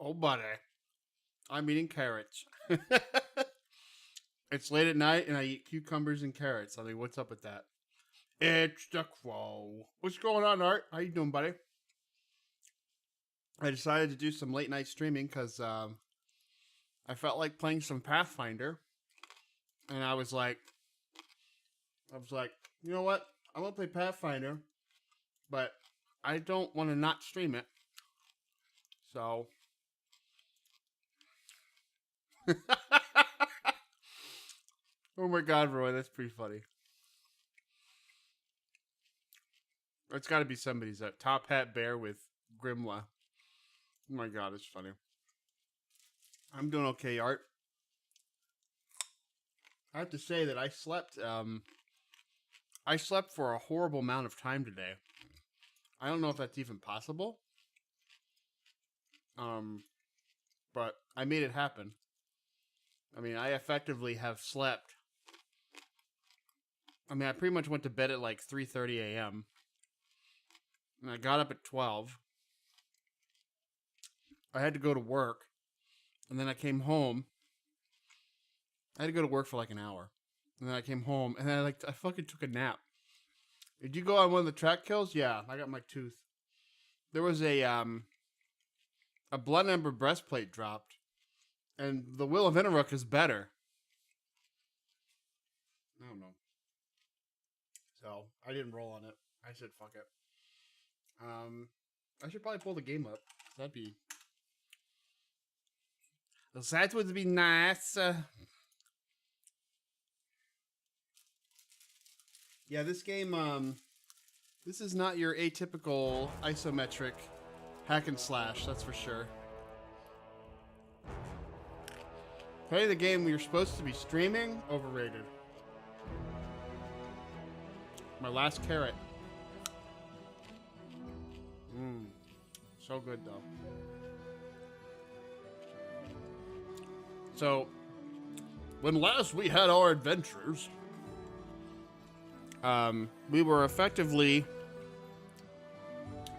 Oh, buddy. I'm eating carrots. It's late at night and I eat cucumbers and carrots. I mean, what's up with that? It's the Crow. What's going on, Art? How you doing, buddy? I decided to do some late night streaming because I felt like playing some Pathfinder, and I was like, you know what? I'm gonna play Pathfinder, but I don't want to not stream it. So, oh my God, Roy, that's pretty funny. It's got to be somebody's top hat bear with Grimla. Oh my God, it's funny. I'm doing okay, Art. I have to say that I slept. I slept for a horrible amount of time today. I don't know if that's even possible. But I made it happen. I mean, I effectively have slept. I mean, I pretty much went to bed at like 3:30 a.m. and I got up at 12. I had to go to work, and then I came home. I had to go to work for like an hour, and then I came home, and then I fucking took a nap. Did you go on one of the track kills? Yeah, I got my tooth. There was a Blood Ember breastplate dropped, and the Will of Inaruk is better. I don't know. So I didn't roll on it. I said fuck it. I should probably pull the game up. That would be nice. Yeah, this game. This is not your atypical isometric hack and slash. That's for sure. Play the game you're supposed to be streaming. Overrated. My last carrot. So good though. So, when last we had our adventures, we were effectively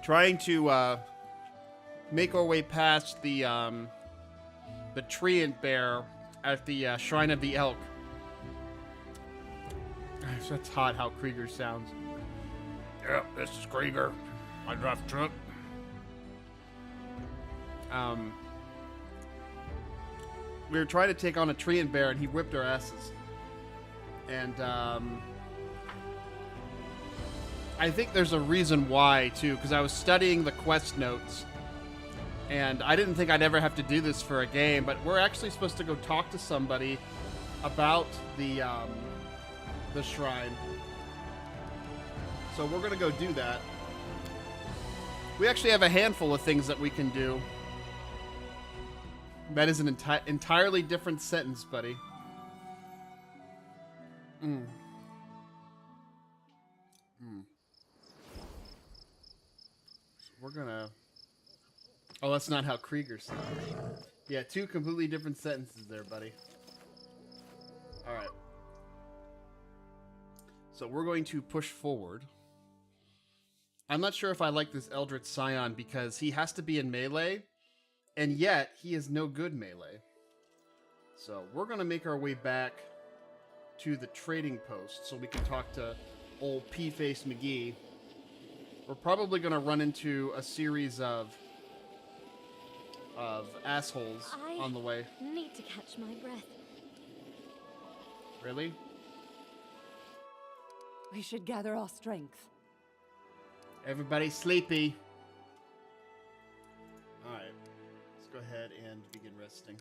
trying to make our way past the treant bear at the Shrine of the Elk. That's hot how Krieger sounds. Yeah, this is Krieger. I drive truck. We were trying to take on a treant bear, and he whipped our asses. And I think there's a reason why too, because I was studying the quest notes, and I didn't think I'd ever have to do this for a game. But we're actually supposed to go talk to somebody about the shrine. So we're gonna go do that. We actually have a handful of things that we can do. That is an entirely different sentence, buddy. So we're gonna... Oh, that's not how Krieger sounds. Yeah, two completely different sentences there, buddy. Alright. So we're going to push forward. I'm not sure if I like this Eldritch Scion because he has to be in melee, and yet he is no good melee. So we're going to make our way back to the trading post so we can talk to old P-Face McGee. We're probably going to run into a series of assholes on the way. I need to catch my breath. Really? We should gather our strength. Everybody sleepy. Alright. Let's go ahead and begin resting.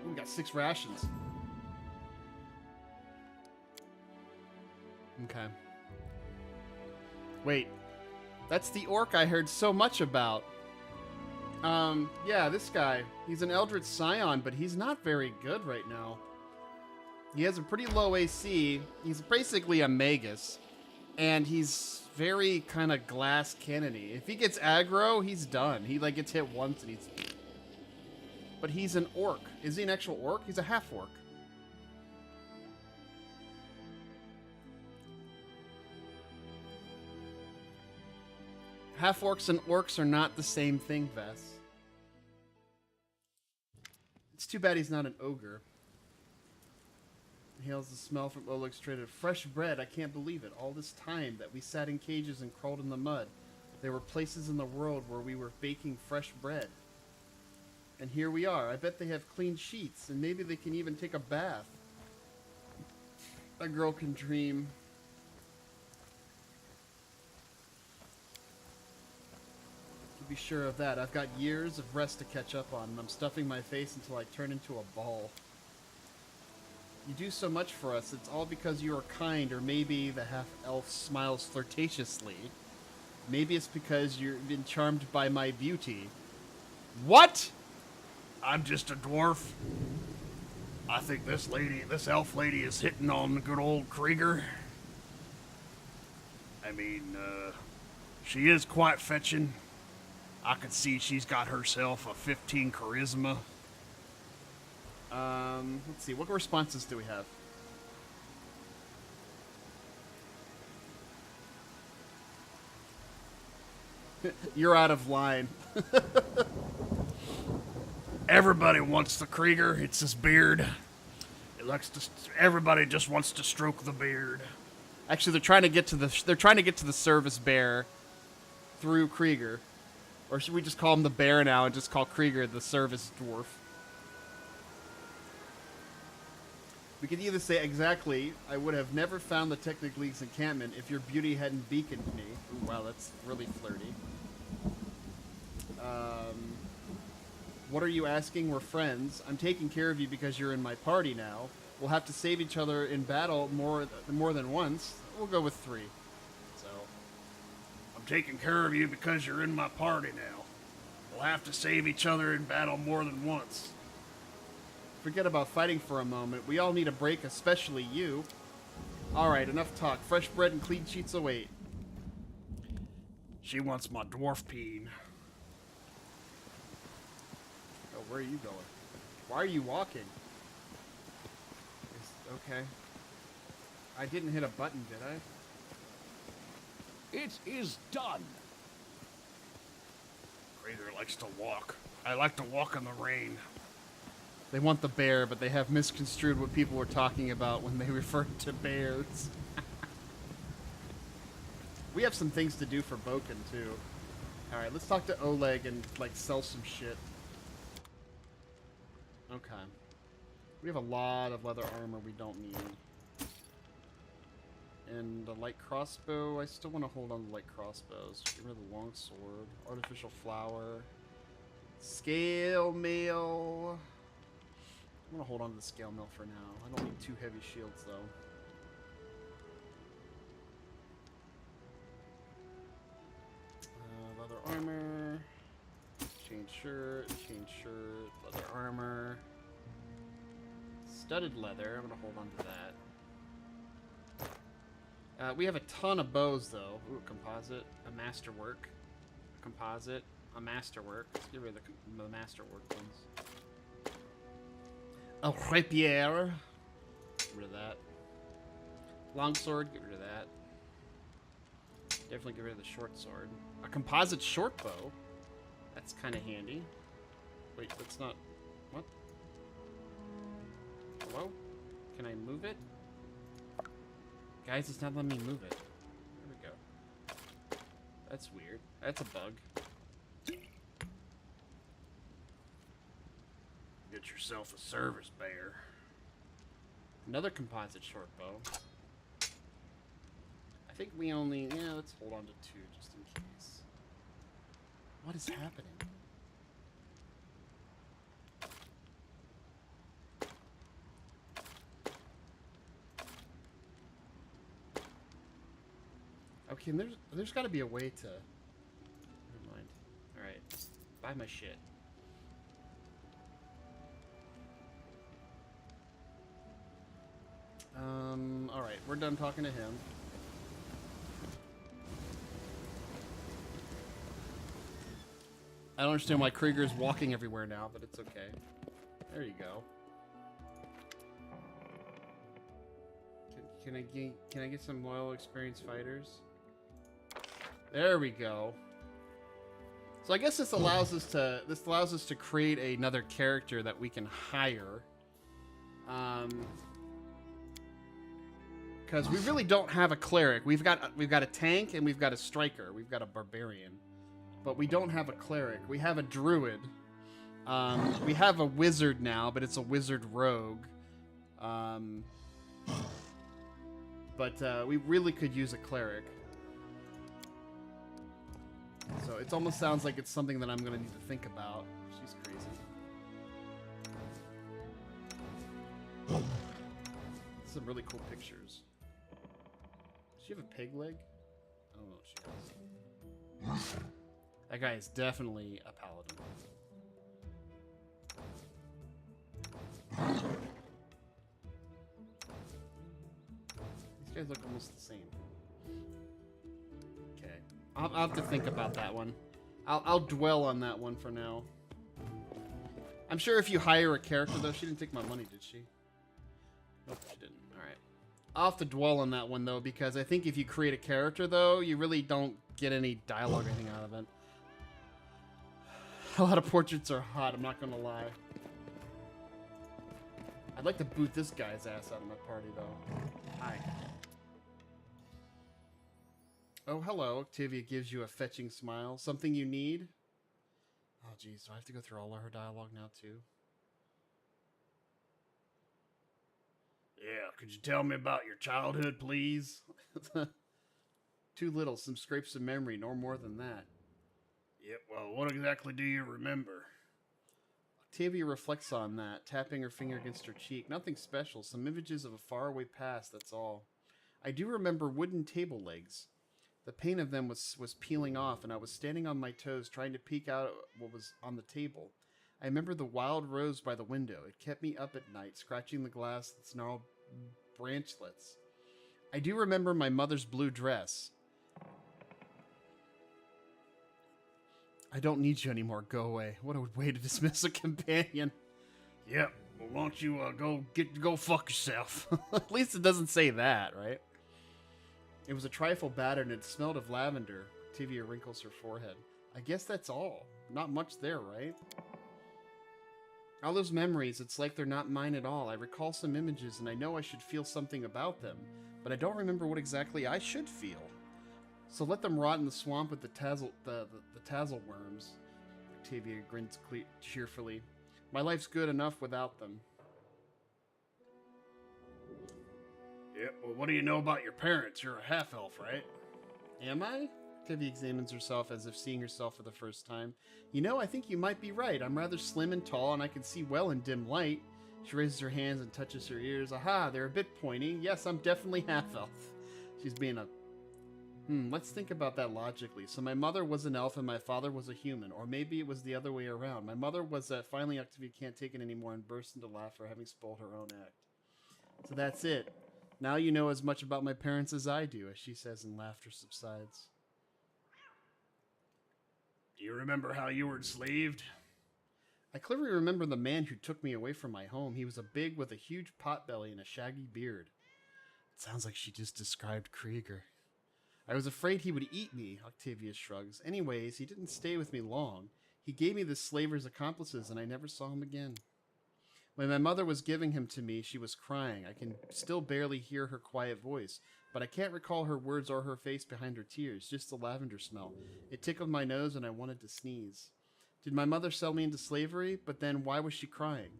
We got 6 rations. Okay. Wait. That's the orc I heard so much about. Yeah, this guy. He's an Eldritch Scion, but he's not very good right now. He has a pretty low AC. He's basically a Magus. And he's very kind of glass cannony. If he gets aggro, he's done. He like gets hit once and he's... But he's an orc. Is he an actual orc? He's a half-orc. Half-orcs and orcs are not the same thing, Vess. It's too bad he's not an ogre. He hails the smell from Oleg's traded fresh bread. I can't believe it. All this time that we sat in cages and crawled in the mud. There were places in the world where we were baking fresh bread. And here we are. I bet they have clean sheets, and maybe they can even take a bath. A girl can dream. To be sure of that, I've got years of rest to catch up on, and I'm stuffing my face until I turn into a ball. You do so much for us. It's all because you are kind, or maybe the half-elf smiles flirtatiously. Maybe it's because you've been charmed by my beauty. What? I'm just a dwarf. I think this elf lady is hitting on the good old Krieger. I mean, she is quite fetching. I could see she's got herself a 15 charisma. Let's see, what responses do we have? You're out of line. Everybody wants the Krieger. It's his beard. Everybody just wants to stroke the beard. Actually, they're trying to get to the service bear through Krieger. Or should we just call him the bear now and just call Krieger the service dwarf? We could either say exactly, I would have never found the Technic League's encampment if your beauty hadn't beaconed me. Ooh, wow, that's really flirty. What are you asking? We're friends. I'm taking care of you because you're in my party now. We'll have to save each other in battle more than once. We'll go with 3. So, I'm taking care of you because you're in my party now. We'll have to save each other in battle more than once. Forget about fighting for a moment. We all need a break, especially you. Alright, enough talk. Fresh bread and clean sheets await. She wants my dwarf peen. Oh, where are you going? Why are you walking? Okay. I didn't hit a button, did I? It is done. Krieger likes to walk. I like to walk in the rain. They want the bear, but they have misconstrued what people were talking about when they referred to bears. We have some things to do for Boken, too. Alright, let's talk to Oleg and, like, sell some shit. Okay. We have a lot of leather armor we don't need. And a light crossbow. I still want to hold on to light crossbows. Get rid of the long sword. Artificial flower. Scale mail. I'm going to hold on to the scale mill for now. I don't need 2 heavy shields, though. Leather armor. Chain shirt. Leather armor. Studded leather. I'm going to hold on to that. We have a ton of bows, though. Ooh, composite. A masterwork. A composite. A masterwork. Let's get rid of the masterwork ones. A rapier. Get rid of that. Longsword. Get rid of that. Definitely get rid of the short sword. A composite short bow. That's kind of handy. Wait, that's not... What? Hello? Can I move it? Guys, it's not letting me move it. There we go. That's weird. That's a bug. Get yourself a service bear. Another composite short bow. I think we only... Yeah, let's hold on to 2 just in case. What is happening? Okay, and there's got to be a way to... Never mind. Alright. Buy my shit. Alright, we're done talking to him. I don't understand why Krieger's walking everywhere now, but it's okay. There you go. Can I get some loyal, experienced fighters? There we go. So I guess this allows us to create another character that we can hire. Because we really don't have a cleric. We've got a tank and we've got a striker. We've got a barbarian, but we don't have a cleric. We have a druid. We have a wizard now, but it's a wizard rogue. But we really could use a cleric. So it almost sounds like it's something that I'm going to need to think about. She's crazy. Some really cool pictures. Does she have a pig leg? I don't know if she does. That guy is definitely a paladin. These guys look almost the same. Okay. I'll have to think about that one. I'll dwell on that one for now. I'm sure if you hire a character, though, she didn't take my money, did she? Nope, she didn't. Alright. I'll have to dwell on that one, though, because I think if you create a character, though, you really don't get any dialogue or anything out of it. A lot of portraits are hot, I'm not gonna lie. I'd like to boot this guy's ass out of my party, though. Hi. Oh, hello. Octavia gives you a fetching smile. Something you need? Oh, geez. Do I have to go through all of her dialogue now, too? Yeah, could you tell me about your childhood, please? Too little. Some scrapes of memory, no more than that. Yep, well, what exactly do you remember? Octavia reflects on that, tapping her finger against her cheek. Nothing special. Some images of a faraway past, that's all. I do remember wooden table legs. The paint of them was peeling off, and I was standing on my toes trying to peek out what was on the table. I remember the wild rose by the window. It kept me up at night, scratching the glass with snarled branchlets. I do remember my mother's blue dress. I don't need you anymore. Go away. What a way to dismiss a companion. Yep. Well, why don't you go fuck yourself? At least it doesn't say that, right? It was a trifle battered and it smelled of lavender. Octavia wrinkles her forehead. I guess that's all. Not much there, right? All those memories, it's like they're not mine at all. I recall some images and I know I should feel something about them, but I don't remember what exactly I should feel. So let them rot in the swamp with the tassel worms. Octavia grins cheerfully. My life's good enough without them. Yeah, well, what do you know about your parents? You're a half-elf, right? Am I? Octavia examines herself as if seeing herself for the first time. You know, I think you might be right. I'm rather slim and tall, and I can see well in dim light. She raises her hands and touches her ears. Aha, they're a bit pointy. Yes, I'm definitely half-elf. She's being a... let's think about that logically. So my mother was an elf and my father was a human. Or maybe it was the other way around. My mother was finally Octavia can't take it anymore and bursts into laughter, having spoiled her own act. So that's it. Now you know as much about my parents as I do, as she says, and laughter subsides. Do you remember how you were enslaved? I clearly remember the man who took me away from my home. He was a big with a huge potbelly and a shaggy beard. It sounds like she just described Krieger. I was afraid he would eat me, Octavia shrugs. Anyways, he didn't stay with me long. He gave me the slaver's accomplices, and I never saw him again. When my mother was giving him to me, she was crying. I can still barely hear her quiet voice, but I can't recall her words or her face behind her tears, just the lavender smell. It tickled my nose and I wanted to sneeze. Did my mother sell me into slavery? But then why was she crying?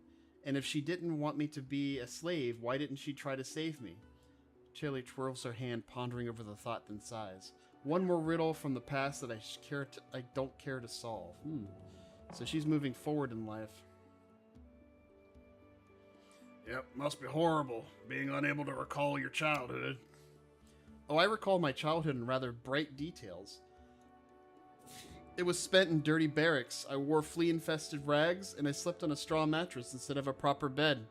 And if she didn't want me to be a slave, why didn't she try to save me? Shelley twirls her hand, pondering over the thought, then sighs. One more riddle from the past that I don't care to solve. So she's moving forward in life. Yep, must be horrible, being unable to recall your childhood. Oh, I recall my childhood in rather bright details. It was spent in dirty barracks. I wore flea-infested rags, and I slept on a straw mattress instead of a proper bed.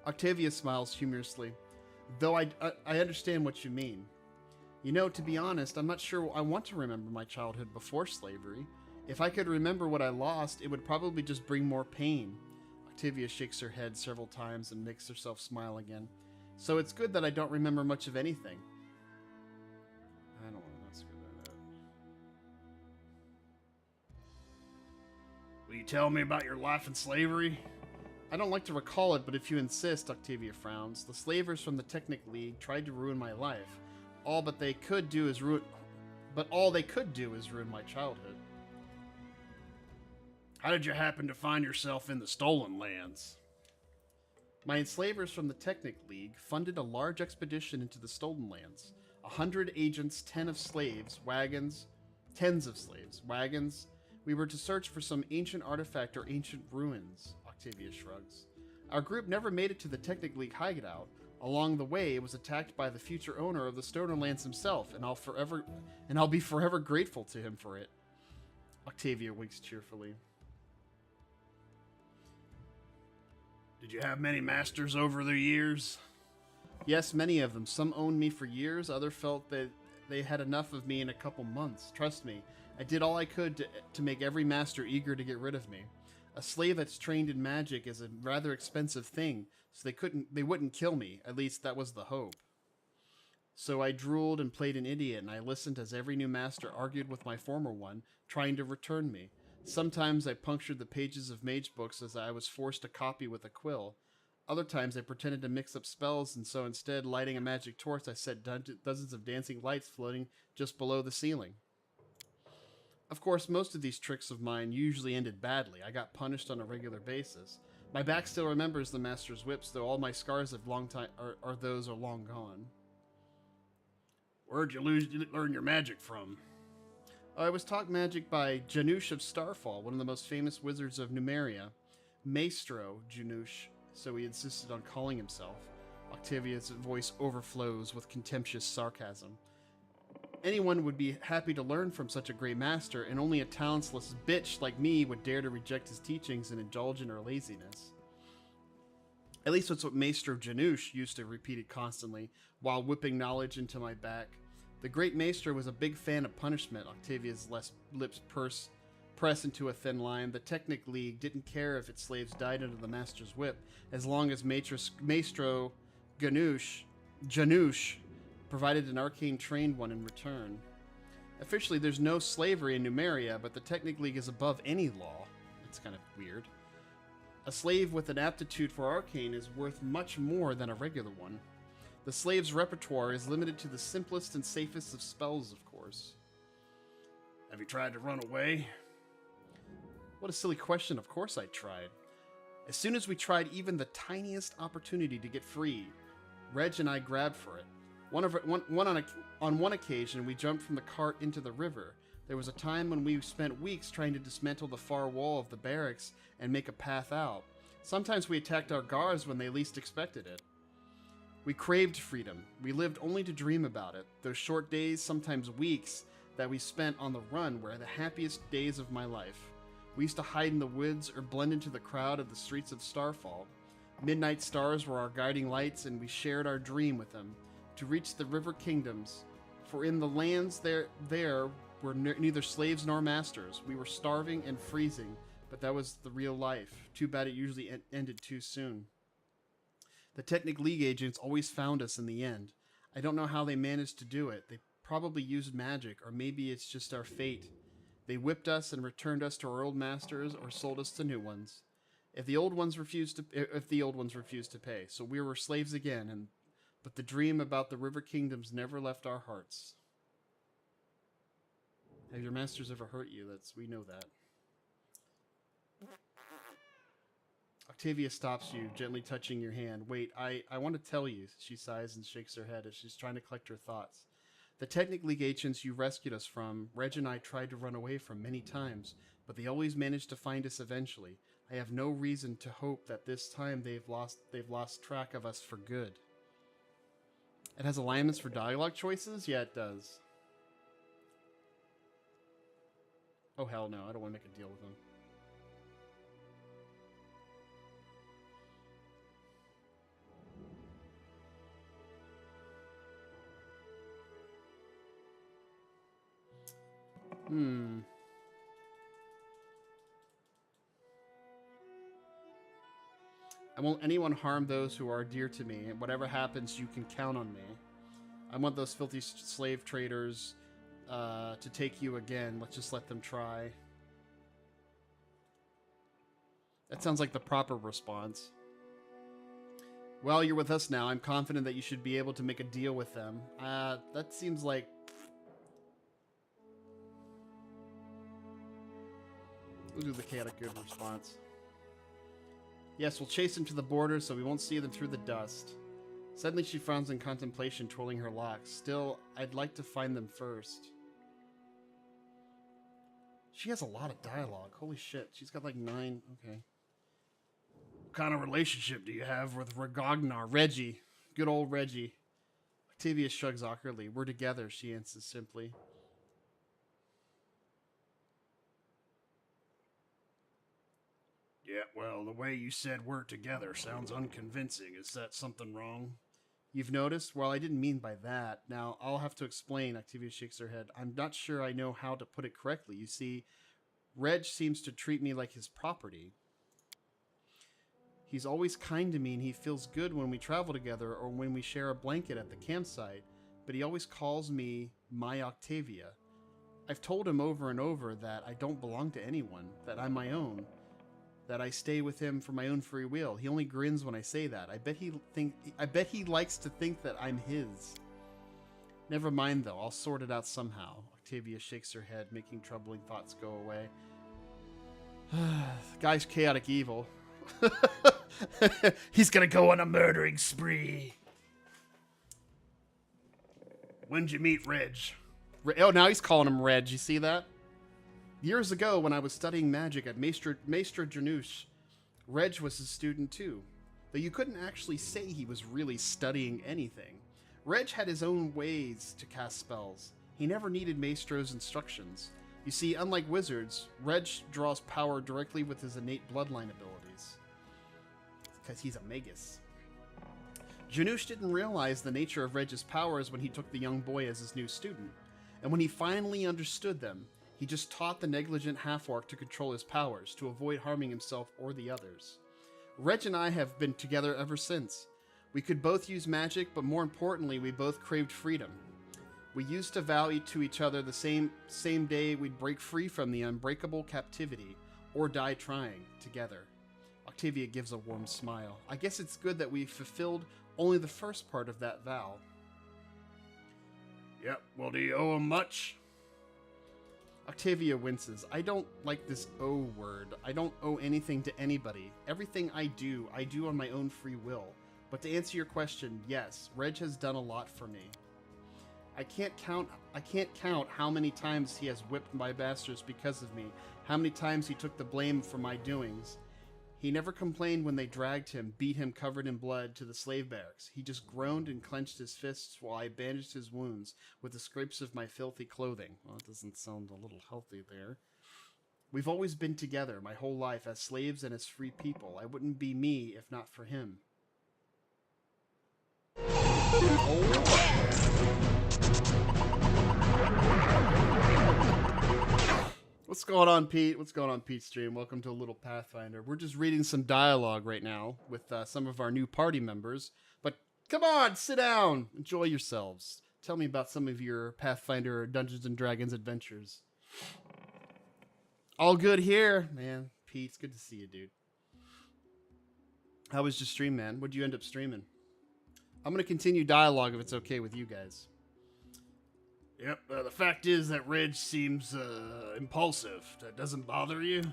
Octavia smiles humorously. Though I understand what you mean. You know, to be honest, I'm not sure I want to remember my childhood before slavery. If I could remember what I lost, it would probably just bring more pain. Octavia shakes her head several times and makes herself smile again. So it's good that I don't remember much of anything. I don't want to screw that Will you tell me about your life in slavery? I don't like to recall it, but if you insist, Octavia frowns. The slavers from the Technic League tried to ruin my life. All they could do is ruin my childhood. How did you happen to find yourself in the Stolen Lands? My enslavers from the Technic League funded a large expedition into the Stolen Lands. 100 agents, 10 of slaves, wagons, tens of slaves, wagons. We were to search for some ancient artifact or ancient ruins, Octavia shrugs. Our group never made it to the Technic League hideout. Along the way, it was attacked by the future owner of the Stolen Lands himself, and I'll be forever grateful to him for it. Octavia winks cheerfully. Did you have many masters over the years? Yes, many of them. Some owned me for years. Others felt that they had enough of me in a couple months. Trust me, I did all I could to make every master eager to get rid of me. A slave that's trained in magic is a rather expensive thing, so they wouldn't kill me. At least that was the hope. So I drooled and played an idiot, and I listened as every new master argued with my former one, trying to return me. Sometimes I punctured the pages of mage books as I was forced to copy with a quill. Other times I pretended to mix up spells, and so instead, lighting a magic torch, I set dozens of dancing lights floating just below the ceiling. Of course, most of these tricks of mine usually ended badly. I got punished on a regular basis. My back still remembers the master's whips, though all my scars have long gone. Where'd you learn your magic from? I was taught magic by Janusz of Starfall, one of the most famous wizards of Numeria. Maestro Janusz, so he insisted on calling himself. Octavia's voice overflows with contemptuous sarcasm. Anyone would be happy to learn from such a great master, and only a talentless bitch like me would dare to reject his teachings and indulge in her laziness. At least that's what Maestro Janusz used to repeat it constantly, while whipping knowledge into my back. The great Maestro was a big fan of punishment. Octavia's lips press into a thin line. The Technic League didn't care if its slaves died under the master's whip, as long as Maestro Janusz provided an arcane trained one in return. Officially, there's no slavery in Numeria, but the Technic League is above any law. It's kind of weird. A slave with an aptitude for arcane is worth much more than a regular one. The slave's repertoire is limited to the simplest and safest of spells, of course. Have you tried to run away? What a silly question. Of course I tried. As soon as we tried even the tiniest opportunity to get free, Reg and I grabbed for it. On one occasion, we jumped from the cart into the river. There was a time when we spent weeks trying to dismantle the far wall of the barracks and make a path out. Sometimes we attacked our guards when they least expected it. We craved freedom. We lived only to dream about it. Those short days, sometimes weeks, that we spent on the run were the happiest days of my life. We used to hide in the woods or blend into the crowd of the streets of Starfall. Midnight stars were our guiding lights, and we shared our dream with them, to reach the river kingdoms. For in the lands there were neither slaves nor masters. We were starving and freezing, but that was the real life. Too bad it usually ended too soon. The Technic League agents always found us in the end. I don't know how they managed to do it. They probably used magic, or maybe it's just our fate. They whipped us and returned us to our old masters, or sold us to new ones. If the old ones refused to pay, so we were slaves again, but the dream about the river kingdoms never left our hearts. Have your masters ever hurt you? We know that. Octavia stops you, gently touching your hand. Wait, I want to tell you, she sighs and shakes her head as she's trying to collect her thoughts. The Technic League agents you rescued us from, Reg and I tried to run away from many times, but they always managed to find us eventually. I have no reason to hope that this time they've lost track of us for good. It has alignments for dialogue choices? Yeah, it does. Oh, hell no. I don't want to make a deal with them. I won't anyone harm those who are dear to me, and whatever happens, you can count on me. I want those filthy slave traders to take you again. Let's just let them try. That sounds like the proper response. Well, you're with us now. I'm confident that you should be able to make a deal with them. That seems like... We'll do the chaotic good response. Yes, we'll chase them to the border so we won't see them through the dust. Suddenly she frowns in contemplation, twirling her locks. Still, I'd like to find them first. She has a lot of dialogue. Holy shit. She's got like 9. Okay. What kind of relationship do you have with Regognar? Reggie. Good old Reggie. Octavia shrugs awkwardly. We're together, she answers simply. Yeah, well, the way you said we're together sounds unconvincing. Is that something wrong? You've noticed? Well, I didn't mean by that. Now, I'll have to explain. Octavia shakes her head. I'm not sure I know how to put it correctly. You see, Reg seems to treat me like his property. He's always kind to me and he feels good when we travel together or when we share a blanket at the campsite, but he always calls me my Octavia. I've told him over and over that I don't belong to anyone, that I'm my own, that I stay with him for my own free will. He only grins when I say that. I bet he likes to think that I'm his. Never mind though, I'll sort it out somehow. Octavia shakes her head, making troubling thoughts go away. Guy's chaotic evil. He's gonna go on a murdering spree. When'd you meet Reg? Oh, now he's calling him Reg. You see that? Years ago, when I was studying magic at Maestra Janusz, Reg was his student too. Though you couldn't actually say he was really studying anything. Reg had his own ways to cast spells. He never needed Maestro's instructions. You see, unlike wizards, Reg draws power directly with his innate bloodline abilities. Because he's a magus. Janusz didn't realize the nature of Reg's powers when he took the young boy as his new student. And when he finally understood them, he just taught the negligent half-orc to control his powers, to avoid harming himself or the others. Reg and I have been together ever since. We could both use magic, but more importantly, we both craved freedom. We used to vow to each other the same day we'd break free from the unbreakable captivity, or die trying, together. Octavia gives a warm smile. I guess it's good that we fulfilled only the first part of that vow. Yep, well, do you owe him much? Octavia winces. I don't like this owe word. I don't owe anything to anybody. Everything I do on my own free will. But to answer your question, yes, Reg has done a lot for me. I can't count how many times he has whipped my bastards because of me, how many times he took the blame for my doings. He never complained when they dragged him, beat him covered in blood to the slave barracks. He just groaned and clenched his fists while I bandaged his wounds with the scrapes of my filthy clothing. Well, that doesn't sound a little healthy there. We've always been together, my whole life, as slaves and as free people. I wouldn't be me if not for him. What's going on, Pete? What's going on, Pete Stream? Welcome to a little Pathfinder. We're just reading some dialogue right now with some of our new party members. But come on, sit down. Enjoy yourselves. Tell me about some of your Pathfinder Dungeons & Dragons adventures. All good here, man. Pete, it's good to see you, dude. How was your stream, man? What'd you end up streaming? I'm going to continue dialogue if it's okay with you guys. Yep, the fact is that Reg seems impulsive. That doesn't bother you?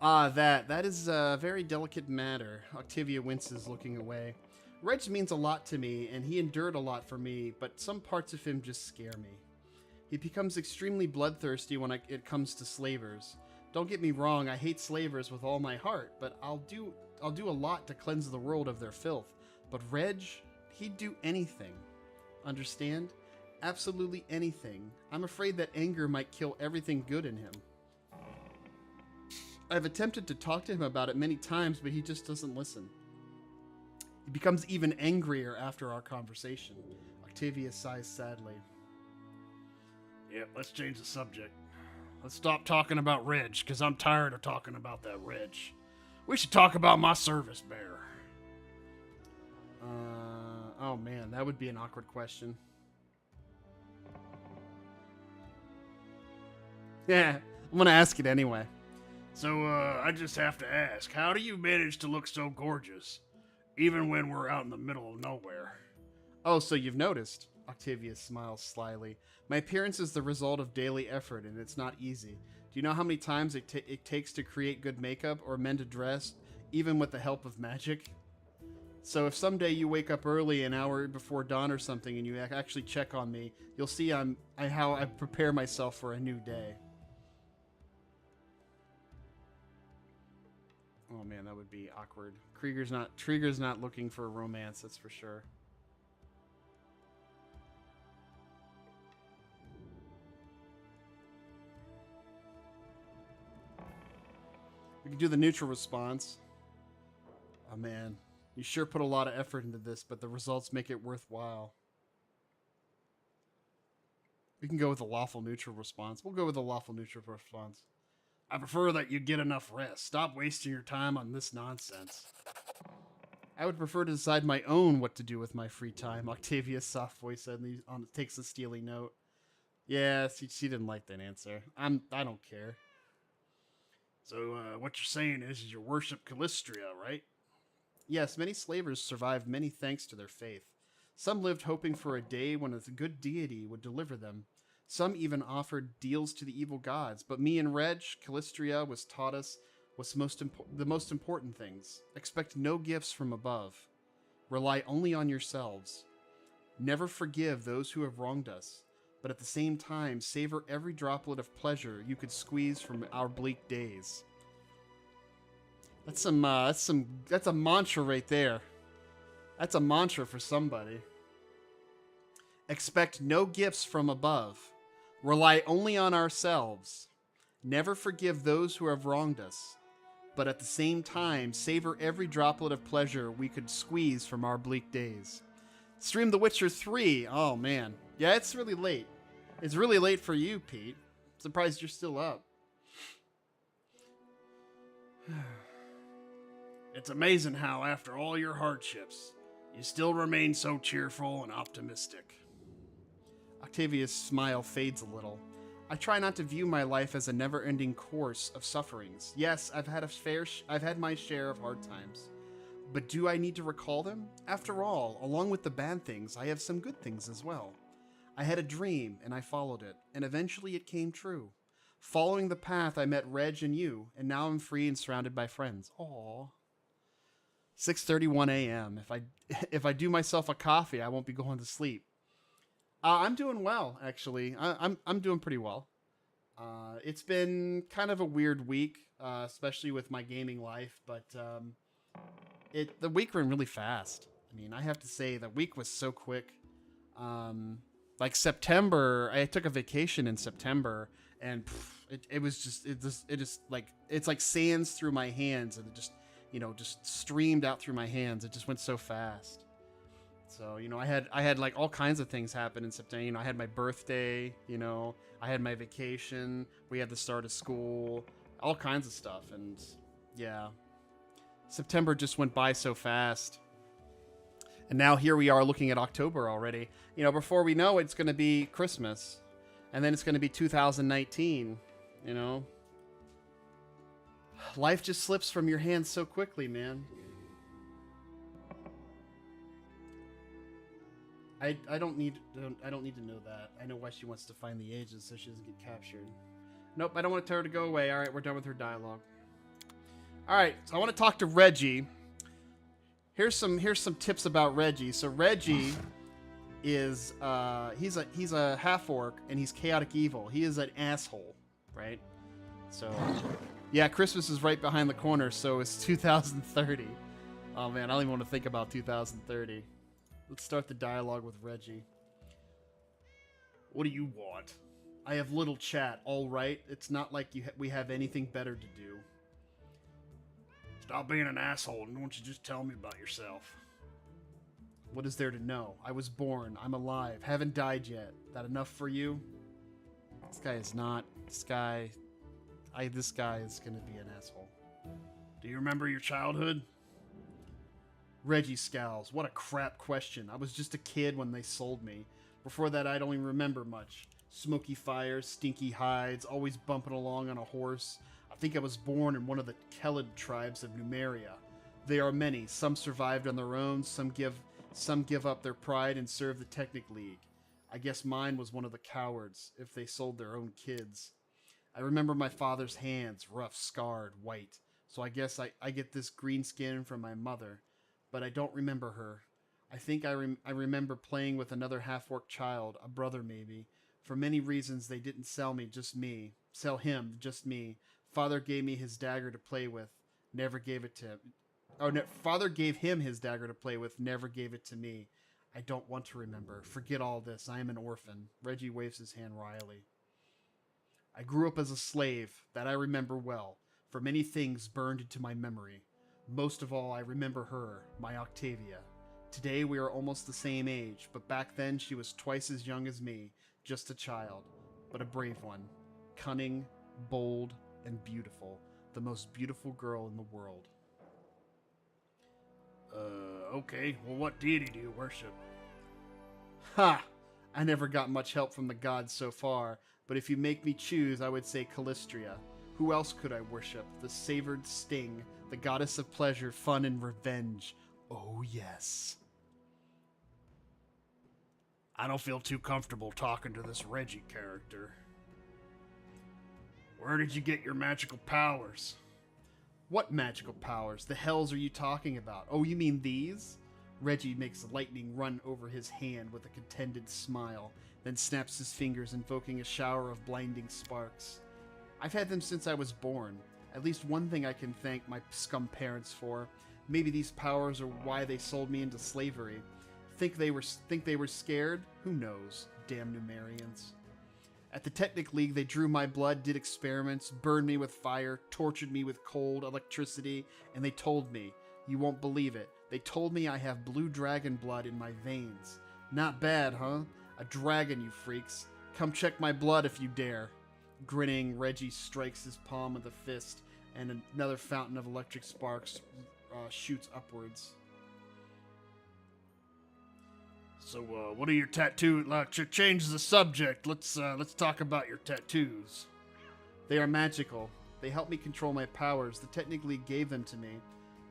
That is a very delicate matter. Octavia winces, looking away. Reg means a lot to me, and he endured a lot for me, but some parts of him just scare me. He becomes extremely bloodthirsty when it comes to slavers. Don't get me wrong, I hate slavers with all my heart, but I'll do a lot to cleanse the world of their filth. But Reg, he'd do anything. Understand? Absolutely anything. I'm afraid that anger might kill everything good in him. I've attempted to talk to him about it many times, but he just doesn't listen. He becomes even angrier after our conversation. Octavia sighs sadly. Yep, let's change the subject. Let's stop talking about Reg, because I'm tired of talking about that Reg. We should talk about my service bearer. Oh man, that would be an awkward question. Yeah, I'm gonna ask it anyway. So, I just have to ask, how do you manage to look so gorgeous, even when we're out in the middle of nowhere? Oh, so you've noticed. Octavius smiles slyly. My appearance is the result of daily effort, and it's not easy. Do you know how many times it takes to create good makeup or mend a dress, even with the help of magic? So if someday you wake up early, an hour before dawn or something, and you actually check on me, you'll see how I prepare myself for a new day. Oh man, that would be awkward. Krieger's not looking for a romance, that's for sure. We can do the neutral response. Oh man, you sure put a lot of effort into this, but the results make it worthwhile. We can go with a lawful neutral response. We'll go with a lawful neutral response. I prefer that you get enough rest. Stop wasting your time on this nonsense. I would prefer to decide my own what to do with my free time, Octavia's soft voice said, and takes a steely note. Yeah, she didn't like that answer. I don't care. So, what you're saying is you worship Callistria, right? Yes, many slavers survived many thanks to their faith. Some lived hoping for a day when a good deity would deliver them. Some even offered deals to the evil gods. But me and Reg, Callistria was taught us the most important things. Expect no gifts from above. Rely only on yourselves. Never forgive those who have wronged us. But at the same time, savor every droplet of pleasure you could squeeze from our bleak days. That's a mantra right there. That's a mantra for somebody. Expect no gifts from above. Rely only on ourselves. Never forgive those who have wronged us. But at the same time, savor every droplet of pleasure we could squeeze from our bleak days. Stream The Witcher 3. Oh, man. Yeah, it's really late. It's really late for you, Pete. Surprised you're still up. It's amazing how, after all your hardships, you still remain so cheerful and optimistic. Octavia's smile fades a little. I try not to view my life as a never-ending course of sufferings. Yes, I've had my share of hard times. But do I need to recall them? After all, along with the bad things, I have some good things as well. I had a dream, and I followed it, and eventually it came true. Following the path, I met Reg and you, and now I'm free and surrounded by friends. Aww. 6:31 a.m. If I do myself a coffee, I won't be going to sleep. I'm doing well, actually. I'm doing pretty well. It's been kind of a weird week, especially with my gaming life, but the week went really fast. I mean, I have to say the week was so quick. Like September, I took a vacation in September, and it's like sands through my hands, and it just streamed out through my hands. It just went so fast. So, I had like all kinds of things happen in September. I had my birthday, I had my vacation, we had the start of school, all kinds of stuff. And yeah, September just went by so fast. And now here we are looking at October already. Before we know it, it's going to be Christmas. And then it's going to be 2019, Life just slips from your hands so quickly, man. I don't need to know that. I know why she wants to find the ages so she doesn't get captured. Nope, I don't want her to go away. All right, we're done with her dialogue. All right, so I want to talk to Reggie. Here's some tips about Reggie. So Reggie is he's a half orc and he's chaotic evil. He is an asshole, right? So yeah, Christmas is right behind the corner, so it's 2030. Oh man, I don't even want to think about 2030. Let's start the dialogue with Reggie. What do you want? I have little chat, all right? It's not like we have anything better to do. Stop being an asshole and won't you just tell me about yourself? What is there to know? I was born. I'm alive. Haven't died yet. That enough for you? This guy is not. This guy is gonna be an asshole. Do you remember your childhood? Reggie scowls. What a crap question. I was just a kid when they sold me. Before that, I don't even remember much. Smoky fires, stinky hides, always bumping along on a horse. A think I was born in one of the Kelid tribes of Numeria. They are many. Some survived on their own, some give up their pride and serve the Technic League. I guess mine was one of the cowards, if they sold their own kids. I remember my father's hands, rough, scarred, white. So I guess I get this green skin from my mother. But I don't remember her. I think I remember playing with another half-orc child, a brother maybe. For many reasons, they didn't sell me, just me. Sell him, just me. Father gave me his dagger to play with. Never gave it to him. Oh, no, Father gave him his dagger to play with. Never gave it to me. I don't want to remember. Forget all this. I am an orphan. Reggie waves his hand wryly. I grew up as a slave. That I remember well. For many things burned into my memory. Most of all, I remember her, my Octavia. Today we are almost the same age, but back then she was twice as young as me, just a child, but a brave one. Cunning, bold, and beautiful. The most beautiful girl in the world. Okay. Well, what deity do you worship? Ha! I never got much help from the gods so far, but if you make me choose, I would say Callistria. Who else could I worship? The savored sting, the goddess of pleasure, fun, and revenge. Oh, yes. I don't feel too comfortable talking to this Reggie character. Where did you get your magical powers? What magical powers? The hells are you talking about? Oh, you mean these? Reggie makes lightning run over his hand with a contented smile, then snaps his fingers, invoking a shower of blinding sparks. I've had them since I was born. At least one thing I can thank my scum parents for. Maybe these powers are why they sold me into slavery. Think they were scared? Who knows? Damn Numerians. At the Technic League, they drew my blood, did experiments, burned me with fire, tortured me with cold, electricity, and they told me, you won't believe it, they told me I have blue dragon blood in my veins. Not bad, huh? A dragon, you freaks. Come check my blood if you dare. Grinning, Reggie strikes his palm with a fist, and another fountain of electric sparks shoots upwards. So, what are your tattoos? Change the subject. Let's talk about your tattoos. They are magical. They help me control my powers. The Technic League gave them to me.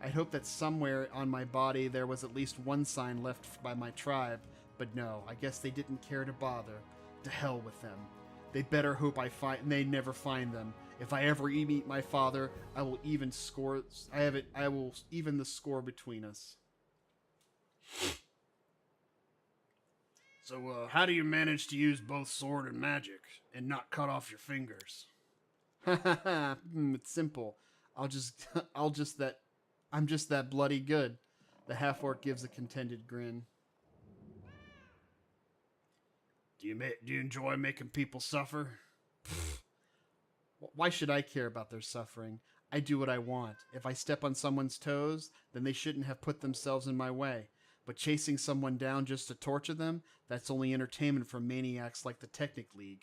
I hope that somewhere on my body there was at least one sign left by my tribe, but no, I guess they didn't care to bother. To hell with them. They better hope they never find them. If I ever meet my father, I will even the score between us. So, how do you manage to use both sword and magic and not cut off your fingers? It's simple. I'm just that bloody good. The half-orc gives a contented grin. Do you enjoy making people suffer? Why should I care about their suffering? I do what I want. If I step on someone's toes, then they shouldn't have put themselves in my way. But chasing someone down just to torture them, that's only entertainment for maniacs like the Technic League.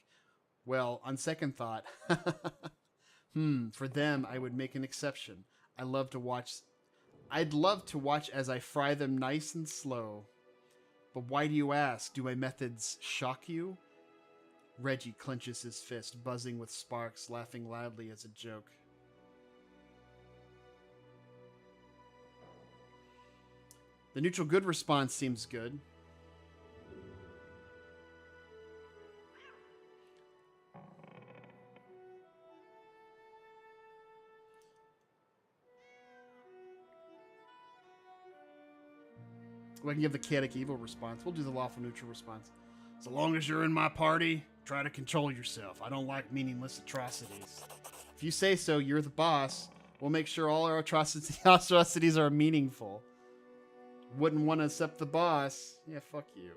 Well, on second thought, for them I would make an exception. I'd love to watch as I fry them nice and slow. But why do you ask? Do my methods shock you? Reggie clenches his fist, buzzing with sparks, laughing loudly as a joke. The neutral good response seems good. We can give the chaotic evil response. We'll do the lawful neutral response. So long as you're in my party, try to control yourself. I don't like meaningless atrocities. If you say so, you're the boss. We'll make sure all our atrocities are meaningful. Wouldn't want to accept the boss. Yeah, fuck you.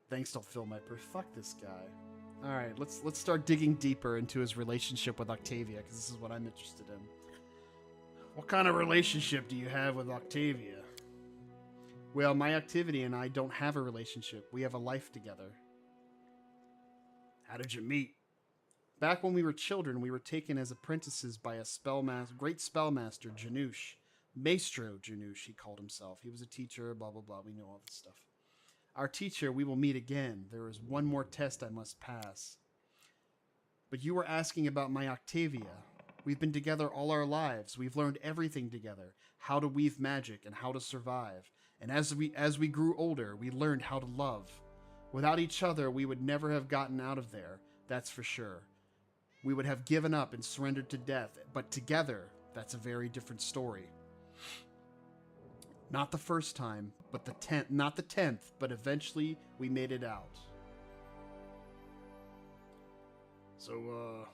Thanks don't fill my proof. Fuck this guy. Alright, let's start digging deeper into his relationship with Octavia, because this is what I'm interested in. What kind of relationship do you have with Octavia? Well, my Octavia and I don't have a relationship. We have a life together. How did you meet? Back when we were children, we were taken as apprentices by a great spellmaster, Janusz. Maestro Janusz, he called himself. He was a teacher, blah, blah, blah. We know all this stuff. Our teacher, we will meet again. There is one more test I must pass. But you were asking about my Octavia. We've been together all our lives. We've learned everything together. How to weave magic and how to survive. And as we grew older, we learned how to love. Without each other, we would never have gotten out of there. That's for sure. We would have given up and surrendered to death. But together, that's a very different story. Not the first time, but not the 10th, but eventually we made it out. So,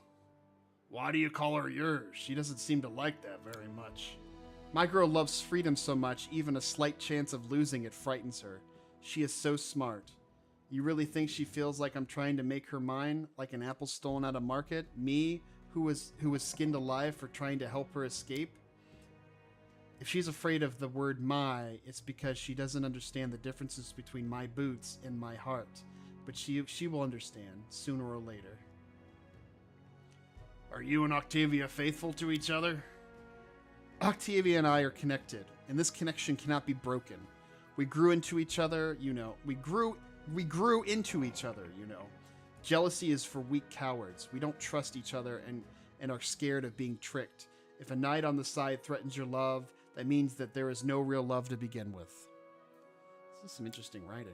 why do you call her yours? She doesn't seem to like that very much. My girl loves freedom so much, even a slight chance of losing it frightens her. She is so smart. You really think she feels like I'm trying to make her mine, like an apple stolen out of market? Me, who was skinned alive for trying to help her escape? If she's afraid of the word my, it's because she doesn't understand the differences between my boots and my heart. But she will understand, sooner or later. Are you and Octavia faithful to each other? Octavia and I are connected, and this connection cannot be broken. We grew into each other, you know. We grew into each other, you know. Jealousy is for weak cowards. We don't trust each other and are scared of being tricked. If a knight on the side threatens your love, that means that there is no real love to begin with. This is some interesting writing.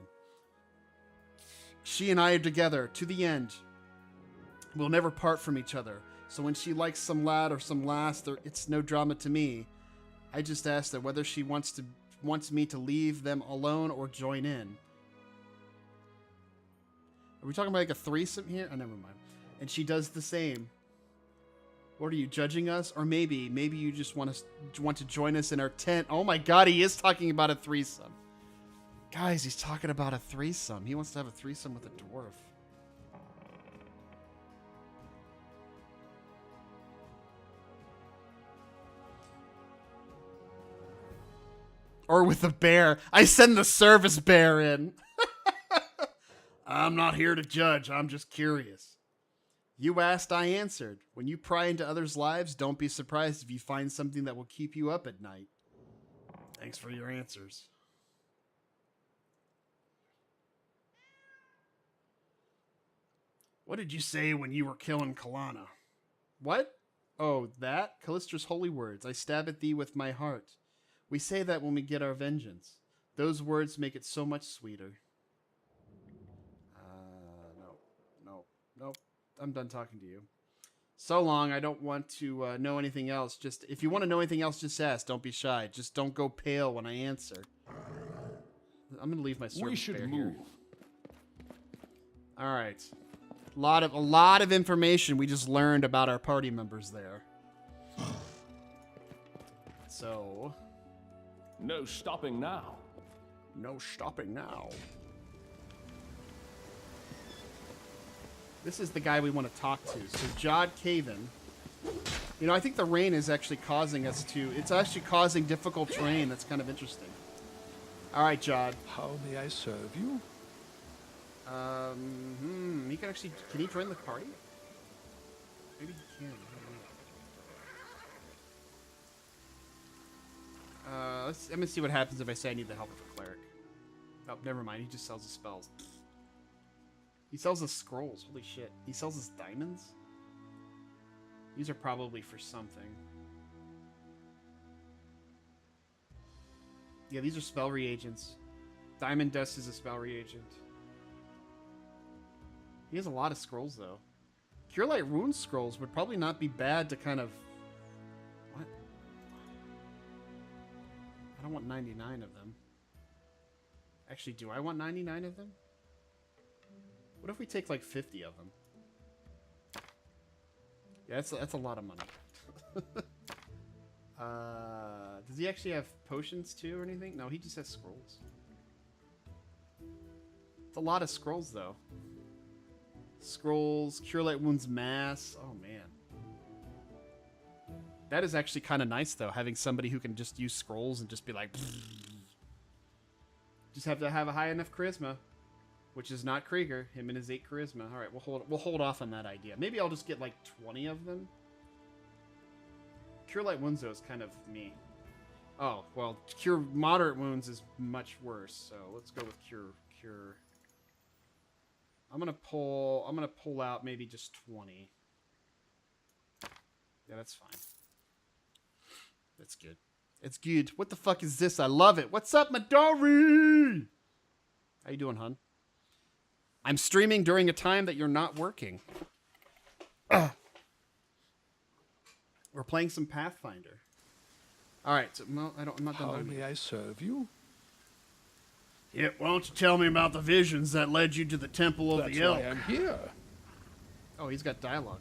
She and I are together to the end. We'll never part from each other. So when she likes some lad or some lass, it's no drama to me. I just asked her whether she wants me to leave them alone or join in. Are we talking about like a threesome here? Oh, never mind. And she does the same. What are you, judging us? Or maybe you just want to join us in our tent. Oh my god, he is talking about a threesome. Guys, he's talking about a threesome. He wants to have a threesome with a dwarf. Or with a bear. I send the service bear in. I'm not here to judge. I'm just curious. You asked, I answered. When you pry into others' lives, don't be surprised if you find something that will keep you up at night. Thanks for your answers. What did you say when you were killing Kalana? What? Oh, that? Callistra's holy words. I stab at thee with my heart. We say that when we get our vengeance. Those words make it so much sweeter. Nope. I'm done talking to you. So long. I don't want to know anything else. Just if you want to know anything else, just ask. Don't be shy. Just don't go pale when I answer. I'm gonna leave my service. We should bear move. here. All right. A lot of information we just learned about our party members there. So. No stopping now. No stopping now. This is the guy we want to talk to. So, Jod Caven. You know, I think the rain is actually causing us to... It's actually causing difficult terrain. That's kind of interesting. All right, Jod. How may I serve you? He can actually... Can he join the party? Maybe he can. I'm going to see what happens if I say I need the help of a cleric. Oh, never mind. He just sells the spells. He sells us scrolls. Holy shit. He sells us diamonds? These are probably for something. Yeah, these are spell reagents. Diamond dust is a spell reagent. He has a lot of scrolls, though. Cure Light Wound scrolls would probably not be bad to kind of... What? I don't want 99 of them. Actually, do I want 99 of them? What if we take like 50 of them? Yeah, that's a lot of money. Does he actually have potions too or anything? No, he just has scrolls. It's a lot of scrolls though. Scrolls, Cure Light Wounds Mass. Oh man. That is actually kind of nice though, having somebody who can just use scrolls and just be like... Just have to have a high enough charisma. Which is not Krieger. Him and his 8 charisma. Alright, we'll hold off on that idea. Maybe I'll just get like 20 of them. Cure Light Wounds though is kind of me. Oh, well, Cure Moderate Wounds is much worse, so let's go with Cure. I'm gonna pull out maybe just 20. Yeah, that's fine. That's good. It's good. What the fuck is this? I love it. What's up, Midori? How you doing, hun? I'm streaming during a time that you're not working. Ugh. We're playing some Pathfinder. All right. So, no, I'm not done. How talking. may I serve you? Yeah, why don't you tell me about the visions that led you to the Temple of That's the Elk? why I'm here. Oh, he's got dialogue.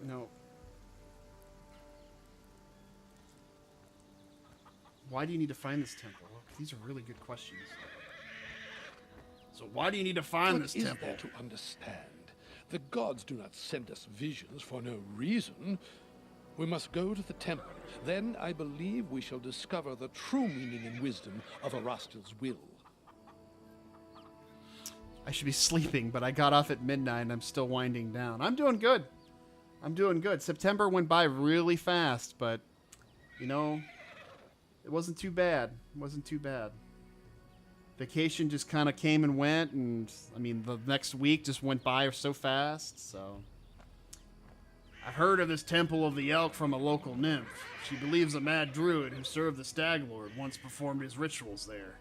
No. Why do you need to find this temple? These are really good questions. So why do you need to find What this is temple? there to understand? The gods do not send us visions for no reason. We must go to the temple. Then I believe we shall discover the true meaning and wisdom of Erastil's will. I should be sleeping, but I got off at midnight and I'm still winding down. I'm doing good. I'm doing good. September went by really fast, but, you know, it wasn't too bad. It wasn't too bad. Vacation just kind of came and went, and, I mean, the next week just went by so fast, so... I've heard of this Temple of the Elk from a local nymph. She believes a mad druid who served the Stag Lord once performed his rituals there.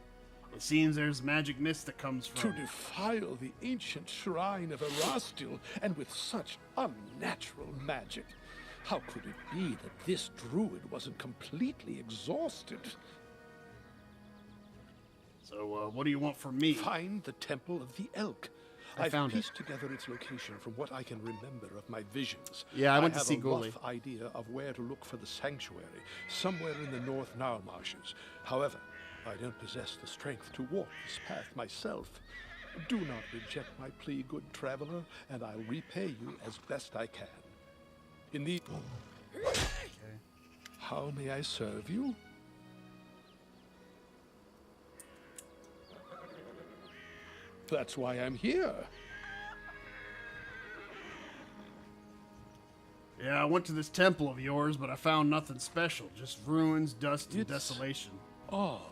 It seems there's magic mist that comes To from... defile the ancient shrine of Erastil, and with such unnatural magic. How could it be that this druid wasn't completely exhausted? So, what do you want from me? Find the Temple of the Elk. I found it. I've pieced together its location from what I can remember of my visions. Yeah, I went to have see a Ghoulie. rough idea of where to look for the sanctuary, somewhere in the North Nile marshes. However, I don't possess the strength to walk this path myself. Do not reject my plea, good traveler, and I'll repay you as best I can. In the... How may I serve you? That's why I'm here. Yeah, I went to this temple of yours, but I found nothing special. Just ruins, dust, and It's- desolation. Odd.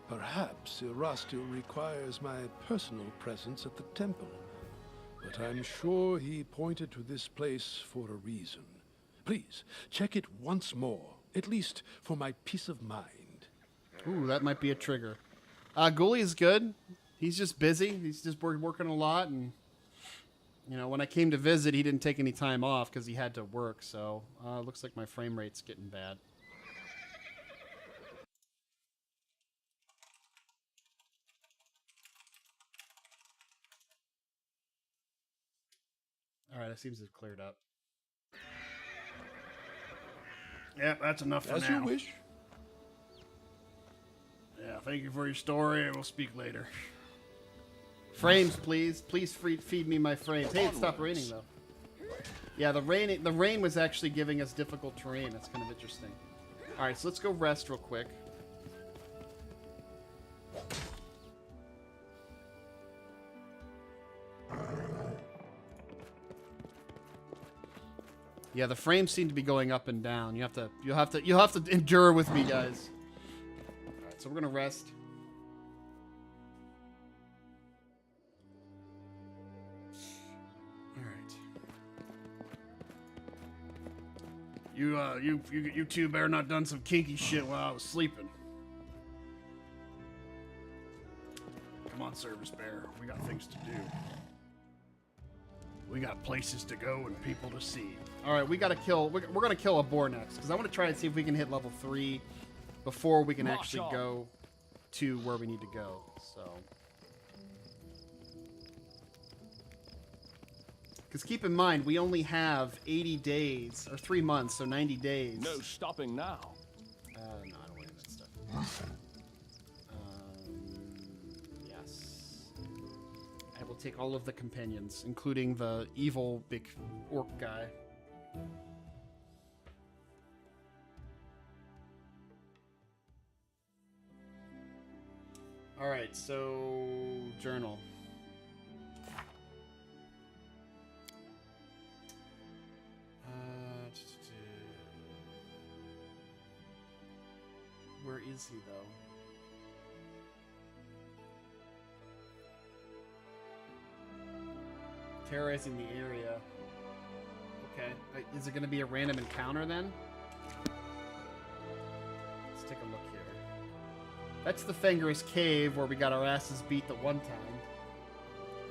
Perhaps Erastil requires my personal presence at the temple. But I'm sure he pointed to this place for a reason. Please, check it once more, at least for my peace of mind. Ooh, that might be a trigger. Ghoulie is good. He's just busy. He's just working a lot, and you know, when I came to visit, he didn't take any time off because he had to work. So, looks like my frame rate's getting bad. All right, it seems to have cleared up. Yep, that's enough for As now. you wish. Yeah, thank you for your story, and we'll speak later. Frames, please. Please feed me my frames. Hey, it stopped raining though. Yeah, the rain was actually giving us difficult terrain. That's kind of interesting. All right, so let's go rest real quick. Yeah, the frames seem to be going up and down. You'll have to endure with me, guys. All right, so we're gonna rest. All right. You two better not done some kinky shit while I was sleeping. Come on, Service Bear. We got things to do. We got places to go and people to see. All right, we gotta kill. We're gonna kill a boar next because I want to try and see if we can hit level 3 before we can March actually on. go to where we need to go. So, because keep in mind we only have 80 days or 3 months, so 90 days. No stopping now. No, I don't want that stuff. Yes. I will take all of the companions, including the evil big orc guy. Alright, so... journal. Where is he, though? Terrorizing the area. Okay. Is it going to be a random encounter then? Let's take a look here. That's the Fenger's Cave where we got our asses beat the one time.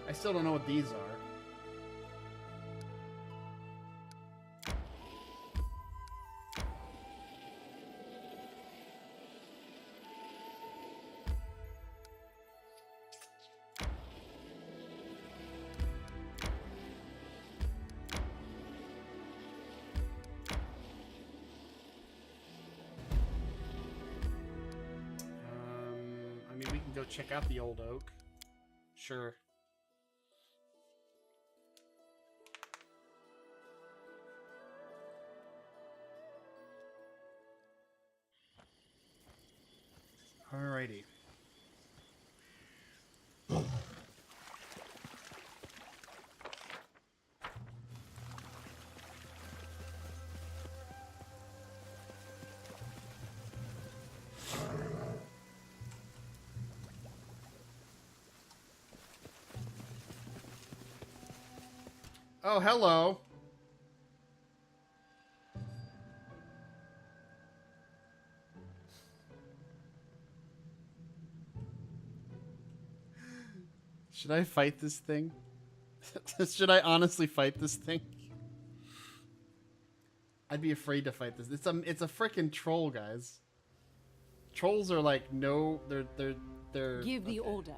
I still don't know what these are. We can go check out the old oak. Sure. Alrighty. Oh, hello. Should I fight this thing? Should I honestly fight this thing? I'd be afraid to fight this. It's a freaking troll, guys. Trolls are like they're Give the order.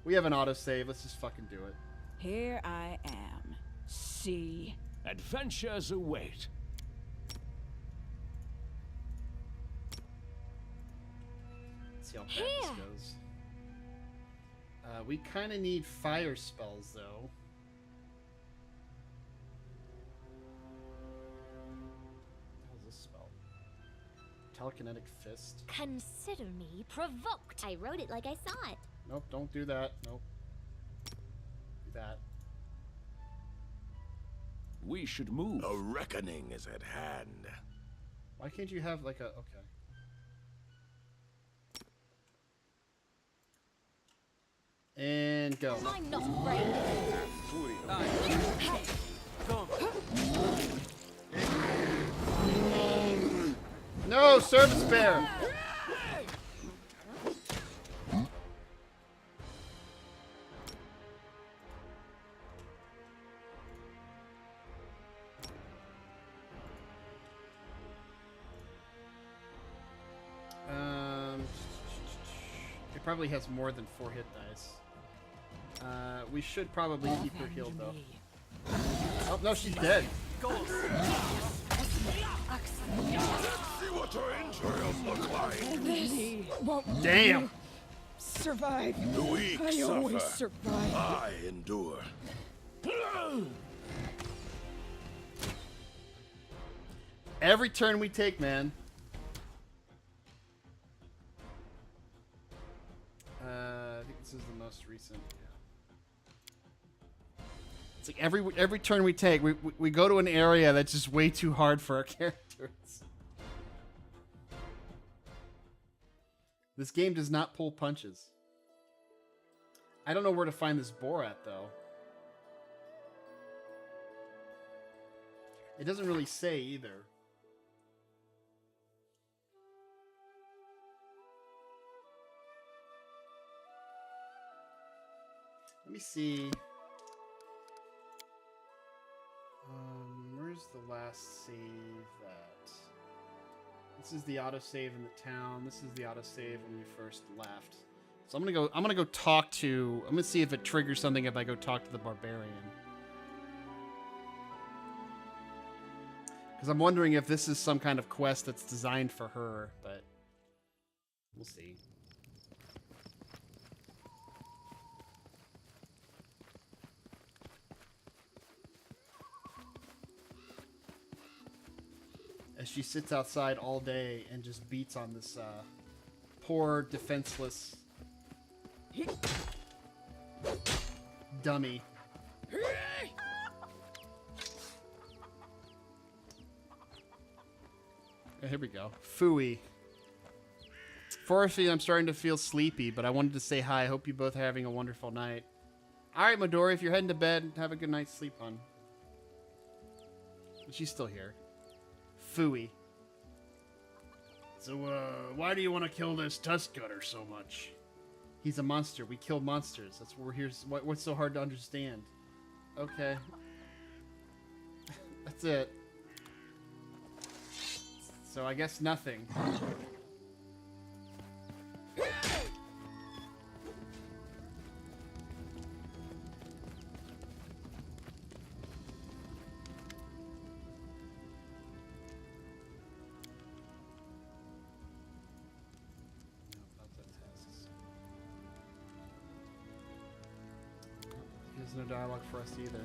We have an autosave. Let's just fucking do it. Here I am. See? Adventures await. Let's see how bad this goes. We kind of need fire spells, though. What is this spell? Telekinetic Fist. Consider me provoked. I wrote it like I saw it. Nope, don't do that. Nope. Do that. We should move. A reckoning is at hand. Why can't you have like a... Okay. And go. I'm not afraid. No, service bear! It probably has more than 4 hit dice. We should probably keep her healed though. Oh no, she's dead. Let's see what her entrails look like. Damn. Survive. The weak I suffer. always survive. I endure. Every turn we take, man. I think this is the most recent. Yeah. It's like every turn we take, we go to an area that's just way too hard for our characters. This game does not pull punches. I don't know where to find this boar at, though. It doesn't really say either. Let me see. Where's the last save at? This is the autosave in the town. This is the autosave when we first left. So I'm gonna go talk to... I'm gonna see if it triggers something if I go talk to the barbarian. Because I'm wondering if this is some kind of quest that's designed for her, but we'll see. As she sits outside all day and just beats on this poor, defenseless dummy. Here we go. Phooey. Forestry, I'm starting to feel sleepy, but I wanted to say hi. I hope you both are having a wonderful night. Alright, Midori, if you're heading to bed, have a good night's sleep on. She's still here. Phooey. So, why do you want to kill this tusk cutter so much? He's a monster. We kill monsters. That's what we're here. What's so hard to understand? Okay. That's it. So I guess nothing. There's no dialogue for us either.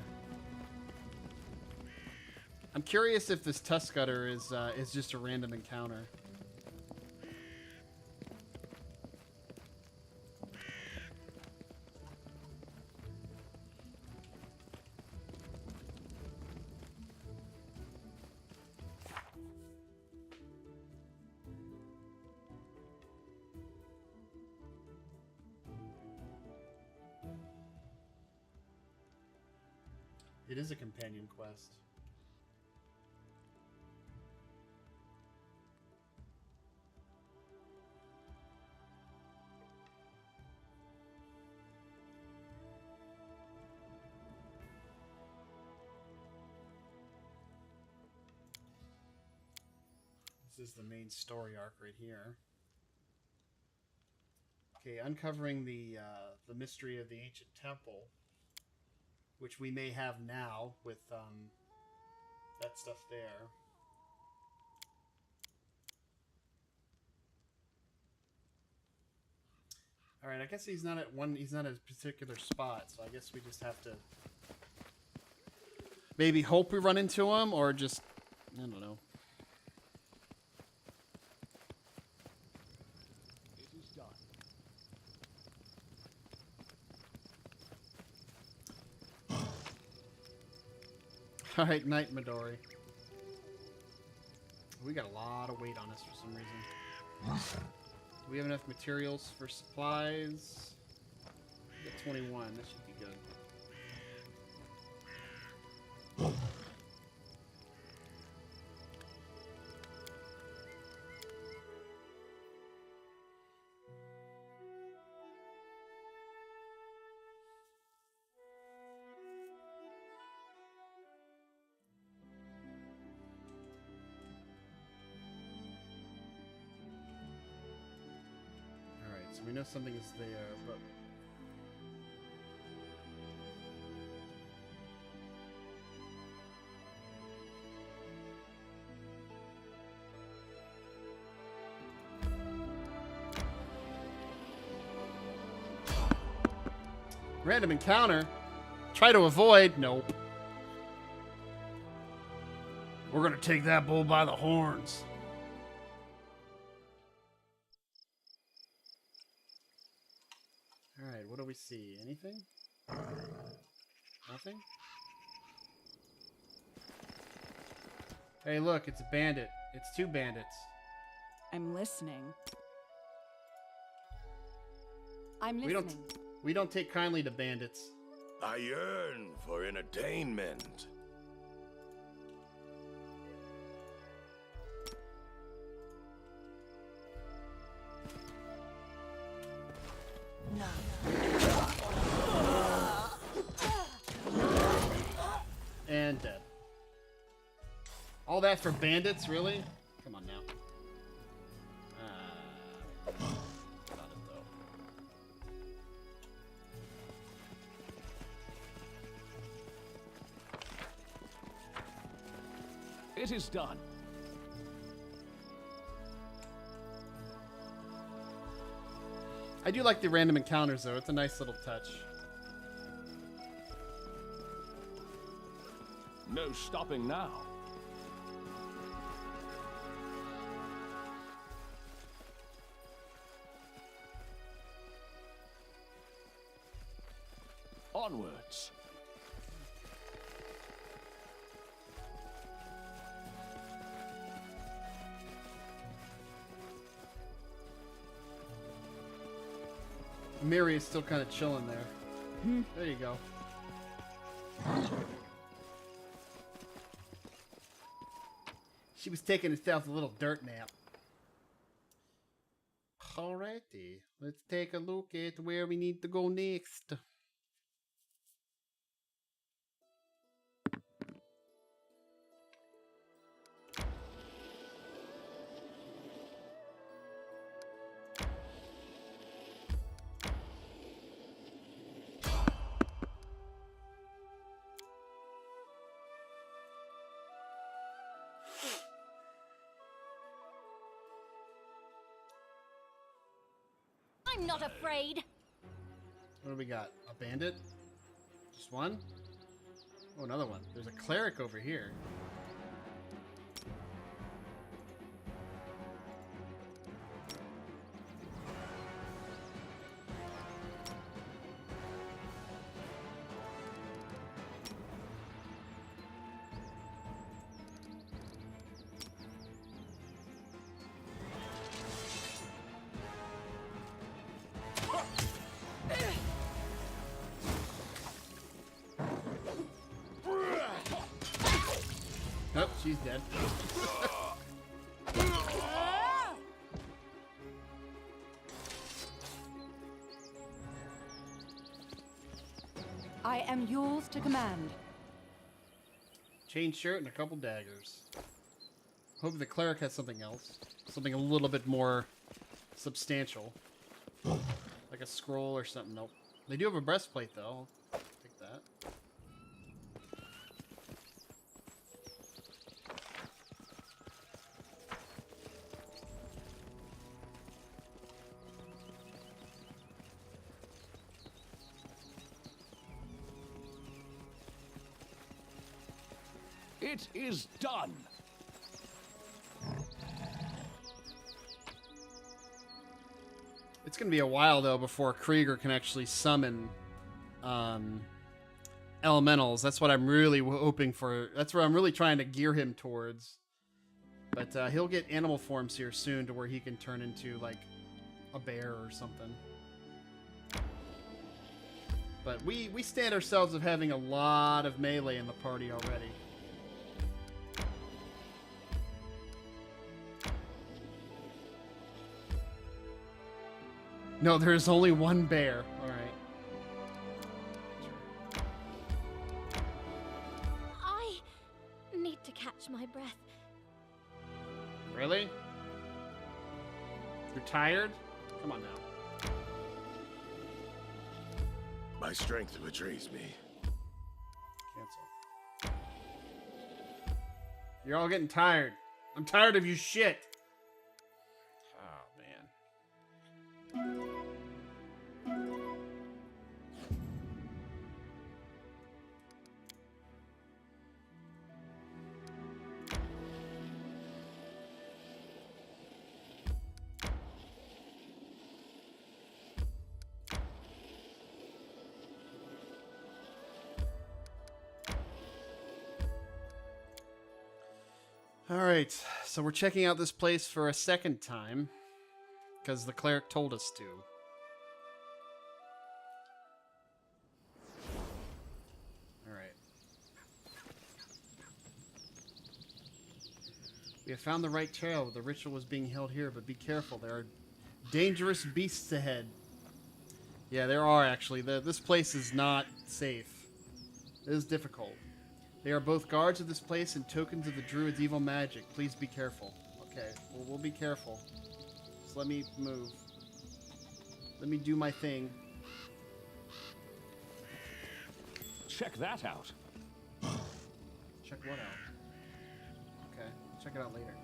I'm curious if this tusk cutter is just a random encounter. It is a companion quest. This is the main story arc right here. Okay, uncovering the mystery of the ancient temple, which we may have now with that stuff there. All right, I guess he's not at one. He's not at a particular spot, so I guess we just have to maybe hope we run into him, or just I don't know. Alright, night, Midori. We got a lot of weight on us for some reason. Do we have enough materials for supplies? We got 21. That should be good. So we know something is there, but random encounter. Try to avoid. Nope. We're gonna take that bull by the horns. Alright, what do we see? Anything? Nothing? Hey, look, it's a bandit. It's two bandits. I'm listening. I'm We listening. we don't take kindly to bandits. I yearn for entertainment. And dead. All that for bandits, really? Come on now. Got it, though. It is done. I do like the random encounters, though. It's a nice little touch. No stopping now. Onwards. Miri is still kind of chilling there. There you go. She was taking herself a little dirt nap. Alrighty, let's take a look at where we need to go next. I'm not afraid. What do we got? A bandit? Just one? Oh, another one. There's a cleric over here. Oh, she's dead. I am yours to command. Chain shirt and a couple daggers. Hope the cleric has something else. Something a little bit more substantial. Like a scroll or something. Nope. They do have a breastplate, though. I'll take that. It is done. It's going to be a while, though, before Krieger can actually summon elementals. That's what I'm really hoping for. That's where I'm really trying to gear him towards. But he'll get animal forms here soon to where he can turn into, like, a bear or something. But we stand ourselves of having a lot of melee in the party already. No, there's only one bear. Alright. I need to catch my breath. Really? You're tired? Come on now. My strength betrays me. Cancel. You're all getting tired. I'm tired of you shit. Oh, man. Alright, so we're checking out this place for a second time, because the cleric told us to. Alright. We have found the right trail. The ritual was being held here, but be careful. There are dangerous beasts ahead. Yeah, there are actually. This place is not safe. It is difficult. They are both guards of this place and tokens of the druid's evil magic. Please be careful. Okay, well, we'll be careful. Just let me move. Let me do my thing. Check that out. Check what out? Okay, check it out later.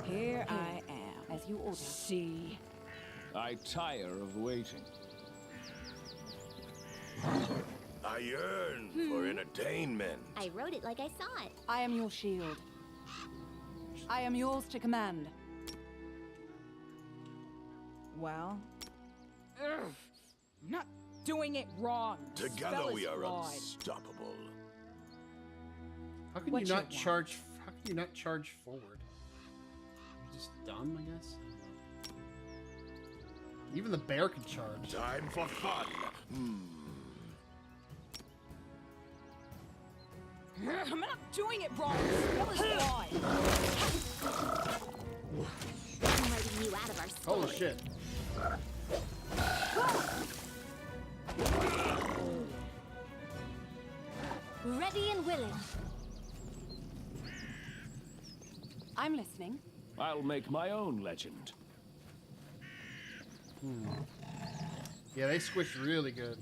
Here I am. As you order. See. I tire of waiting. I yearn for entertainment. I wrote it like I saw it. I am your shield. I am yours to command. Well. Ugh, I'm not doing it wrong. Together Spell we is are flawed. unstoppable. How can What you you not want? charge? How can you not charge forward? You're just dumb, I guess. Even the bear can charge. Time for fun. I'm not doing it wrong. Spell is why. I'm writing you out of our story. Holy shit. Ready and willing. I'm listening. I'll make my own legend. Yeah, they squished really good.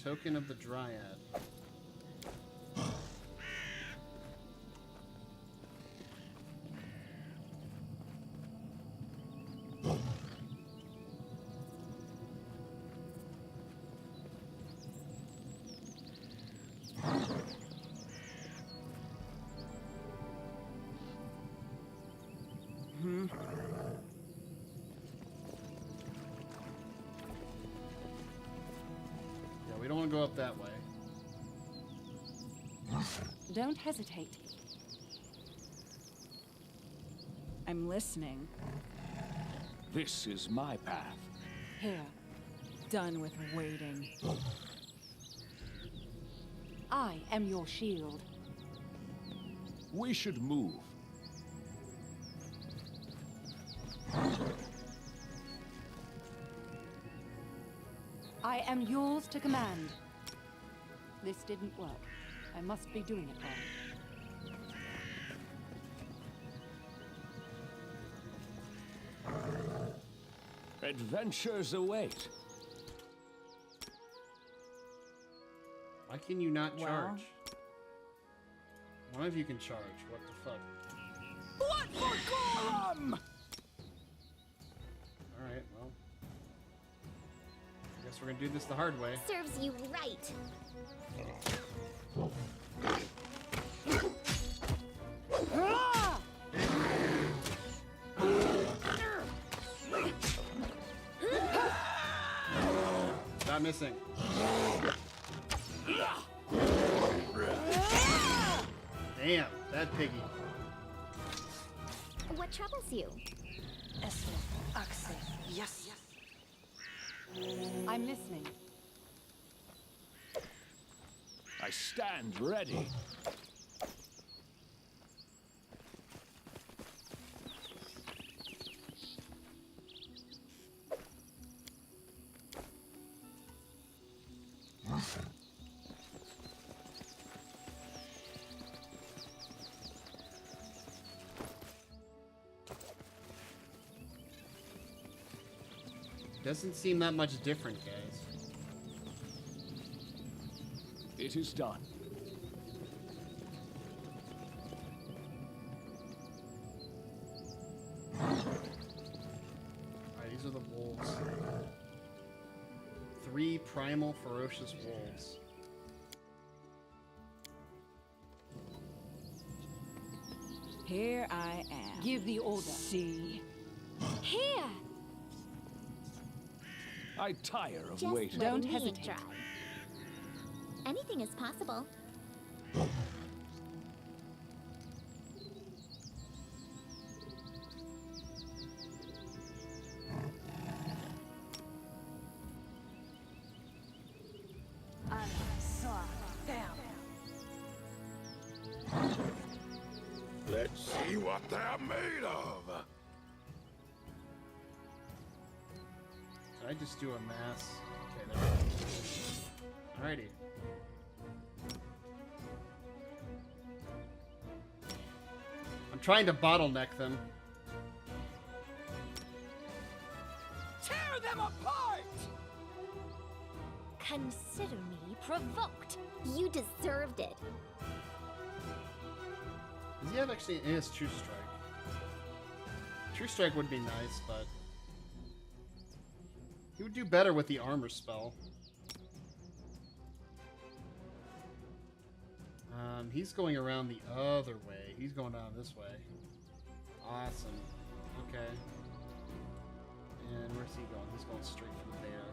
Token of the Dryad. Yeah, we don't want to go up that way. Don't hesitate. I'm listening. This is my path. Here. Done with waiting. I am your shield. We should move. I am yours to command. This didn't work. I must be doing it wrong. Adventures await. Why can you not Well. charge? One of you can charge. What the fuck? Blood for Gorham! Alright, well. I guess we're gonna do this the hard way. Serves you right. Ah! Stop missing. Damn, that piggy. What troubles you? Yes. I'm listening. I stand ready. Doesn't seem that much different, guys. It is done. Alright, these are the wolves. 3 primal ferocious wolves. Here I am. Give the order. See? Here! I tire of Just waiting. letting Don't me hesitate. try. Anything is possible. Let's see what they're made of. Can I just do a mass? Okay, there we go. Alrighty. I'm trying to bottleneck them. Tear them apart! Consider me provoked. You deserved it. Does he have actually? It is True Strike. True Strike would be nice, but he would do better with the armor spell. He's going around the other way. He's going down this way. Awesome. Okay. And where's he going? He's going straight for the bear.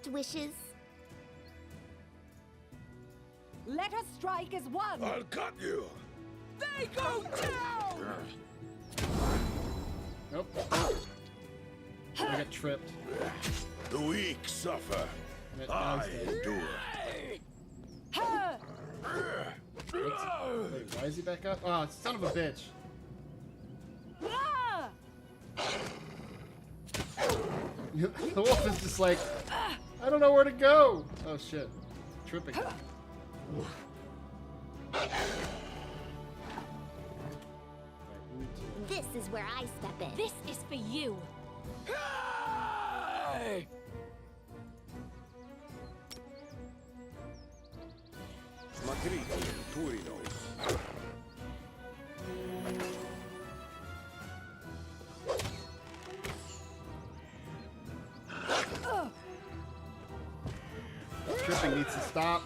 best wishes. Let us strike as one! I'll cut you. They go down! Nope. I got tripped. The weak suffer. And it I dies dead. endure. Ha! Wait, why is he back up? Oh, son of a bitch. Ah! The wolf is just like, I don't know where to go. Oh shit. Tripping. This is where I step in. This is for you. Hey! Смотрите, Туриnos. Tripping needs to stop.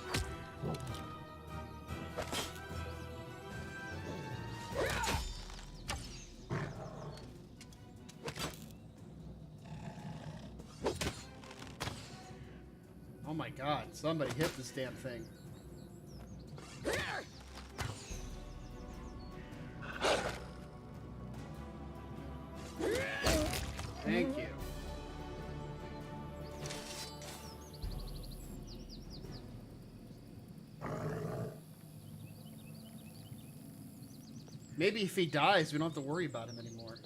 Oh my god, somebody hit this damn thing. Thank you. Maybe if he dies, we don't have to worry about him anymore.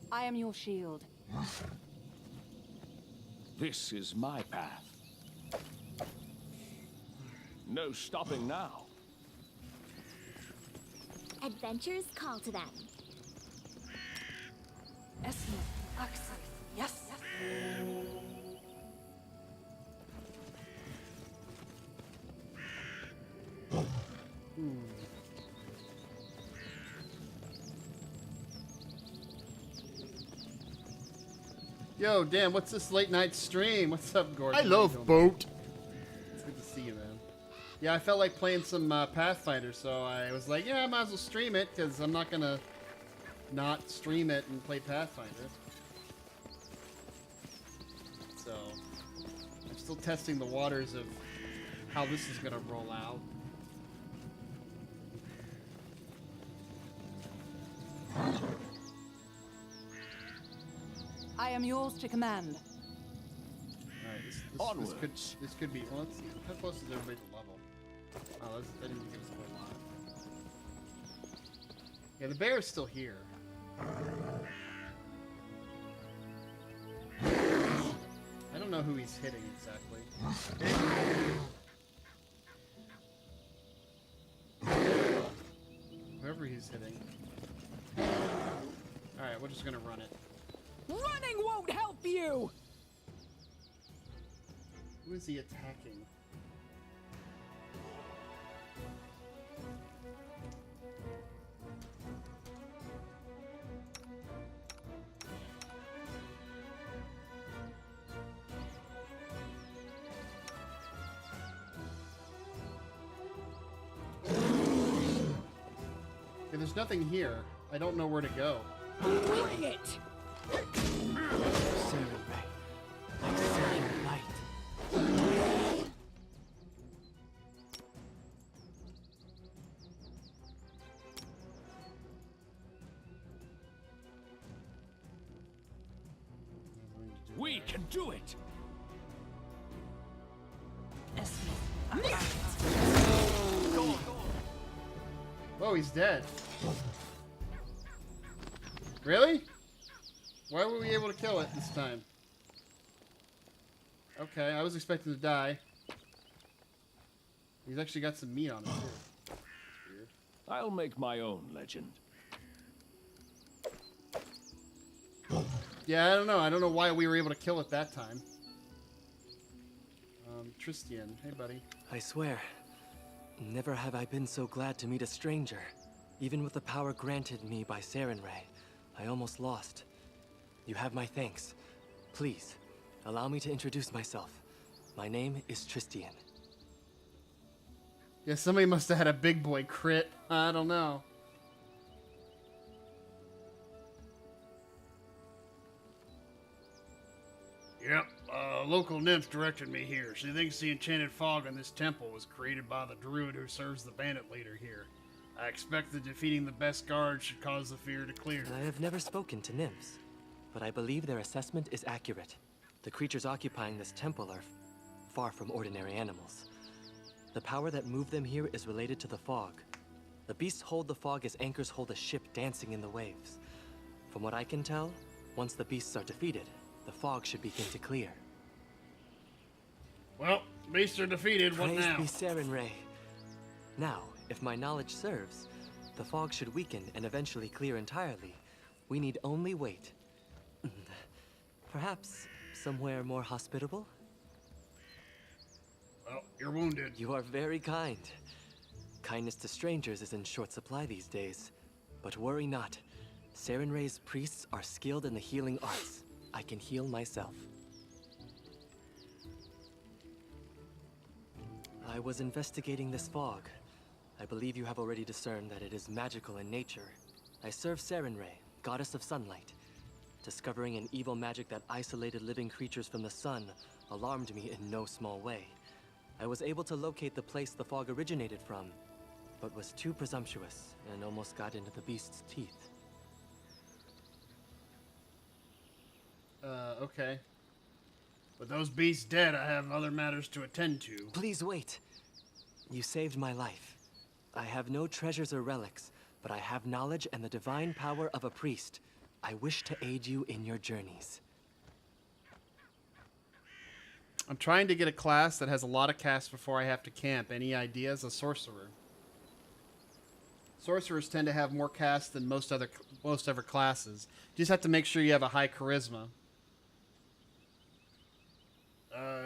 I am your shield. This is my path. No stopping now. Adventures call to them. Esme, Axel, yes. Yo, damn, what's this late night stream? What's up, Gordon? I How you love doing, boat. It's good to see you, man. Yeah, I felt like playing some Pathfinder, so I was like, yeah, I might as well stream it, because I'm not going to not stream it and play Pathfinder. So, I'm still testing the waters of how this is going to roll out. I am yours to command. Alright, Onwards. this could be, well, let's see, how close is everybody to level? Oh, that didn't give us a whole lot. Yeah, the bear is still here. I don't know who he's hitting exactly. Whoever he's hitting. Alright, we're just gonna run it. Running won't help you! Who is he attacking? Okay, there's nothing here. I don't know where to go. Bring it! We can do it! Oh, he's dead. Really? Why were we able to kill it this time? Okay, I was expecting to die. He's actually got some meat on him, too. That's weird. I'll make my own legend. Yeah, I don't know. I don't know why we were able to kill it that time. Tristian. Hey, buddy. I swear, never have I been so glad to meet a stranger. Even with the power granted me by Sarenrae, I almost lost. You have my thanks. Please, allow me to introduce myself. My name is Tristian. Yeah, somebody must have had a big boy crit. I don't know. Yep, A local nymph directed me here. She thinks the enchanted fog in this temple was created by the druid who serves the bandit leader here. I expect that defeating the best guard should cause the fear to clear. I have never spoken to nymphs, but I believe their assessment is accurate. The creatures occupying this temple are far from ordinary animals. The power that moved them here is related to the fog. The beasts hold the fog as anchors hold a ship dancing in the waves. From what I can tell, once the beasts are defeated, the fog should begin to clear. Well, beasts are defeated. What now? Praise be Sarenrae. Now, if my knowledge serves, the fog should weaken and eventually clear entirely. We need only wait. Perhaps somewhere more hospitable? Well, you're wounded. You are very kind. Kindness to strangers is in short supply these days. But worry not. Sarenrae's priests are skilled in the healing arts. I can heal myself. I was investigating this fog. I believe you have already discerned that it is magical in nature. I serve Sarenrae, goddess of sunlight. Discovering an evil magic that isolated living creatures from the sun alarmed me in no small way. I was able to locate the place the fog originated from, but was too presumptuous and almost got into the beast's teeth. Okay. With those beasts dead, I have other matters to attend to. Please wait. You saved my life. I have no treasures or relics, but I have knowledge and the divine power of a priest. I wish to aid you in your journeys. I'm trying to get a class that has a lot of casts before I have to camp. Any ideas? A sorcerer. Sorcerers tend to have more casts than most other classes. You just have to make sure you have a high charisma.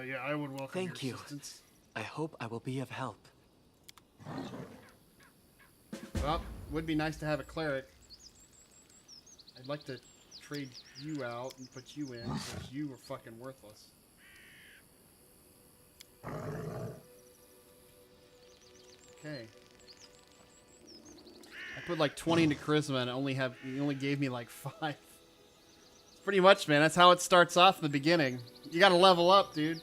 Yeah, I would welcome Thank your you. assistance. I hope I will be of help. Well, would be nice to have a cleric. I'd like to trade you out and put you in, because you were fucking worthless. Okay. I put like 20 into charisma and you only gave me like 5. It's pretty much, man. That's how it starts off in the beginning. You gotta level up, dude.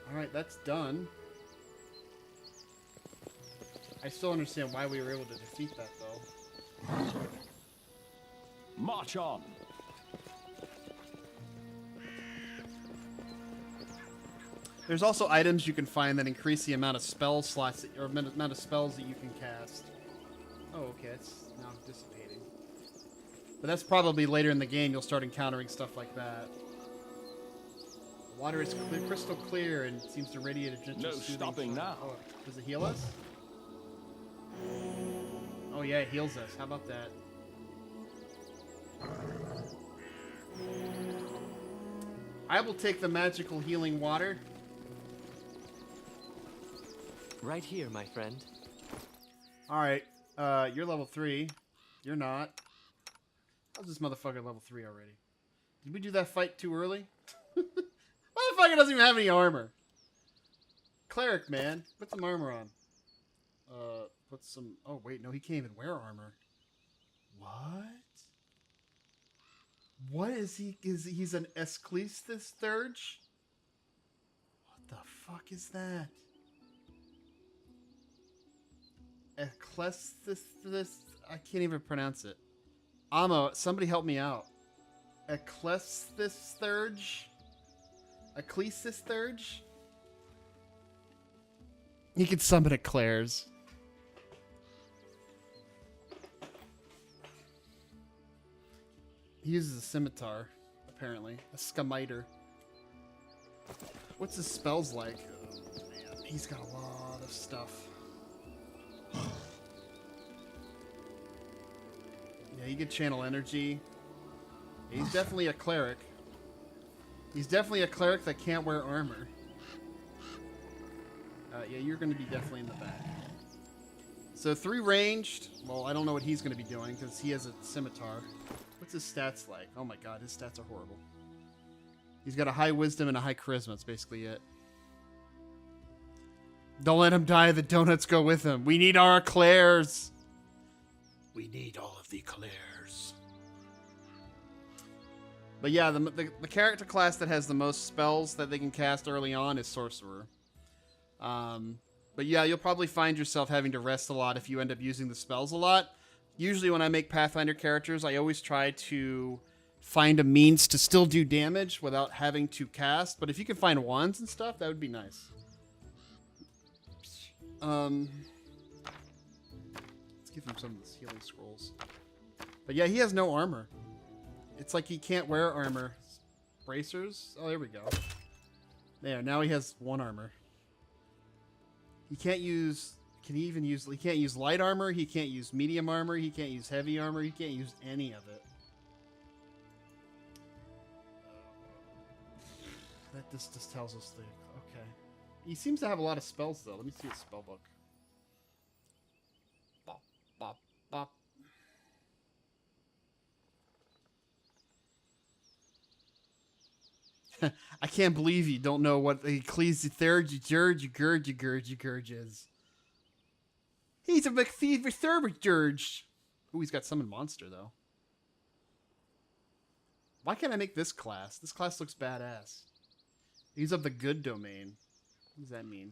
Alright, that's done. I still understand why we were able to defeat that, though. March on. There's also items you can find that increase the amount of spell slots, or amount of spells that you can cast. Oh, okay, it's now dissipating. But that's probably later in the game you'll start encountering stuff like that. The water is crystal clear and seems to radiate a gentle No soothing stopping shine. now. Oh, does it heal us? Oh yeah, it heals us. How about that? I will take the magical healing water. Right here, my friend. Alright, you're level 3. You're not. How's this motherfucker level 3 already? Did we do that fight too early? Motherfucker doesn't even have any armor. Cleric, man. Put some armor on. Put some... Oh, wait, no, he can't even wear armor. What? What is he? He's an Escleisthus Thurge? What the fuck is that? Ecclesthus... I can't even pronounce it. Amo, somebody help me out. Ecclesthus Thurge? Ecclesthus Thurge? He can summon eclairs. He uses a scimitar, apparently. A scimitar. What's his spells like? Oh, man, he's got a lot of stuff. Yeah, he can channel energy. He's definitely a cleric. He's definitely a cleric that can't wear armor. Yeah, you're going to be definitely in the back. So 3 ranged. Well, I don't know what he's going to be doing because he has a scimitar. What's his stats like? Oh my god, his stats are horrible. He's got a high wisdom and a high charisma. That's basically it. Don't let him die. The donuts go with him. We need our eclairs. We need all of the eclairs. But yeah, the character class that has the most spells that they can cast early on is Sorcerer. But yeah, you'll probably find yourself having to rest a lot if you end up using the spells a lot. Usually when I make Pathfinder characters, I always try to find a means to still do damage without having to cast. But if you can find wands and stuff, that would be nice. Let's give him some of this healing scrolls. But yeah, he has no armor. It's like he can't wear armor. Bracers? Oh, there we go. There, now he has 1 armor. He can't use... Can he even use... He can't use light armor. He can't use medium armor. He can't use heavy armor. He can't use any of it. That just tells us the... Okay. He seems to have a lot of spells, though. Let me see his spell book. Bop, bop, bop. I can't believe you don't know what the Ecclesiarch is. He's a McTheaver. Ooh, he's got Summon Monster, though. Why can't I make this class? This class looks badass. He's of the good domain. What does that mean?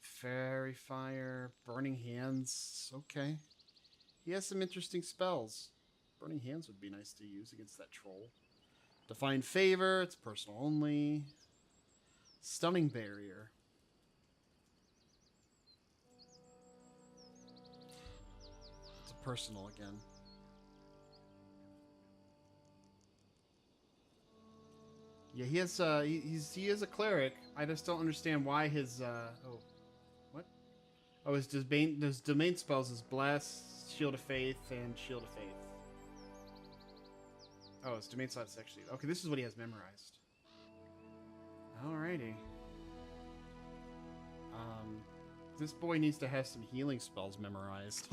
Fairy Fire, Burning Hands. Okay. He has some interesting spells. Burning Hands would be nice to use against that troll. Divine Favor, it's personal only. Stunning Barrier. It's a personal again. Yeah, he has he is a cleric. I just don't understand why his oh, what? Oh, his domain spells is Bless, Shield of Faith, and Shield of Faith. Oh, his domain slot is actually... Okay, this is what he has memorized. Alrighty. This boy needs to have some healing spells memorized.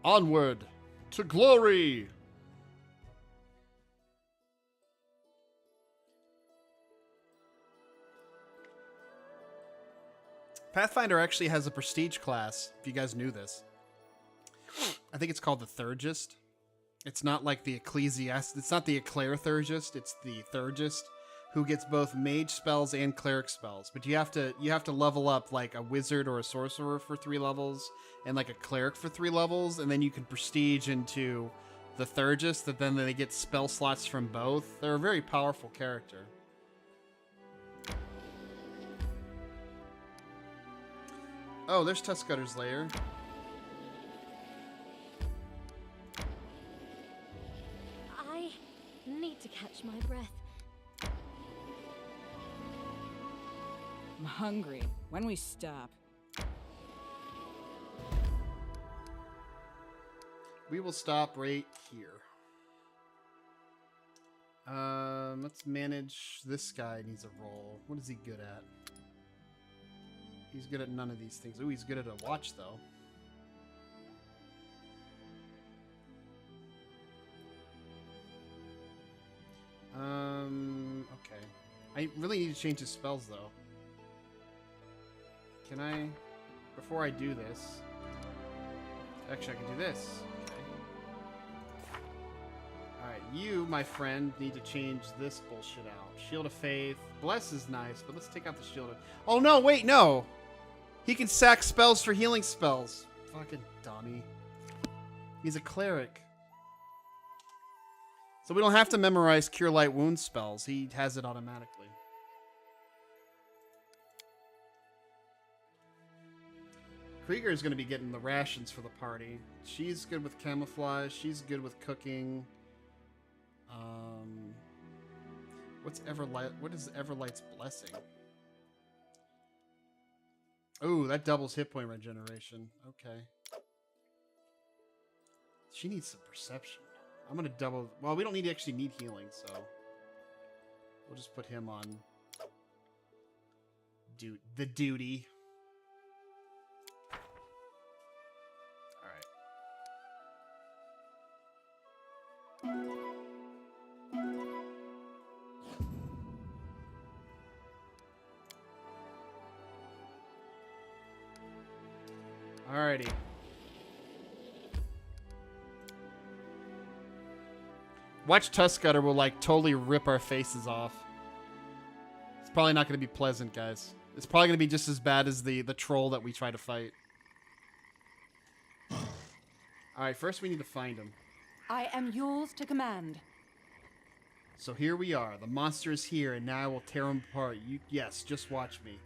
Onward to glory! Pathfinder actually has a prestige class, if you guys knew this. I think it's called the Theurgist. It's not like the Ecclesiast. It's not the Eclair Theurgist. It's the Theurgist, who gets both mage spells and cleric spells. But you have to level up like a wizard or a sorcerer for 3 levels, and like a cleric for 3 levels, and then you can prestige into the Theurgist. That then they get spell slots from both. They're a very powerful character. Oh, there's Tuskcutter's lair. I need to catch my breath. I'm hungry. When we stop? We will stop right here. Let's manage. This guy needs a roll. What is he good at? He's good at none of these things. Ooh, he's good at a watch, though. Okay. I really need to change his spells, though. Can I... Before I do this... Actually, I can do this. Okay. Alright, you, my friend, need to change this bullshit out. Shield of Faith. Bless is nice, but let's take out the Shield of... Oh, no, wait, no! He can sack spells for healing spells. Fucking dummy. He's a cleric. So we don't have to memorize Cure Light Wound spells. He has it automatically. Krieger is going to be getting the rations for the party. She's good with camouflage. She's good with cooking. What's Everlight? What is Everlight's blessing? Oh, that doubles hit point regeneration. Okay. She needs some perception. I'm gonna double. Well, we don't actually need healing, so we'll just put him on the duty. Alrighty. Watch Tuskgutter will like totally rip our faces off. It's probably not going to be pleasant, guys. It's probably going to be just as bad as the troll that we try to fight. Alright, first we need to find him. I am yours to command. So here we are. The monster is here, and now I will tear him apart. Yes, just watch me.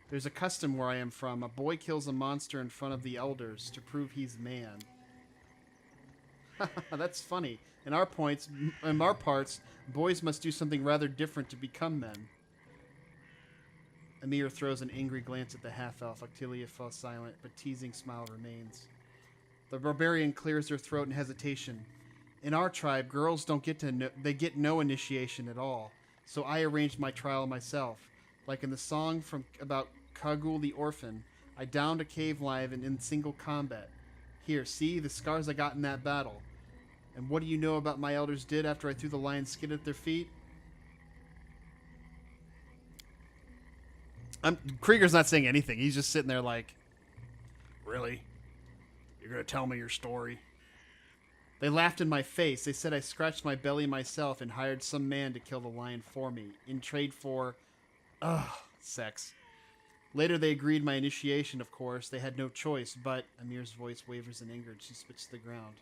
There's a custom where I am from. A boy kills a monster in front of the elders to prove he's man. That's funny. In our parts, boys must do something rather different to become men. Amir throws an angry glance at the half-elf. Octilia falls silent, but teasing smile remains. The barbarian clears their throat in hesitation. In our tribe, girls don't get they get no initiation at all. So I arranged my trial myself. Like in the song about Kagul the orphan, I downed a cave lion in single combat. Here, see the scars I got in that battle. And what do you know about my elders did after I threw the lion's skin at their feet? Krieger's not saying anything. He's just sitting there like, Really? You're gonna tell me your story? they laughed in my face. They said I scratched my belly myself and hired some man to kill the lion for me, in trade for, sex. Later they agreed my initiation, of course. They had no choice, but Amir's voice wavers in anger and she spits to the ground.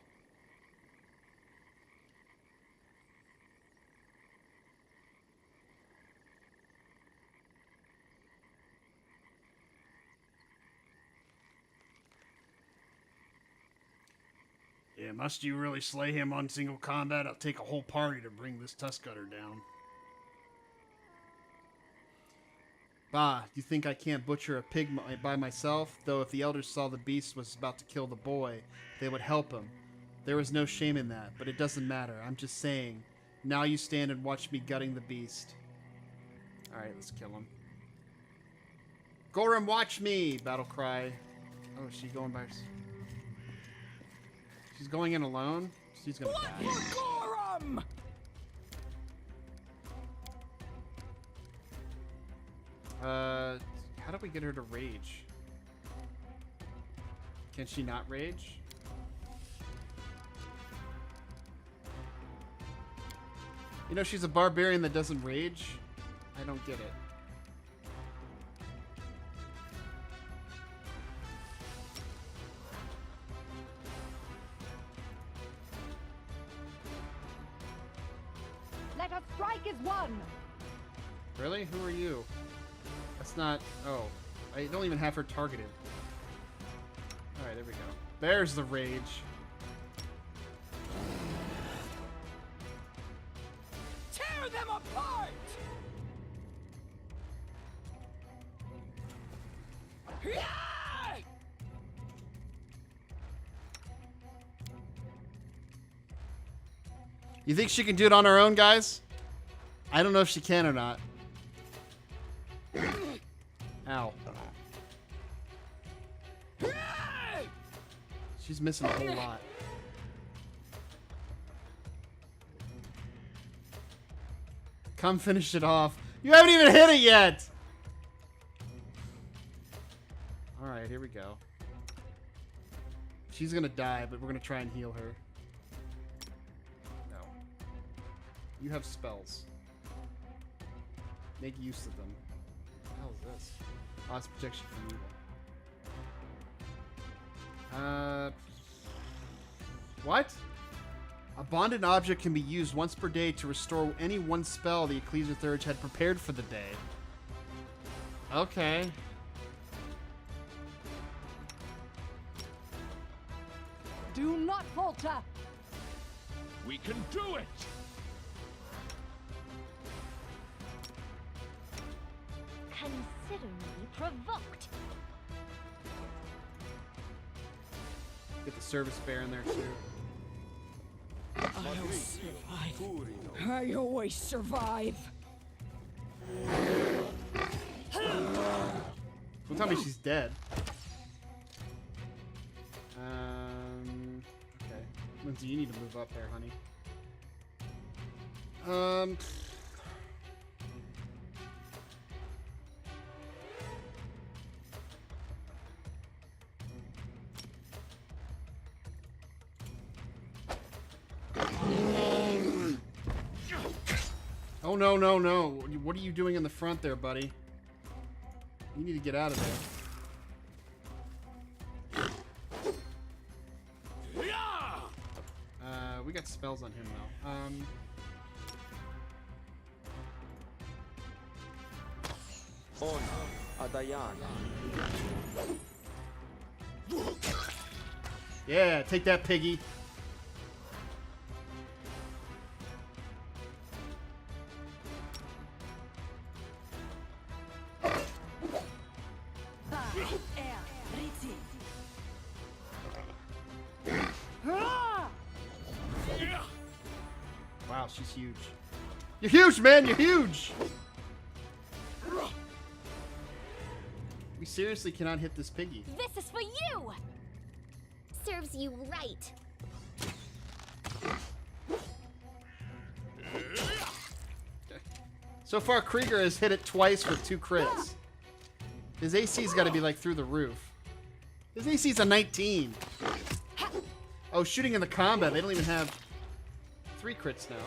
Yeah, must you really slay him on single combat? I'll take a whole party to bring this Tuskgutter down. Bah, you think I can't butcher a pig by myself? Though if the elders saw the beast was about to kill the boy, they would help him. There was no shame in that, but it doesn't matter. I'm just saying. Now you stand and watch me gutting the beast. Alright, let's kill him. Gorham, watch me! Battle cry. Oh, is she going by herself? She's going in alone? She's gonna die. Gorum! How do we get her to rage? Can she not rage? You know, she's a barbarian that doesn't rage. I don't get it. Let us strike as one. Really? Who are you? That's not... Oh. I don't even have her targeted. Alright, there we go. There's the rage. Tear them apart! You think she can do it on her own, guys? I don't know if she can or not. Ow. She's missing a whole lot. Come finish it off. You haven't even hit it yet! Alright, here we go. She's gonna die, but we're gonna try and heal her. No. You have spells. Make use of them. What the hell is this? Oh, it's protection from evil. What? A bonded object can be used once per day to restore any one spell the Ecclesiarch had prepared for the day. Okay. Do not falter. We can do it! Consider me provoked. Get the service bear in there too. I'll survive. I always survive. Don't tell me she's dead. Okay. Lindsay, you need to move up there, honey. Oh, no, no, no. What are you doing in the front there, buddy? You need to get out of there. We got spells on him, though. Ona, Adayana. Yeah, take that, piggy. Wow, she's huge. You're huge, man! You're huge! We seriously cannot hit this piggy. This is for you! Serves you right. So far, Krieger has hit it twice with 2 crits. His AC's got to be like through the roof. His AC's a 19. Oh, shooting in the combat. They don't even have 3 crits now.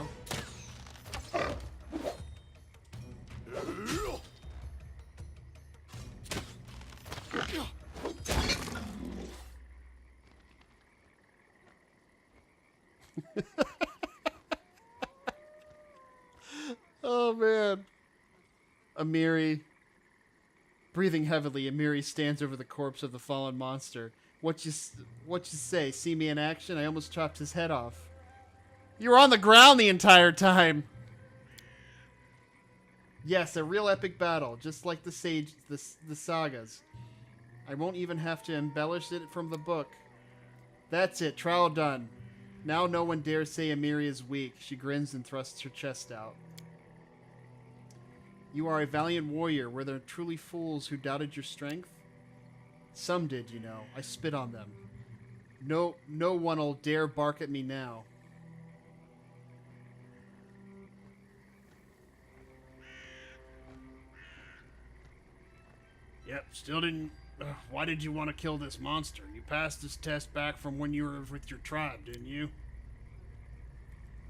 Oh, man. Amiri. Breathing heavily, Amiri stands over the corpse of the fallen monster. What you say? See me in action? I almost chopped his head off. You were on the ground the entire time. Yes, a real epic battle, just like the sagas. I won't even have to embellish it from the book. That's it, trial done. Now no one dares say Amiri is weak. She grins and thrusts her chest out. You are a valiant warrior. Were there truly fools who doubted your strength? Some did, you know. I spit on them. No one'll dare bark at me now. Yep, still didn't... why did you want to kill this monster? You passed this test back from when you were with your tribe, didn't you?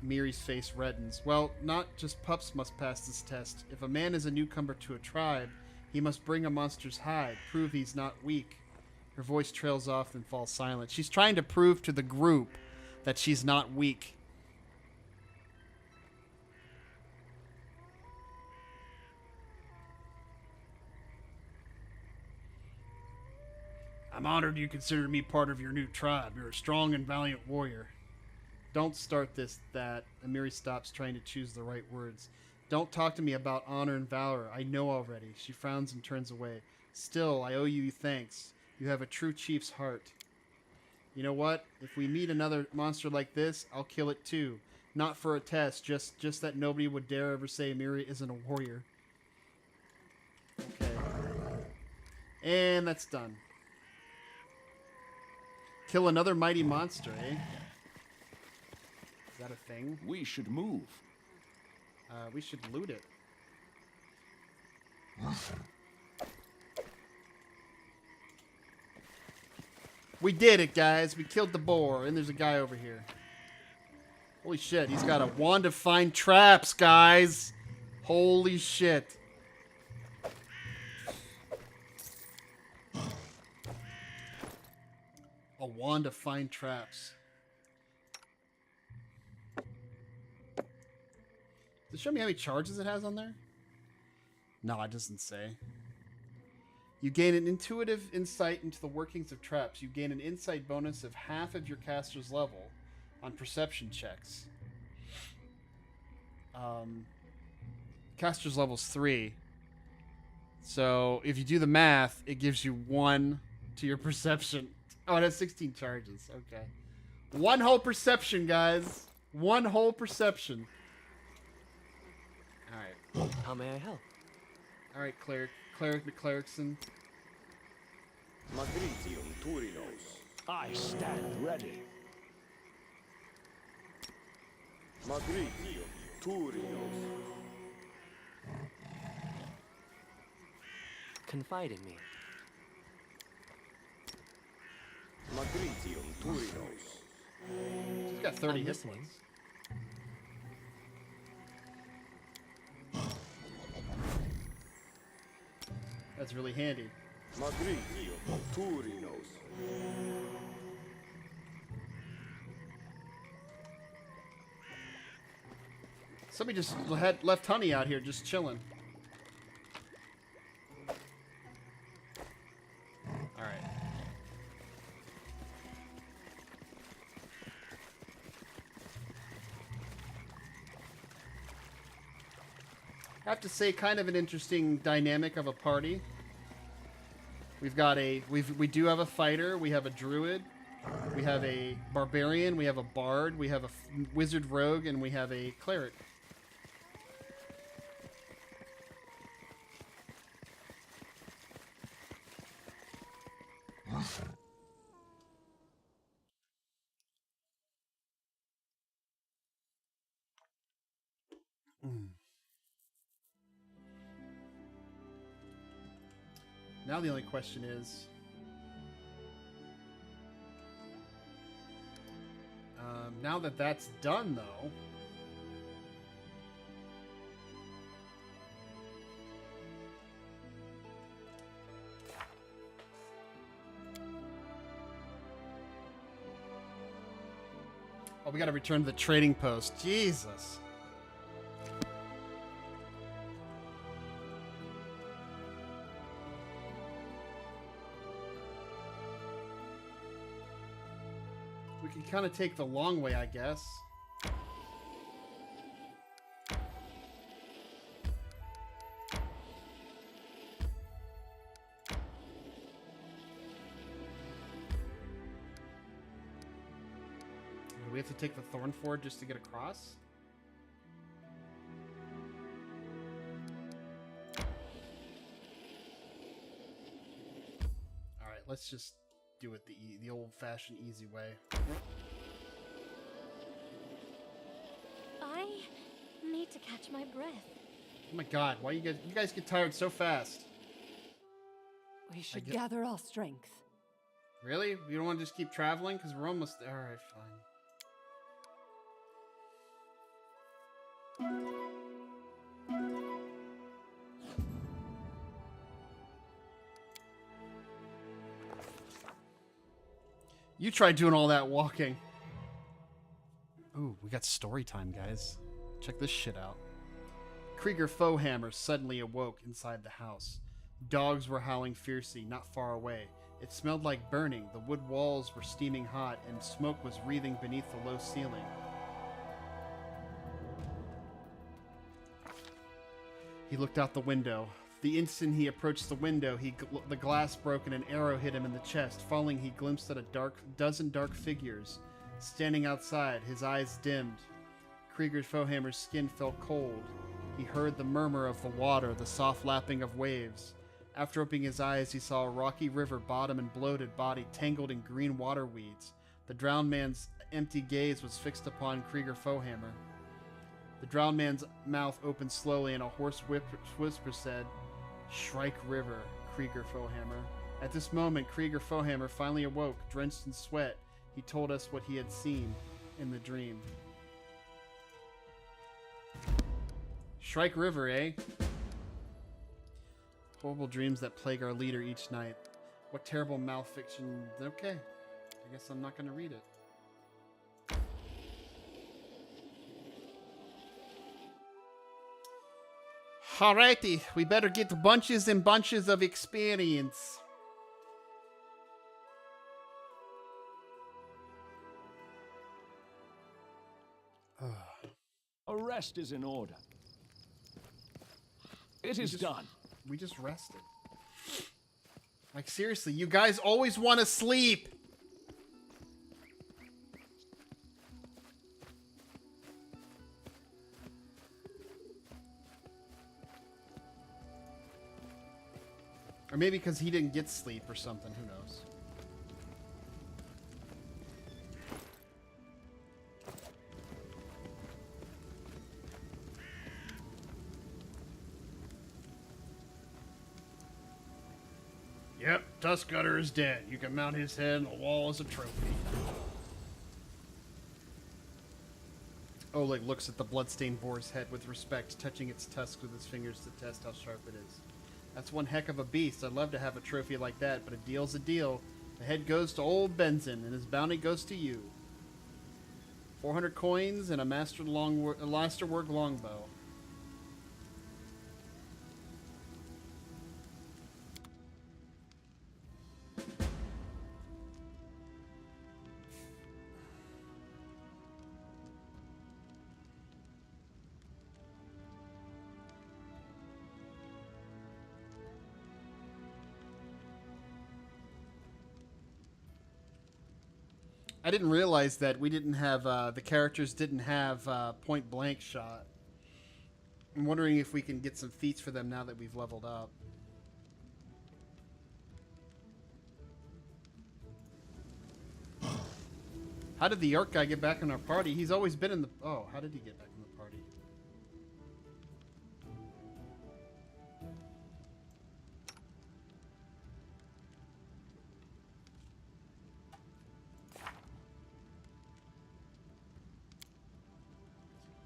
Miri's face reddens. Well, not just pups must pass this test. If a man is a newcomer to a tribe, he must bring a monster's hide, prove he's not weak. Her voice trails off and falls silent. She's trying to prove to the group that she's not weak. I'm honored you consider me part of your new tribe. You're a strong and valiant warrior. Don't start that. Amiri stops trying to choose the right words. Don't talk to me about honor and valor. I know already. She frowns and turns away. Still, I owe you thanks. You have a true chief's heart. You know what? If we meet another monster like this, I'll kill it too. Not for a test, just that nobody would dare ever say Amiri isn't a warrior. Okay. And that's done. Kill another mighty monster, eh? Is that a thing? We should move. We should loot it. We did it, guys. We killed the boar, and there's a guy over here. Holy shit, he's got a wand to find traps, guys. Holy shit. A wand to find traps. Does it show me how many charges it has on there? No, it doesn't say. You gain an intuitive insight into the workings of traps. You gain an insight bonus of half of your caster's level on perception checks. Caster's level's 3. So if you do the math, it gives you 1 to your perception. Oh, it has 16 charges. Okay. 1 whole perception, guys. 1 whole perception. How may I help? All right, Cleric McClerickson. Magritium Turinos. I stand ready. Magritium Turinos. Confide in me. Magritium Turinos. He's got 30 I'm hit listening. points. That's really handy. Magritium Turinos. Somebody just left Honey out here just chilling. All right. I have to say, kind of an interesting dynamic of a party. We've got we do have a fighter, we have a druid, we have a barbarian, we have a bard, we have a wizard rogue, and we have a cleric. Now the only question is, now that that's done, though, oh, we got to return to the trading post. Jesus. We can kind of take the long way, I guess. Do we have to take the Thornford just to get across? All right, let's just do it the old-fashioned easy way. I need to catch my breath. Oh my God! Why you guys get tired so fast? We should gather our strength. Really? You don't want to just keep traveling? Because we're almost there. All right, fine. You tried doing all that walking. Ooh, we got story time, guys. Check this shit out. Krieger Foehammer suddenly awoke inside the house. Dogs were howling fiercely, not far away. It smelled like burning. The wood walls were steaming hot, and smoke was wreathing beneath the low ceiling. He looked out the window. The instant he approached the window, the glass broke and an arrow hit him in the chest. Falling, he glimpsed at a dozen dark figures. Standing outside, his eyes dimmed. Krieger Foehammer's skin felt cold. He heard the murmur of the water, the soft lapping of waves. After opening his eyes, he saw a rocky river bottom and bloated body tangled in green water weeds. The drowned man's empty gaze was fixed upon Krieger Foehammer. The drowned man's mouth opened slowly, and a hoarse whisper said, "Shrike River, Krieger Foehammer." At this moment, Krieger Foehammer finally awoke, drenched in sweat. He told us what he had seen in the dream. Shrike River, eh? Horrible dreams that plague our leader each night. What terrible malfiction. Okay, I guess I'm not going to read it. Alrighty, we better get bunches and bunches of experience. A rest is in order. It is done. We just rested. Like, seriously, you guys always want to sleep. Or maybe because he didn't get sleep or something. Who knows? Yep, Tuskgutter is dead. You can mount his head on the wall as a trophy. Oleg looks at the bloodstained boar's head with respect, touching its tusk with his fingers to test how sharp it is. That's one heck of a beast. I'd love to have a trophy like that, but a deal's a deal. The head goes to old Benson, and his bounty goes to you. 400 coins and a masterwork longbow. I didn't realize that we didn't have, the characters didn't have point blank shot. I'm wondering if we can get some feats for them now that we've leveled up. How did the York guy get back in our party? He's always been in the... Oh, how did he get back in the party?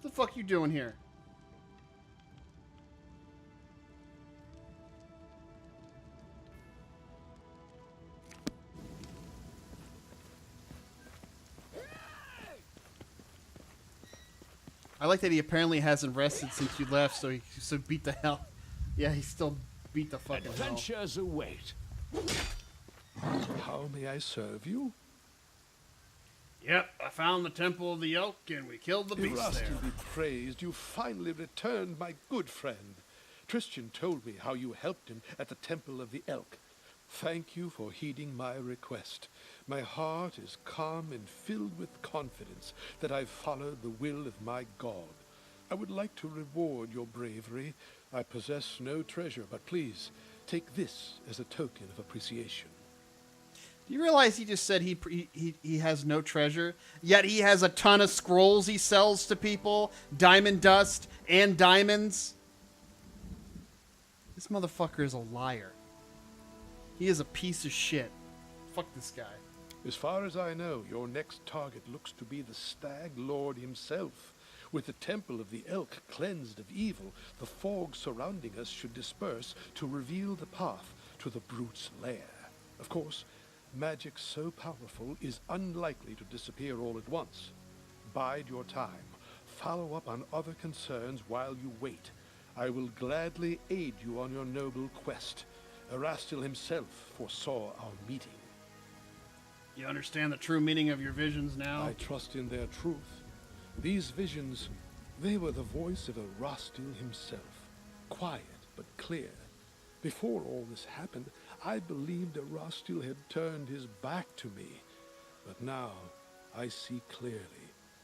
What the fuck you doing here? I like that he apparently hasn't rested since you left, so he beat the hell. Yeah, he still beat the fucking hell. Adventures await. How may I serve you? Yep, I found the Temple of the Elk and we killed the beast there. Erastil be praised, you finally returned, my good friend. Christian told me how you helped him at the Temple of the Elk. Thank you for heeding my request. My heart is calm and filled with confidence that I've followed the will of my God. I would like to reward your bravery. I possess no treasure, but please, take this as a token of appreciation. Do you realize he just said he has no treasure, yet he has a ton of scrolls he sells to people, diamond dust, and diamonds? This motherfucker is a liar. He is a piece of shit. Fuck this guy. As far as I know, your next target looks to be the Stag Lord himself. With the Temple of the Elk cleansed of evil, the fog surrounding us should disperse to reveal the path to the brute's lair. Of course, magic so powerful is unlikely to disappear all at once. Bide your time. Follow up on other concerns while you wait. I will gladly aid you on your noble quest. Erastil himself foresaw our meeting. You understand the true meaning of your visions now? I trust in their truth. These visions, they were the voice of Erastil himself. Quiet but clear. Before all this happened, I believed Erastil had turned his back to me. But now, I see clearly.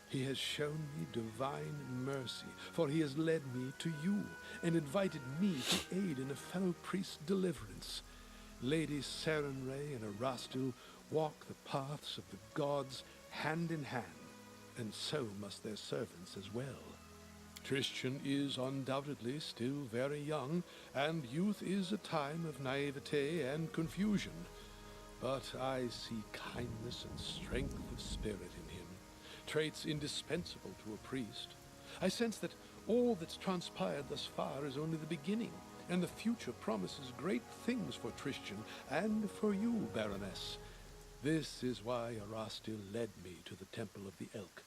He has shown me divine mercy, for he has led me to you, and invited me to aid in a fellow priest's deliverance. Lady Sarenrae and Erastil walk the paths of the gods hand in hand, and so must their servants as well. Christian is undoubtedly still very young, and youth is a time of naivete and confusion. But I see kindness and strength of spirit in him, traits indispensable to a priest. I sense that all that's transpired thus far is only the beginning, and the future promises great things for Christian and for you, Baroness. This is why Erastil led me to the Temple of the Elk.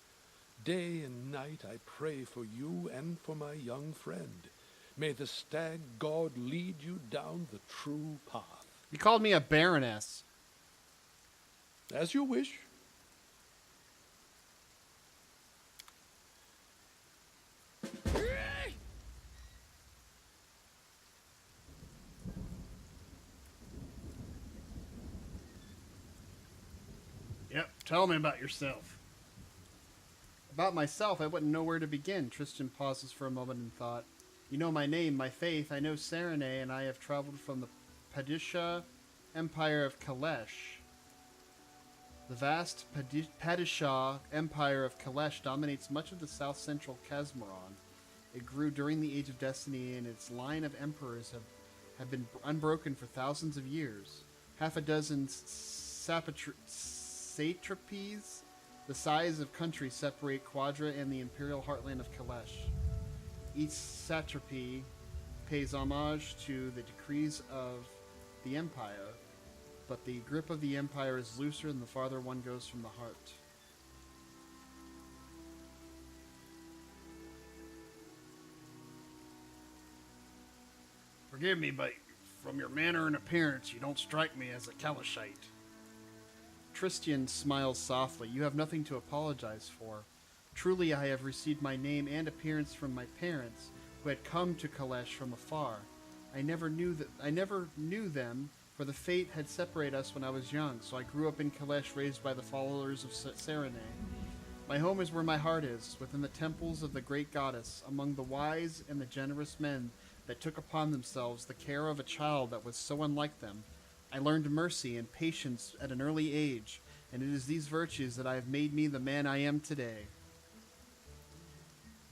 Day and night I pray for you and for my young friend. May the Stag God lead you down the true path. He called me a baroness. As you wish. Yep, tell me about yourself. About myself, I wouldn't know where to begin. Tristan pauses for a moment in thought. You know my name, my faith. I know Sarenrae, and I have traveled from the Padishah Empire of Kalesh. The vast Padishah Empire of Kalesh dominates much of the south-central Kazmaron. It grew during the Age of Destiny, and its line of emperors have been unbroken for thousands of years. Half a dozen satrapies the size of countries separate Quadra and the imperial heartland of Kalesh. Each satrapy pays homage to the decrees of the empire, but the grip of the empire is looser than the farther one goes from the heart. Forgive me, but from your manner and appearance, you don't strike me as a Kalashite. Tristian smiles softly. You have nothing to apologize for. Truly, I have received my name and appearance from my parents, who had come to Kalesh from afar. I never knew them, for the fate had separated us when I was young, so I grew up in Kalesh, raised by the followers of Serenay. My home is where my heart is, within the temples of the great goddess, among the wise and the generous men that took upon themselves the care of a child that was so unlike them. I learned mercy and patience at an early age, and it is these virtues that have made me the man I am today.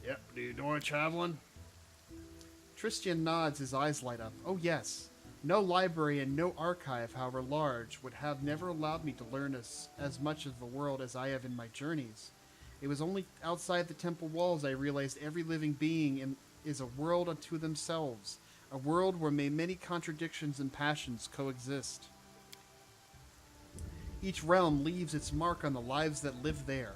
Yep, do you enjoy traveling? Tristian nods, his eyes light up. Oh yes. No library and no archive, however large, would have never allowed me to learn as much of the world as I have in my journeys. It was only outside the temple walls I realized every living being is a world unto themselves, a world where many contradictions and passions coexist. Each realm leaves its mark on the lives that live there.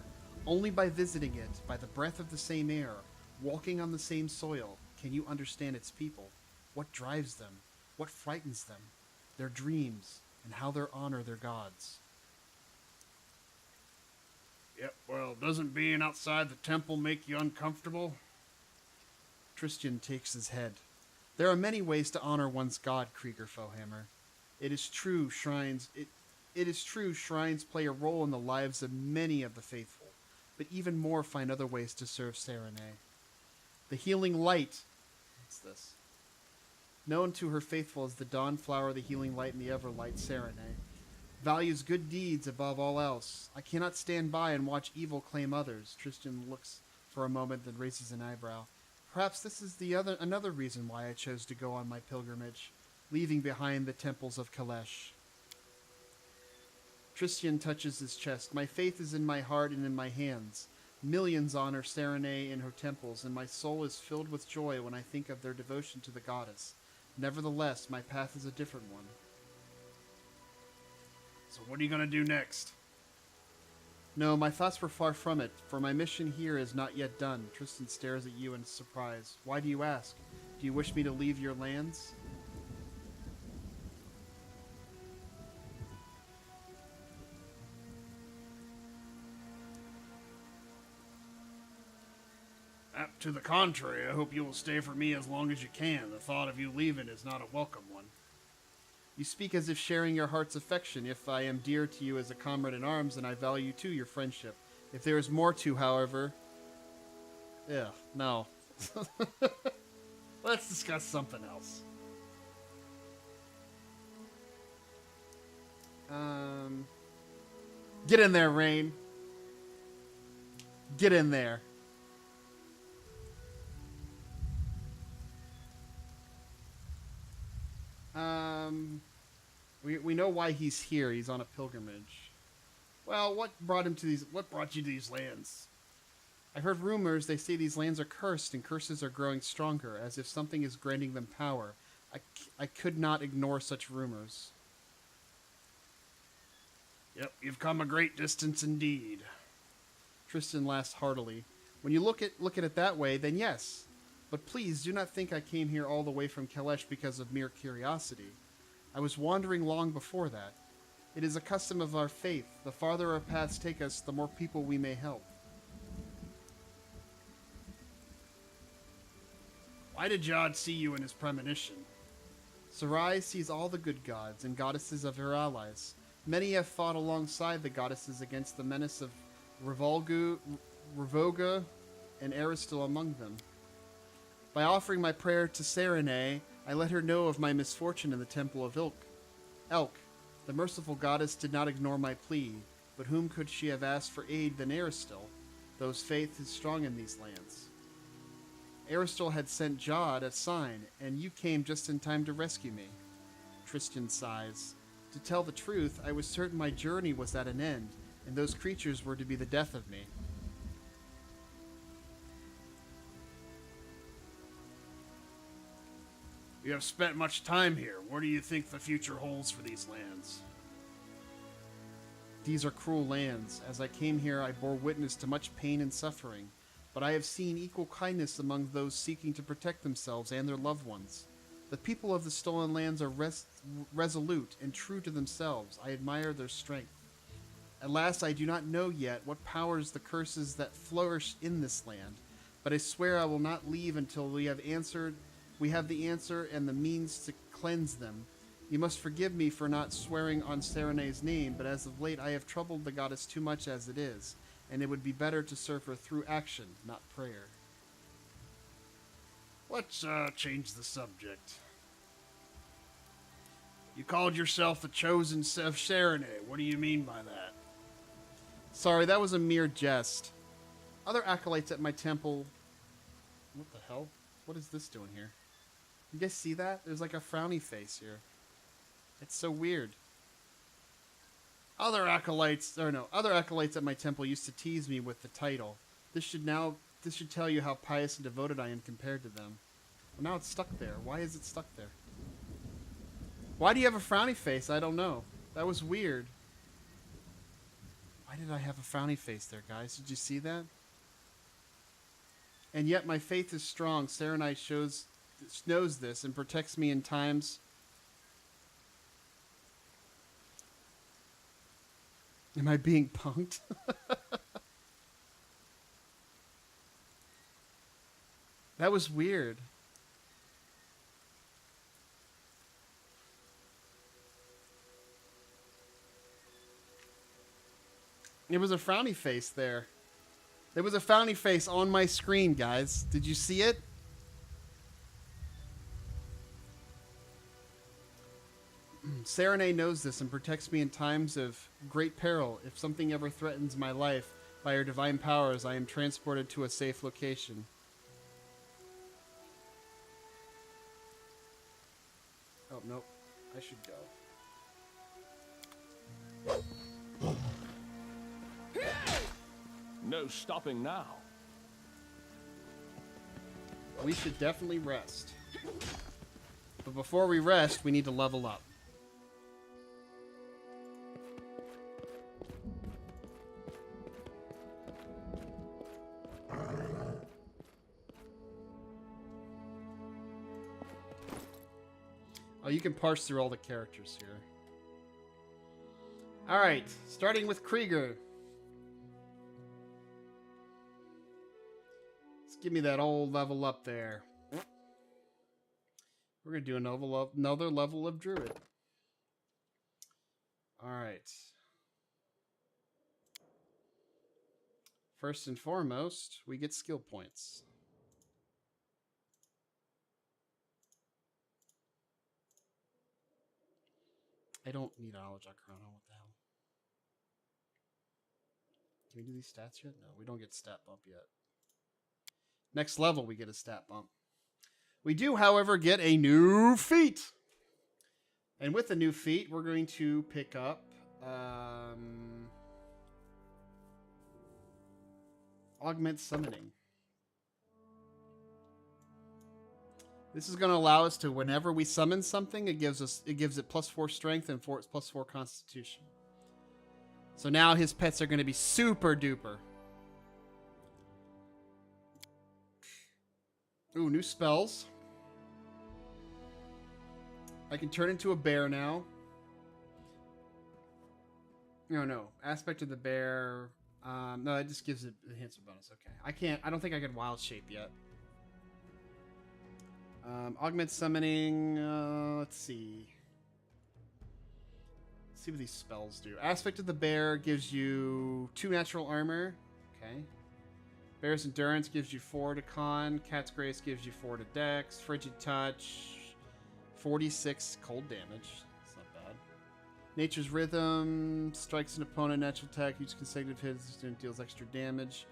Only by visiting it, by the breath of the same air, walking on the same soil, can you understand its people, what drives them, what frightens them, their dreams, and how they honor their gods. Yep, well, doesn't being outside the temple make you uncomfortable? Tristian takes his head. There are many ways to honor one's god, Krieger Fohammer. It is true shrines play a role in the lives of many of the faithful, but even more find other ways to serve Serenay. The healing light, what's this? Known to her faithful as the dawn flower, the healing light, and the everlight, Serenay, values good deeds above all else. I cannot stand by and watch evil claim others. Tristian looks for a moment, then raises an eyebrow. Perhaps this is another reason why I chose to go on my pilgrimage, leaving behind the temples of Kalesh. Tristian touches his chest. My faith is in my heart and in my hands. Millions honor Serenay in her temples, and my soul is filled with joy when I think of their devotion to the goddess. Nevertheless, my path is a different one. So what are you going to do next? No, my thoughts were far from it, for my mission here is not yet done. Tristian stares at you in surprise. Why do you ask? Do you wish me to leave your lands? To the contrary, I hope you will stay for me as long as you can. The thought of you leaving is not a welcome one. You speak as if sharing your heart's affection. If I am dear to you as a comrade in arms, then I value too your friendship. If there is more to, however... no. Let's discuss something else. Get in there, Rein. Get in there. We know why he's here. He's on a pilgrimage. Well, what brought you to these lands? I heard rumors. They say these lands are cursed, and curses are growing stronger, as if something is granting them power. I could not ignore such rumors. Yep, you've come a great distance indeed. Tristian laughs heartily. When you look at it that way, then yes. But please, do not think I came here all the way from Kalesh because of mere curiosity. I was wandering long before that. It is a custom of our faith. The farther our paths take us, the more people we may help. Why did Jod see you in his premonition? Sarai sees all the good gods and goddesses of her allies. Many have fought alongside the goddesses against the menace of Revoga and Aristil among them. By offering my prayer to Serenay, I let her know of my misfortune in the Temple of Elk. The merciful goddess did not ignore my plea, but whom could she have asked for aid than Aristil, whose faith is strong in these lands? Aristil had sent Jod a sign, and you came just in time to rescue me. Tristan sighs. To tell the truth, I was certain my journey was at an end, and those creatures were to be the death of me. You have spent much time here. What do you think the future holds for these lands? These are cruel lands. As I came here, I bore witness to much pain and suffering, but I have seen equal kindness among those seeking to protect themselves and their loved ones. The people of the Stolen Lands are resolute and true to themselves. I admire their strength. Alas, I do not know yet what powers the curses that flourish in this land, but I swear I will not leave until we have the answer and the means to cleanse them. You must forgive me for not swearing on Serene's name, but as of late I have troubled the goddess too much as it is, and it would be better to serve her through action, not prayer. Let's change the subject. You called yourself the Chosen of Serene. What do you mean by that? Sorry, that was a mere jest. Other acolytes at my temple... What the hell? What is this doing here? You guys see that? There's like a frowny face here. It's so weird. Other acolytes at my temple used to tease me with the title. This should tell you how pious and devoted I am compared to them. Well, now it's stuck there. Why is it stuck there? Why do you have a frowny face? I don't know. That was weird. Why did I have a frowny face there, guys? Did you see that? And yet my faith is strong. Serenite knows this and protects me in times... Am I being punked? That was weird. There was a frowny face there. There was a frowny face on my screen, guys. Did you see it? Serene knows this and protects me in times of great peril. If something ever threatens my life, by her divine powers, I am transported to a safe location. Oh, nope. I should go. No stopping now. We should definitely rest. But before we rest, we need to level up. Oh, you can parse through all the characters here. Alright, starting with Krieger. Let's give me that old level up there. We're going to do another level of Druid. Alright. First and foremost, we get skill points. I don't need knowledge Arcana. What the hell? Can we do these stats yet? No, we don't get stat bump yet. Next level, we get a stat bump. We do, however, get a new feat. And with the new feat, we're going to pick up... Augment Summoning. This is going to allow us to, whenever we summon something, it gives it +4 strength and +4 constitution. So now his pets are going to be super duper. Ooh, new spells. I can turn into a bear now. No. Aspect of the bear. No, that just gives it a enhancement bonus. Okay. I don't think I can wild shape yet. Augment summoning, let's see. Let's see what these spells do. Aspect of the bear gives you 2 natural armor. Okay. Bear's endurance gives you 4 to con. Cat's grace gives you 4 to dex. Frigid touch. 46 cold damage. It's not bad. Nature's Rhythm strikes an opponent, natural attack, each consecutive hit, the student deals extra damage.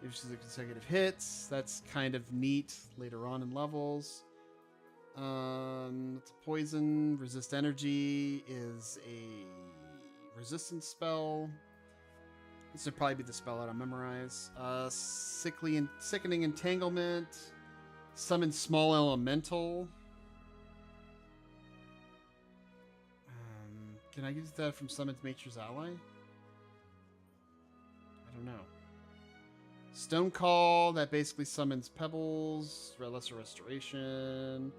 If she's a consecutive hits, that's kind of neat later on in levels. It's a poison. Resist energy is a resistance spell. This would probably be the spell that I'll memorize. Sickening Entanglement. Summon Small Elemental. Can I use that from Summons Nature's Ally? I don't know. Stone Call, that basically summons Pebbles. Lesser Restoration.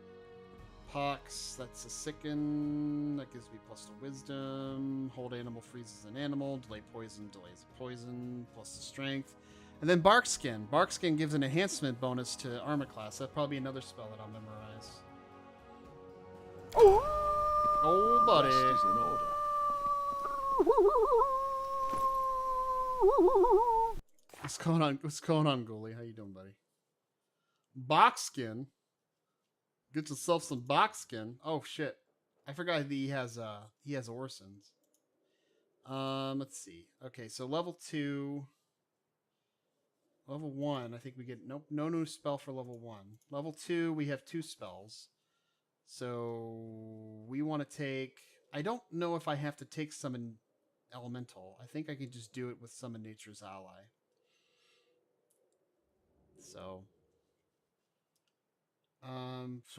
Pox, that's a Sicken. That gives me plus to Wisdom. Hold Animal freezes an animal. Delay Poison delays a poison. Plus to Strength. And then Barkskin. Barkskin gives an enhancement bonus to armor class. That'd probably be another spell that I'll memorize. Oh, buddy. Rest is in order. What's going on, Ghoulie? How you doing, buddy? Boxskin. Get yourself some boxskin. Oh shit. I forgot that he has Orsons. Let's see. Okay, so level 2. Level 1, I think we get no new spell for level 1. Level 2, we have 2 spells. So we want to take, I don't know if I have to take Summon Elemental. I think I can just do it with Summon Nature's Ally. So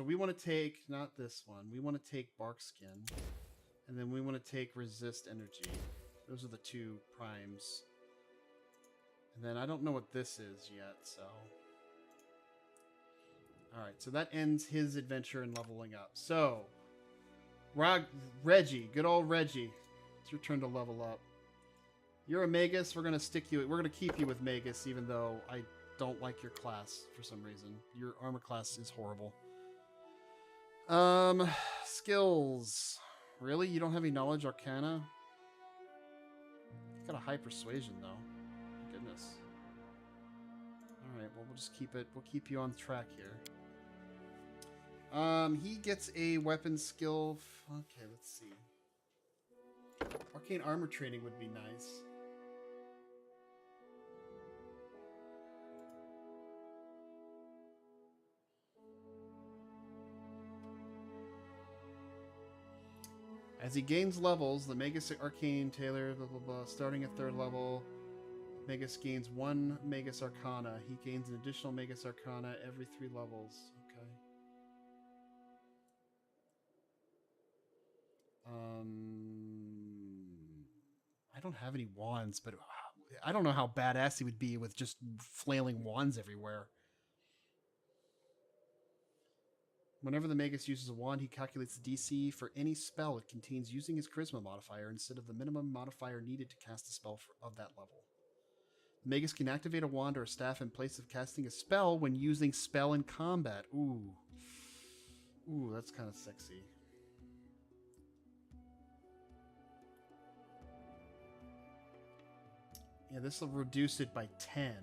we want to take, not this one, we want to take Barkskin, and then we want to take Resist Energy. Those are the 2 primes. And then I don't know what this is yet, so... Alright, so that ends his adventure in leveling up. So, Reggie, good old Reggie. It's your turn to level up. You're a Magus, we're gonna keep you with Magus, even though I don't like your class for some reason. Your armor class is horrible. Skills. Really? You don't have any knowledge arcana? Got a high persuasion though. Goodness. Alright, well we'll just keep it. We'll keep you on track here. He gets a weapon skill. Okay, let's see. Arcane armor training would be nice. As he gains levels, the Magus Arcane Tailor, blah blah blah, starting at 3rd level, Magus gains 1 Magus Arcana. He gains an additional Magus Arcana every 3 levels. Okay. I don't have any wands, but I don't know how badass he would be with just flailing wands everywhere. Whenever the Magus uses a wand, he calculates the DC for any spell it contains using his Charisma modifier instead of the minimum modifier needed to cast a spell of that level. The Magus can activate a wand or a staff in place of casting a spell when using spell in combat. Ooh. Ooh, that's kind of sexy. Yeah, this will reduce it by 10.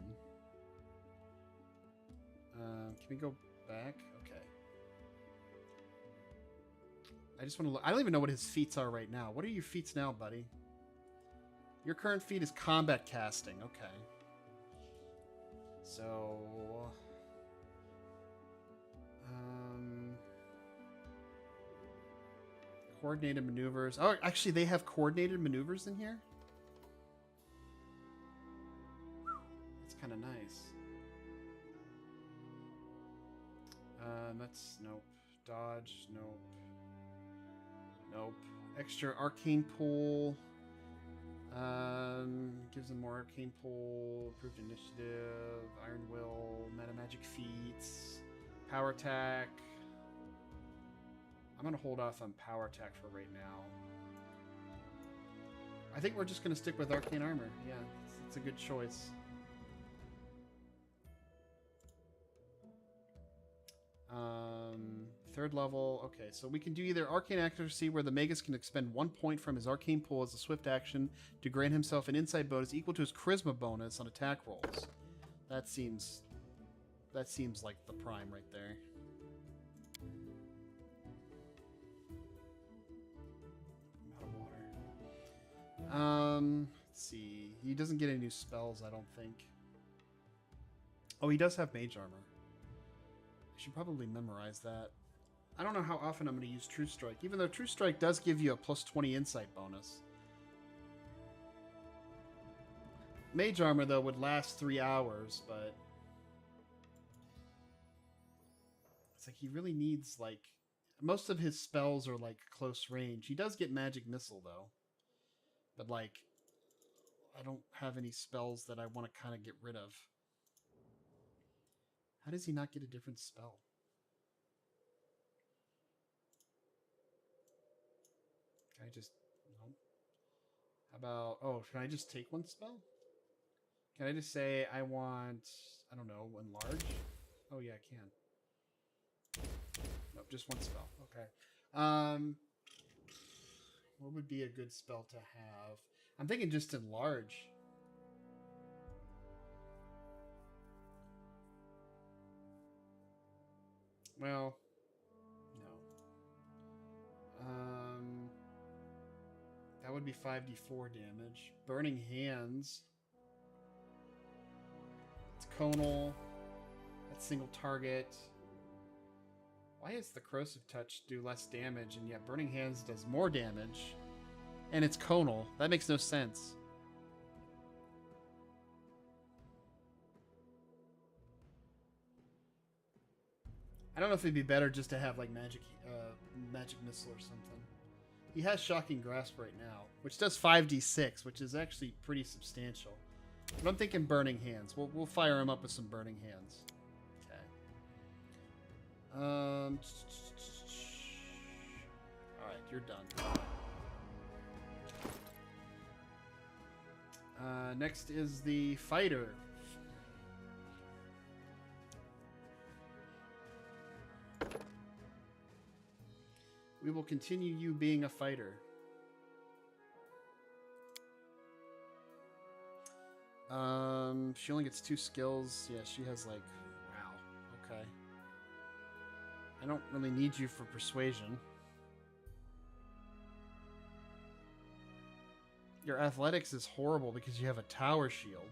Can we go back? Okay. I just want to look. I don't even know what his feats are right now. What are your feats now, buddy? Your current feat is combat casting. Okay. So... coordinated maneuvers. Oh, actually, they have coordinated maneuvers in here? That's kind of nice. That's... nope. Dodge, nope. Nope. Extra arcane pool. Gives them more arcane pool. Improved initiative. Iron will. Meta magic feats. Power attack. I'm gonna hold off on power attack for right now. I think we're just gonna stick with arcane armor. Yeah, it's a good choice. Third level. Okay, so we can do either Arcane Accuracy, where the Magus can expend 1 point from his Arcane Pool as a swift action to grant himself an insight bonus equal to his Charisma bonus on attack rolls. That seems like the prime right there. Let's see. He doesn't get any new spells, I don't think. Oh, he does have mage armor. I should probably memorize that. I don't know how often I'm going to use True Strike, even though True Strike does give you a plus 20 insight bonus. Mage armor, though, would last 3 hours, but it's like he really needs, like, most of his spells are, like, close range. He does get Magic Missile, though. But, like, I don't have any spells that I want to kind of get rid of. How does he not get a different spell? Can I just... No. How about... Oh, can I just take one spell? Can I just say I want... I don't know, enlarge? Oh, yeah, I can. Nope, just one spell. Okay. What would be a good spell to have? I'm thinking just enlarge. Well, no. That would be 5d4 damage. Burning Hands. It's conal. That's single target. Why does the Corrosive Touch do less damage, and yet Burning Hands does more damage? And it's conal. That makes no sense. I don't know if it'd be better just to have like magic missile or something. He has Shocking Grasp right now, which does 5d6, which is actually pretty substantial. But I'm thinking Burning Hands. We'll fire him up with some Burning Hands. Okay. All right, you're done. Next is the fighter. We will continue you being a fighter. She only gets 2 skills. Yeah, she has like... Wow. Okay. I don't really need you for persuasion. Your athletics is horrible because you have a tower shield.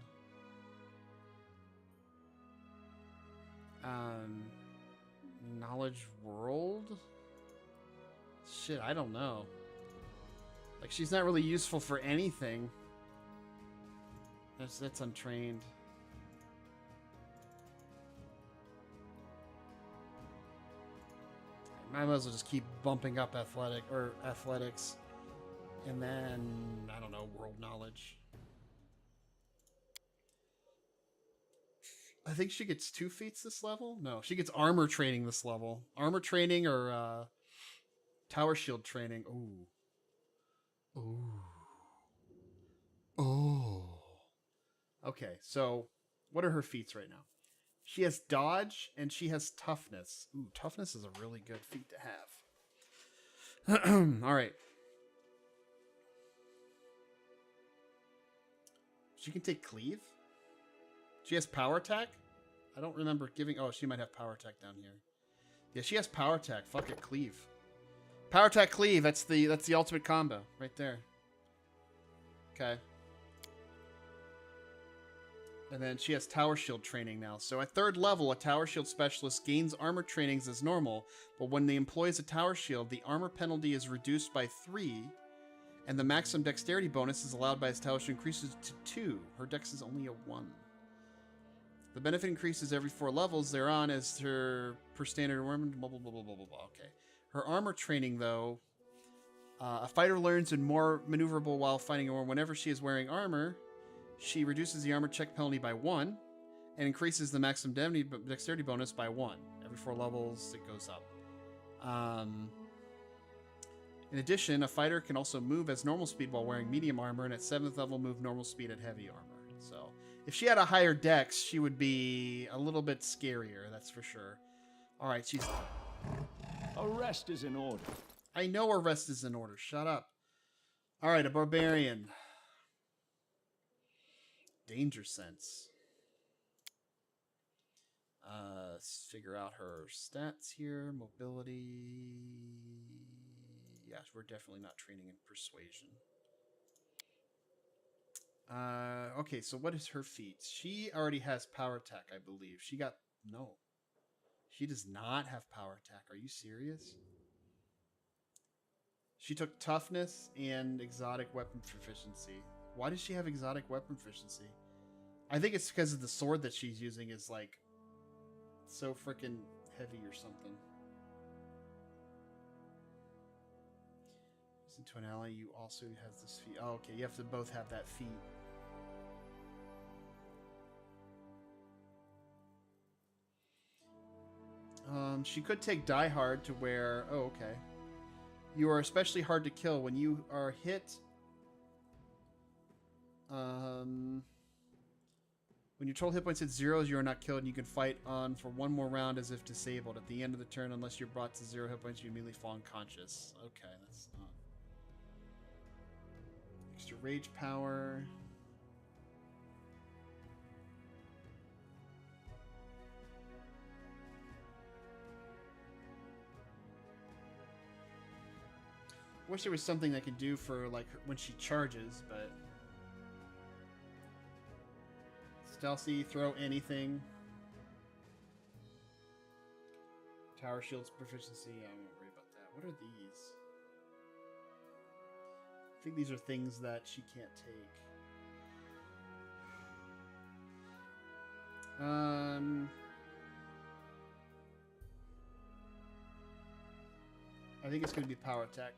Knowledge World? Shit, I don't know. Like, she's not really useful for anything. That's untrained. I might as well just keep bumping up athletics. And then, I don't know, world knowledge. I think she gets 2 feats this level? No, she gets armor training this level. Armor training or tower shield training. Ooh. Ooh. Oh. Okay, so what are her feats right now? She has dodge and she has toughness. Ooh, toughness is a really good feat to have. All right. She can take cleave. She has power attack. I don't remember giving... Oh, she might have power attack down here. Yeah, she has power attack. Fuck it, cleave. Power attack, cleave. That's the ultimate combo right there. Okay. And then she has tower shield training now. So at 3rd level, a tower shield specialist gains armor trainings as normal, but when they employs a tower shield, the armor penalty is reduced by 3, and the maximum dexterity bonus is allowed by his tower shield increases to 2. Her dex is only a 1. The benefit increases every 4 levels thereon as her per standard armor. Blah blah blah blah blah blah. Okay. Her armor training, though, a fighter learns and more maneuverable while fighting, or whenever she is wearing armor, she reduces the armor check penalty by 1 and increases the maximum dexterity bonus by 1. Every 4 levels, it goes up. In addition, a fighter can also move as normal speed while wearing medium armor, and at 7th level, move normal speed at heavy armor. So, if she had a higher dex, she would be a little bit scarier, that's for sure. Alright, she's... A rest is in order. I know a rest is in order. Shut up. Alright, a barbarian. Danger sense. Let's figure out her stats here. Mobility. Yeah, we're definitely not training in persuasion. Okay, so what is her feats? She already has power attack, I believe. She got... No. She does not have power attack. Are you serious? She took toughness and exotic weapon proficiency. Why does she have exotic weapon proficiency? I think it's because of the sword that she's using is like so freaking heavy or something. Listen to an ally, you also has this feat. Oh, okay, you have to both have that feat. She could take Die Hard to where... Oh, okay. You are especially hard to kill when you are hit. When your total hit points hit 0, you are not killed, and you can fight on for one more round as if disabled. At the end of the turn, unless you're brought to 0 hit points, you immediately fall unconscious. Okay, that's not... Extra rage power. Wish there was something I could do for like when she charges, but stealthy, throw anything. Tower shields proficiency. I won't worry about that. What are these? I think these are things that she can't take. I think it's going to be power attack.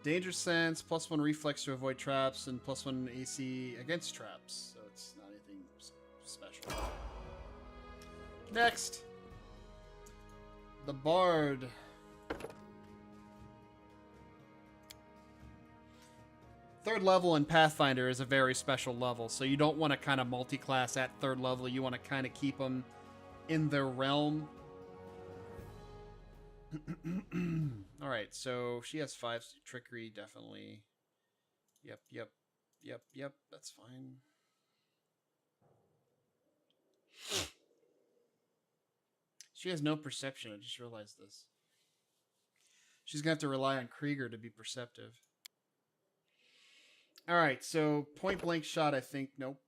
Danger sense, +1 reflex to avoid traps, and +1 AC against traps. So it's not anything special. Next! The Bard. Third level in Pathfinder is a very special level, so you don't want to kind of multi-class at third level. You want to kind of keep them in their realm. Alright, so she has 5 trickery, definitely. Yep. That's fine. She has no perception, I just realized this. She's gonna have to rely on Krieger to be perceptive. Alright, so point blank shot, I think. Nope.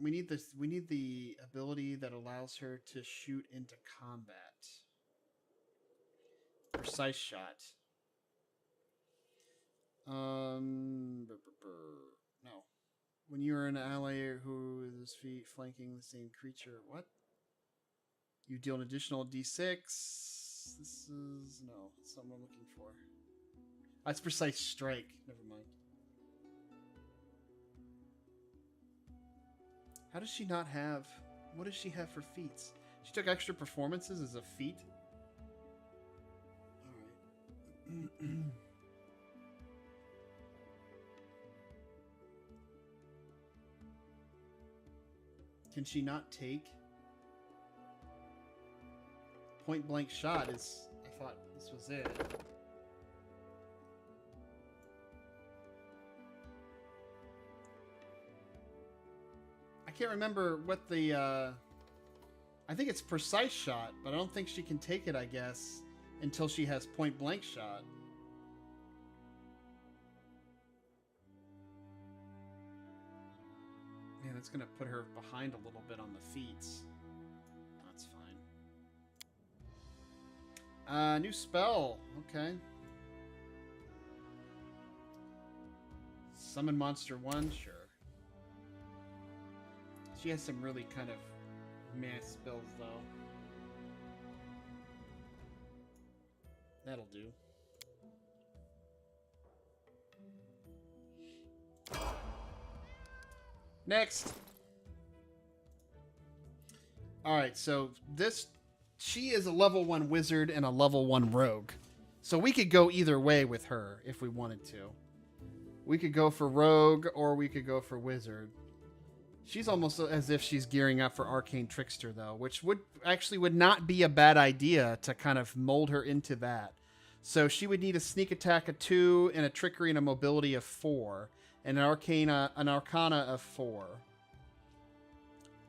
We need this. We need the ability that allows her to shoot into combat. Precise shot. No. When you are an ally who is feet flanking the same creature, what? You deal an additional d6. This is no. That's not what I'm looking for. That's precise strike. Never mind. How does she not have? What does she have for feats? She took extra performances as a feat. Can she not take? Point blank shot is... I thought this was it. I can't remember what the... I think it's precise shot, but I don't think she can take it, I guess, until she has point blank shot. Yeah, that's going to put her behind a little bit on the feats. That's fine. New spell. Okay. Summon Monster 1? Sure. She has some really kind of meh spells, though. That'll do. Next! Alright, so this... She is a level 1 wizard and a level 1 rogue. So we could go either way with her if we wanted to. We could go for rogue or we could go for wizard. She's almost as if she's gearing up for Arcane Trickster, though, which would not be a bad idea to kind of mold her into that. So she would need a sneak attack of 2 and a trickery and a mobility of 4, and an arcana of 4.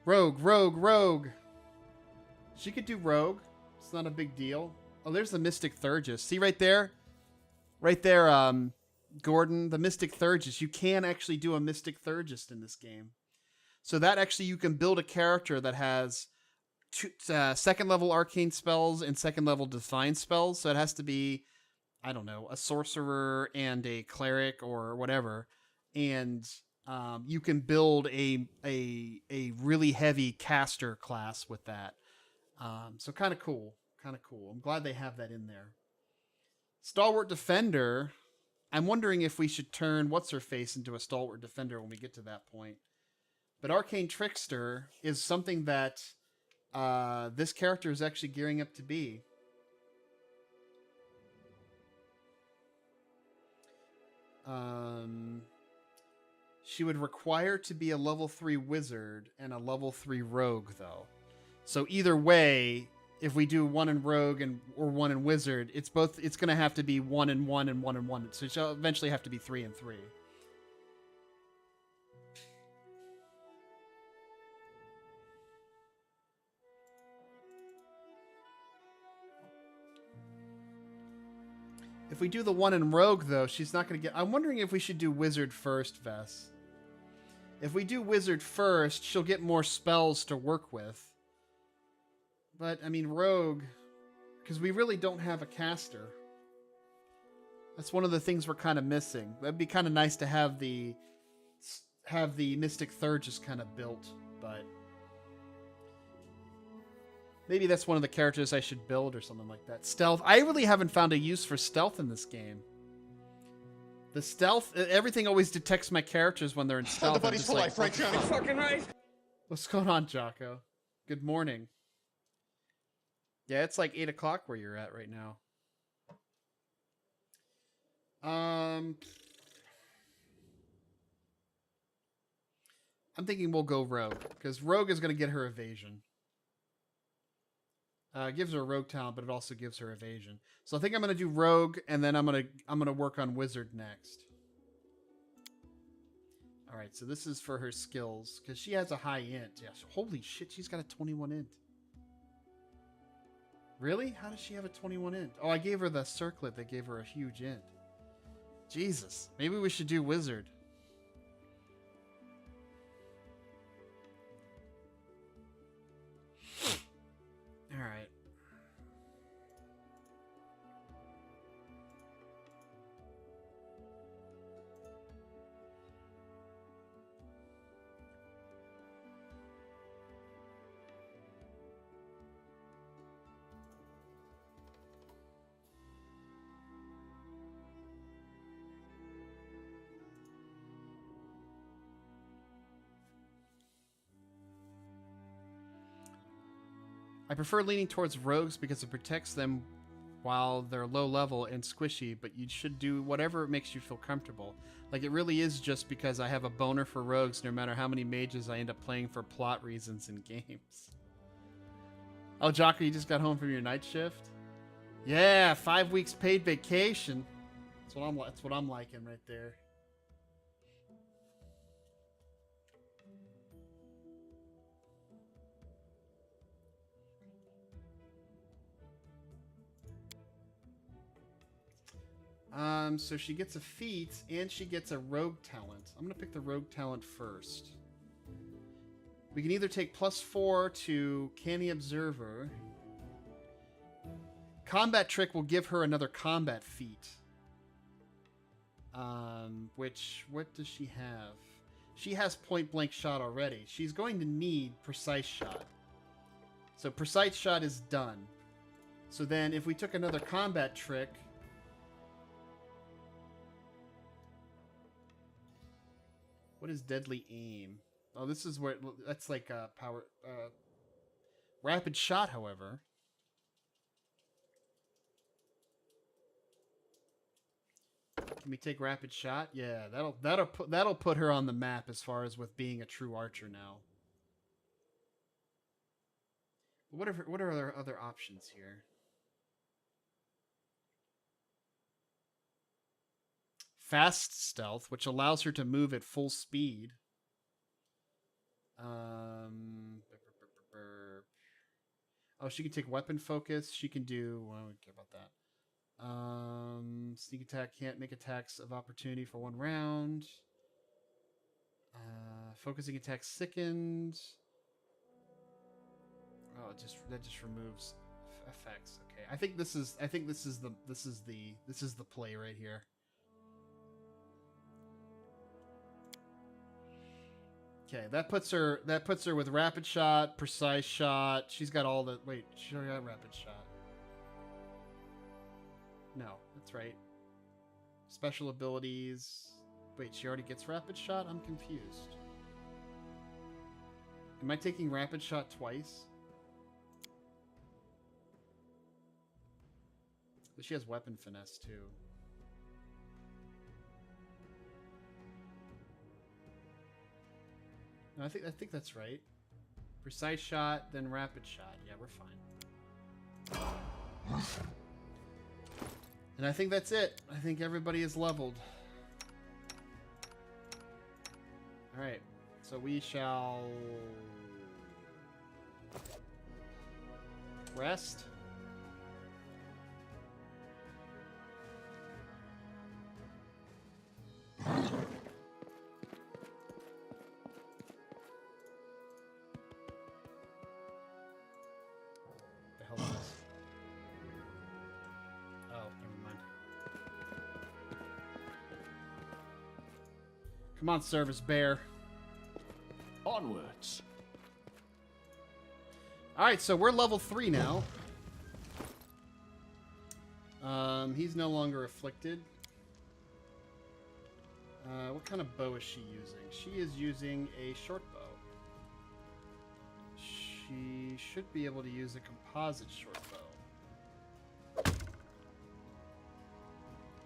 Rogue. She could do rogue. It's not a big deal. Oh, there's the Mystic Thurgis. See right there? Right there, Gordon, the Mystic Thurgist. You can actually do a Mystic Thurgist in this game. So that actually you can build a character that has second level arcane spells and second level divine spells. So it has to be, I don't know, a sorcerer and a cleric or whatever. And you can build a really heavy caster class with that. So kind of cool. Kind of cool. I'm glad they have that in there. Stalwart Defender. I'm wondering if we should turn What's-Her-Face into a Stalwart Defender when we get to that point. But Arcane Trickster is something that this character is actually gearing up to be. She would require to be a level 3 wizard and a level 3 rogue, though. So either way, if we do 1 in rogue or 1 in wizard, it's going to have to be 1 in 1 and 1 in 1. So she'll eventually have to be 3 in 3. If we do the 1 in rogue, though, she's not going to get... I'm wondering if we should do wizard first, Vess. If we do wizard first, she'll get more spells to work with. But, I mean, rogue... Because we really don't have a caster. That's one of the things we're kind of missing. That'd be kind of nice to have the Mystic Thurgist kind of built, but... Maybe that's one of the characters I should build or something like that. Stealth. I really haven't found a use for stealth in this game. The stealth... Everything always detects my characters when they're in stealth. The buddy's for life, right, Johnny? Fucking right. What's going on, Jocko? Good morning. Yeah, it's like 8 o'clock where you're at right now. I'm thinking we'll go rogue, because rogue is going to get her evasion. It gives her a rogue talent, but it also gives her evasion. So I think I'm going to do rogue, and then I'm going to work on wizard next. All right, so this is for her skills, because she has a high int. Yeah, holy shit, she's got a 21 int. Really? How does she have a 21 int? Oh, I gave her the circlet that gave her a huge int. Jesus. Maybe we should do wizard. All right. I prefer leaning towards rogues because it protects them while they're low level and squishy, but you should do whatever makes you feel comfortable. Like, it really is just because I have a boner for rogues no matter how many mages I end up playing for plot reasons in games. Oh, Jocko, you just got home from your night shift? Yeah, 5 weeks paid vacation. That's what I'm liking right there. So she gets a feat, and she gets a rogue talent. I'm going to pick the rogue talent first. We can either take +4 to Canny Observer. Combat Trick will give her another combat feat. What does she have? She has Point Blank Shot already. She's going to need Precise Shot. So Precise Shot is done. So then if we took another Combat Trick... What is Deadly Aim? Oh, this is where... That's like power... Rapid Shot, however. Can we take Rapid Shot? Yeah, that'll put her on the map as far as with being a true archer now. What are our other options here? Fast Stealth, which allows her to move at full speed. Oh, she can take Weapon Focus. She can do... Well, I don't care about that. Sneak attack can't make attacks of opportunity for 1 round. Focusing attack sickened. Oh, that just removes effects. Okay, I think this is the play right here. Okay, that puts her with rapid shot, precise shot. She's got all the she already got rapid shot. No, that's right. Special abilities. Wait, she already gets rapid shot? I'm confused. Am I taking rapid shot twice? But she has weapon finesse too. No, I think that's right. Precise shot, then rapid shot. Yeah, we're fine. And I think that's it. I think everybody is leveled. Alright, so we shall rest. The hell is this? Oh, never mind. Come on, Service Bear. Onwards. Alright, so we're level 3 now. He's no longer afflicted. What kind of bow is she using? She is using a short bow. She should be able to use a composite short bow.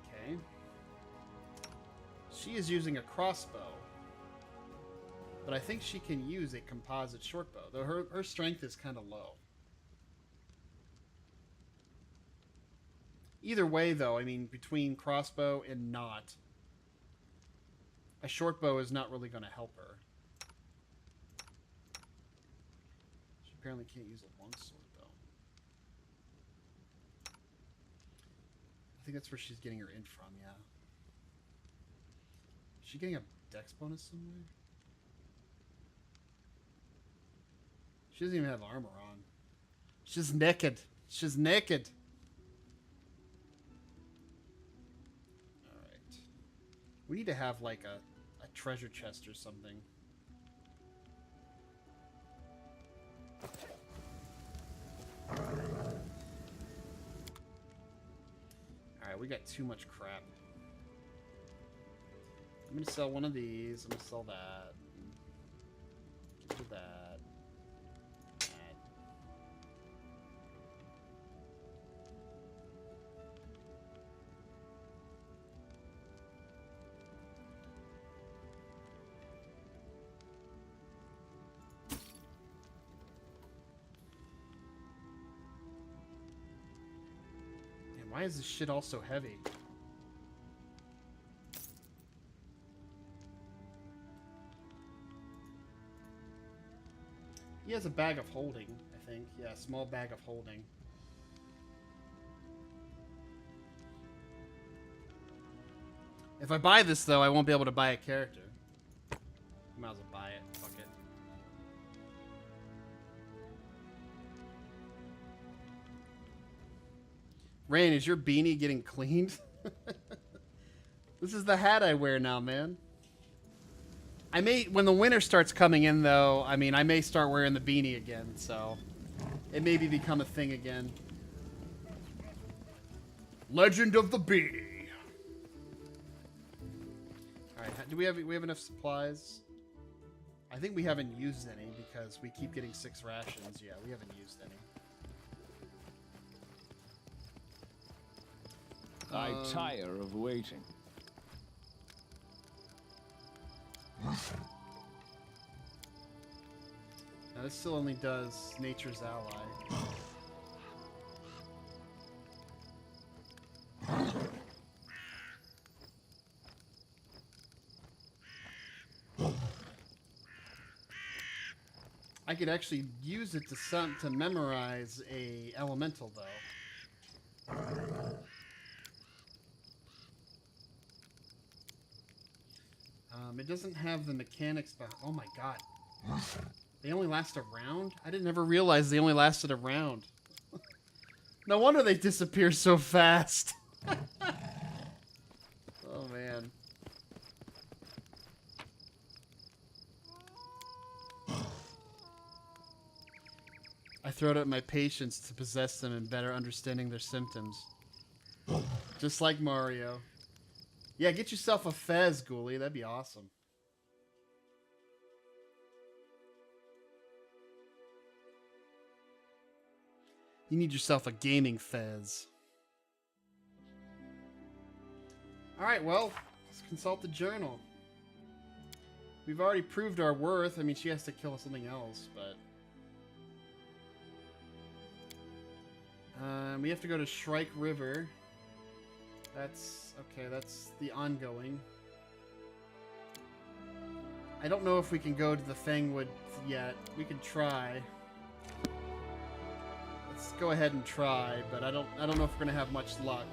Okay. She is using a crossbow. But I think she can use a composite short bow, though her strength is kind of low. Either way, though, I mean, between crossbow and not, a short bow is not really going to help her. She apparently can't use a longsword, though. I think that's where she's getting her int from, yeah. Is she getting a dex bonus somewhere? She doesn't even have armor on. She's naked. She's naked. Alright. We need to have, like, a treasure chest or something. Alright, we got too much crap. I'm gonna sell one of these. I'm gonna sell that. Get rid of that. Why is this shit all so heavy? He has a bag of holding, I think. Yeah, a small bag of holding. If I buy this, though, I won't be able to buy a character. Might as well buy it. Fuck it. Rein, is your beanie getting cleaned? This is the hat I wear now, man. I may, when the winter starts coming in, though, I mean, I may start wearing the beanie again, so it maybe become a thing again. Legend of the Beanie. All right, do we have enough supplies? I think we haven't used any because we keep getting 6 rations. Yeah, we haven't used any. I tire of waiting. Now this still only does Nature's Ally. I could actually use it to memorize a elemental, though. It doesn't have the mechanics behind. Oh my god. They only last a round? I didn't ever realize they only lasted a round. No wonder they disappear so fast. Oh man. I throwed out my patience to possess them and better understanding their symptoms. Just like Mario. Yeah, get yourself a fez, Ghoulie. That'd be awesome. You need yourself a gaming fez. Alright, well, let's consult the journal. We've already proved our worth. I mean, she has to kill something else, but... we have to go to Shrike River. That's... okay, that's the ongoing. I don't know if we can go to the Fangwood yet. We can try. Let's go ahead and try, but I don't know if we're gonna have much luck.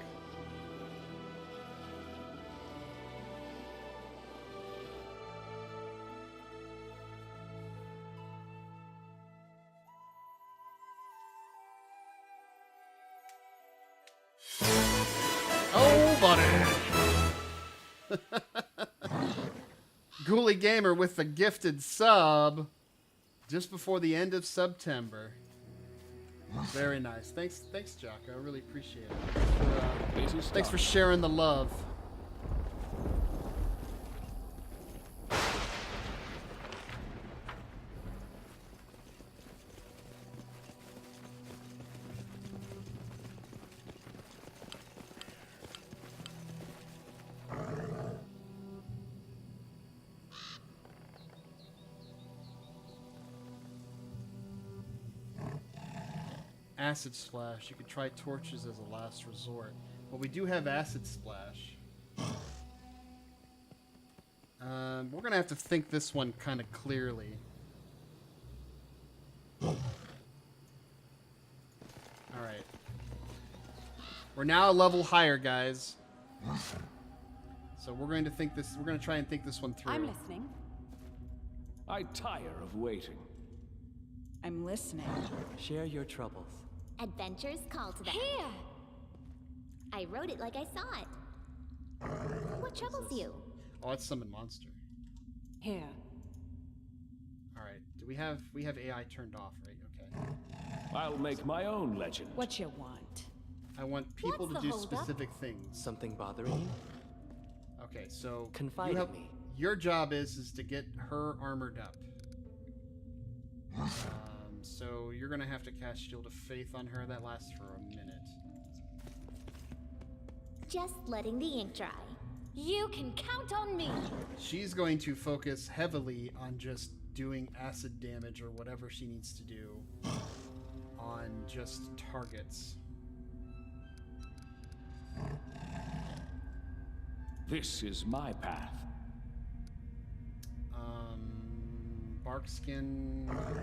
Oh, buddy! Ghoulie Gamer with the gifted sub just before the end of September. Very nice. Thanks, Jocko. I really appreciate it. Thanks for sharing the love. Acid Splash. You could try torches as a last resort. Well, we do have Acid Splash. We're gonna have to think this one kind of clearly. Alright. We're now a level higher, guys. So we're going to think this. We're going to try and think this one through. I'm listening. I tire of waiting. I'm listening. Share your troubles. Adventures call to them. Here! I wrote it like I saw it. What troubles you? Oh, it's summon monster. Here. All right. Do we have AI turned off, right? Okay. I'll make my own legend. What you want? I want people What's to the do holdup? specific things. Something bothering you? Okay, so Confide in me. Your job is to get her armored up. So you're gonna have to cast Shield of Faith on her. That lasts for a minute. Just letting the ink dry. You can count on me! She's going to focus heavily on just doing acid damage or whatever she needs to do on just targets. This is my path. Barkskin. Okay,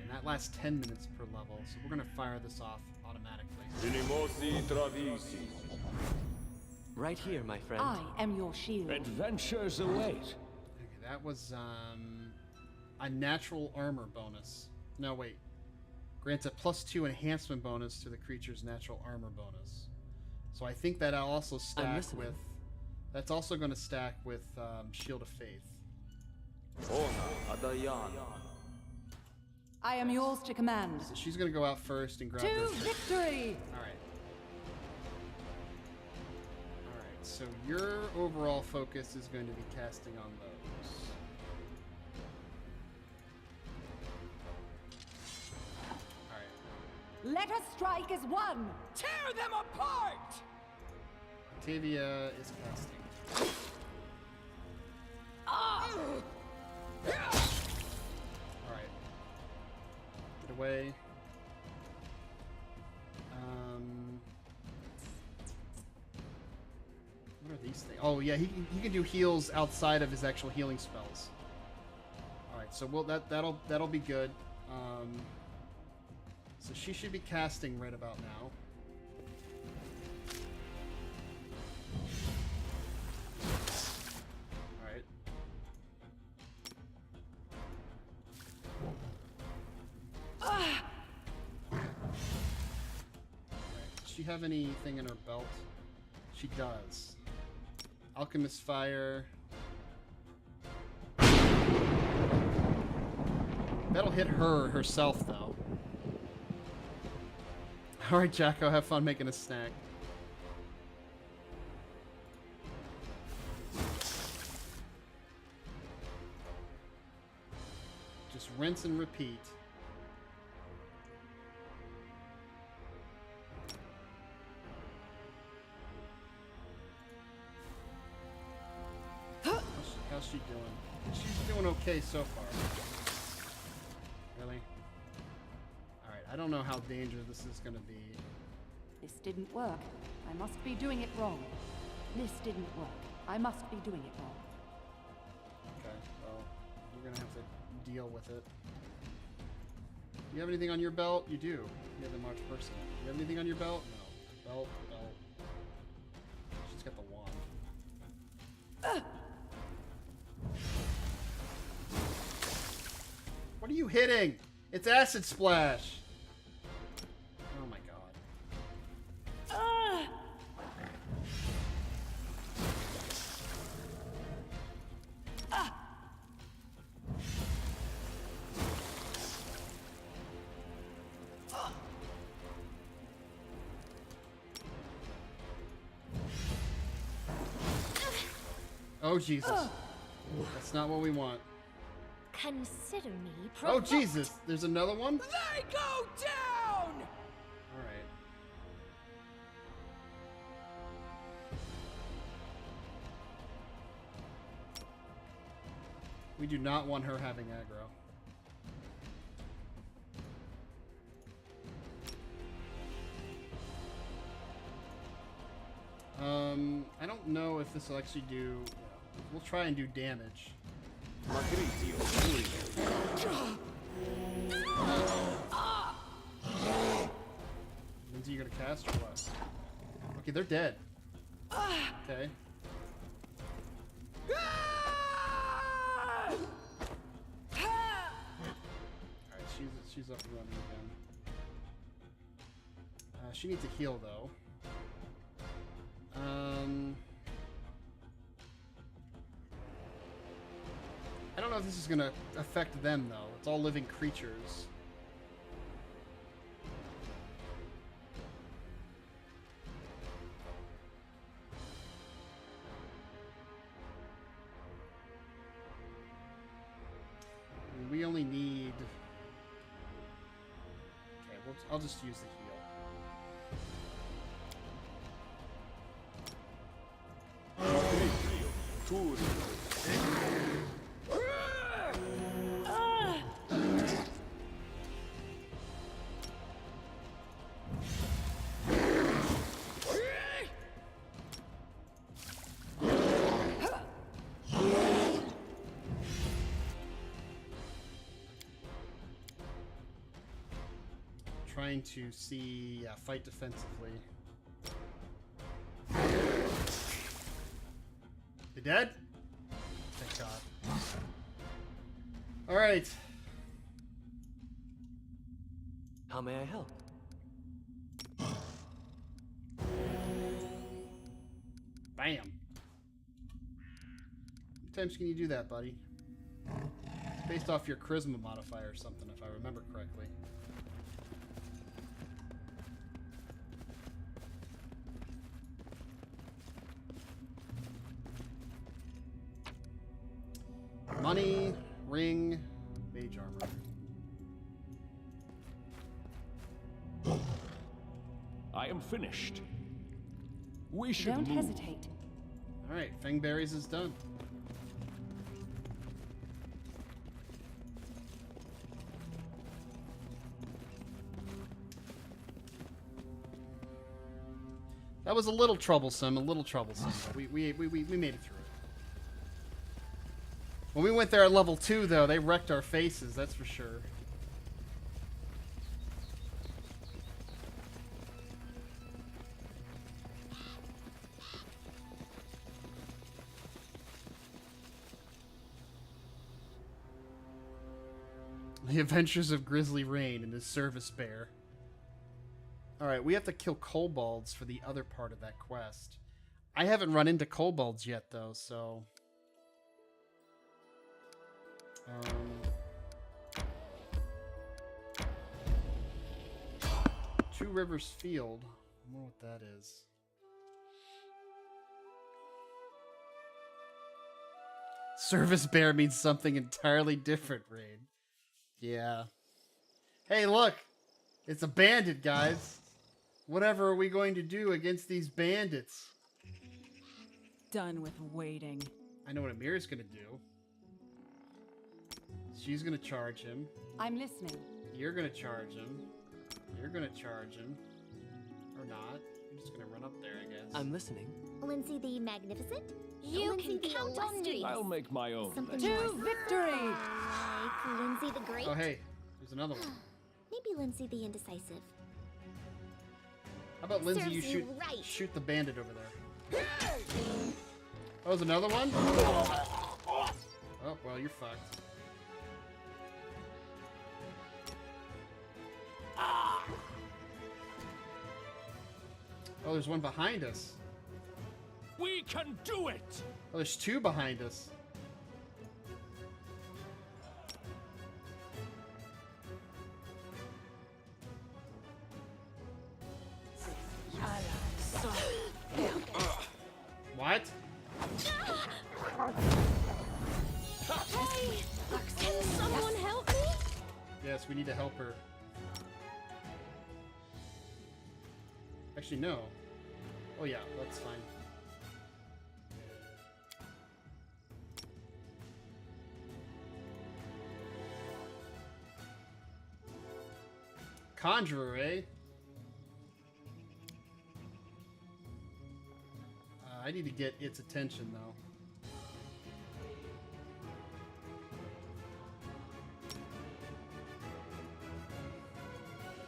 and that lasts 10 minutes per level, so we're gonna fire this off automatically. Inimosi Travisi. Right here, my friend. I am your shield. Adventures await. Okay, that was a natural armor bonus. No, wait. Grants a +2 enhancement bonus to the creature's natural armor bonus. So I think that I'll also stack with. That's also going to stack with Shield of Faith. I am yours to command. So she's going to go out first and grab To this. victory! Alright. Alright, so your overall focus is going to be casting on those. Alright. Let us strike as one! Tear them apart! Octavia is casting. Alright. Get away. What are these things? Oh yeah, he can do heals outside of his actual healing spells. Alright, so that'll be good. So she should be casting right about now. she have anything in her belt? She does. Alchemist Fire. That'll hit her herself, though. Alright, Jacko, have fun making a snack. Just rinse and repeat. How's she doing? She's doing okay so far. Really? Alright, I don't know how dangerous this is gonna be. This didn't work. I must be doing it wrong. This didn't work. I must be doing it wrong. Okay, well, you're gonna have to deal with it. You have anything on your belt? You do. You have a marked person. You have anything on your belt? No. Belt. She's got the wand. What are you hitting? It's acid splash. Oh my god. Oh Jesus. That's not what we want. Consider me Oh provoked. Jesus, there's another one? They go down! Alright. We do not want her having aggro. I don't know if this will actually do... We'll try and do damage. Lindsay, you gonna cast or what? Okay, they're dead. Okay. Alright, she's up and running again. She needs a heal though. I don't know if this is gonna affect them though. It's all living creatures. We only need... Okay, I'll just use the heal. Trying to see, fight defensively. They dead? Thank God. All right. How may I help? Bam. How many times can you do that, buddy? It's based off your charisma modifier or something, if I remember correctly. Money, ring, mage armor. I am finished. We should Don't move. hesitate. Alright, Fangberries is done. That was a little troublesome, but we made it through it. When we went there at level 2, though, they wrecked our faces, that's for sure. The Adventures of Grizzly Rein and his service bear. Alright, we have to kill kobolds for the other part of that quest. I haven't run into kobolds yet, though, so... Two Rivers Field. I wonder what that is. Service bear means something entirely different, Rein. Yeah. Hey, look! It's a bandit, guys! Whatever are we going to do against these bandits? Done with waiting. I know what Amir's gonna do. She's gonna charge him. I'm listening. You're gonna charge him. You're gonna charge him. Or not. You're just gonna run up there, I guess. I'm listening. Lindsay the Magnificent? You Lindsay can the count on me. I'll make my own. Something To more victory! like Lindsay the Great? Oh, hey. There's another one. Maybe Lindsay the Indecisive. How about Lindsay, Serves you you shoot right. shoot the bandit over there. Oh, there's another one? Oh, well, you're fucked. Oh, there's one behind us. We can do it! Oh, there's two behind us. What? Hey! Can someone help me? Yes, we need to help her. Actually, no. Oh yeah, that's fine. Conjurer, eh? I need to get its attention, though.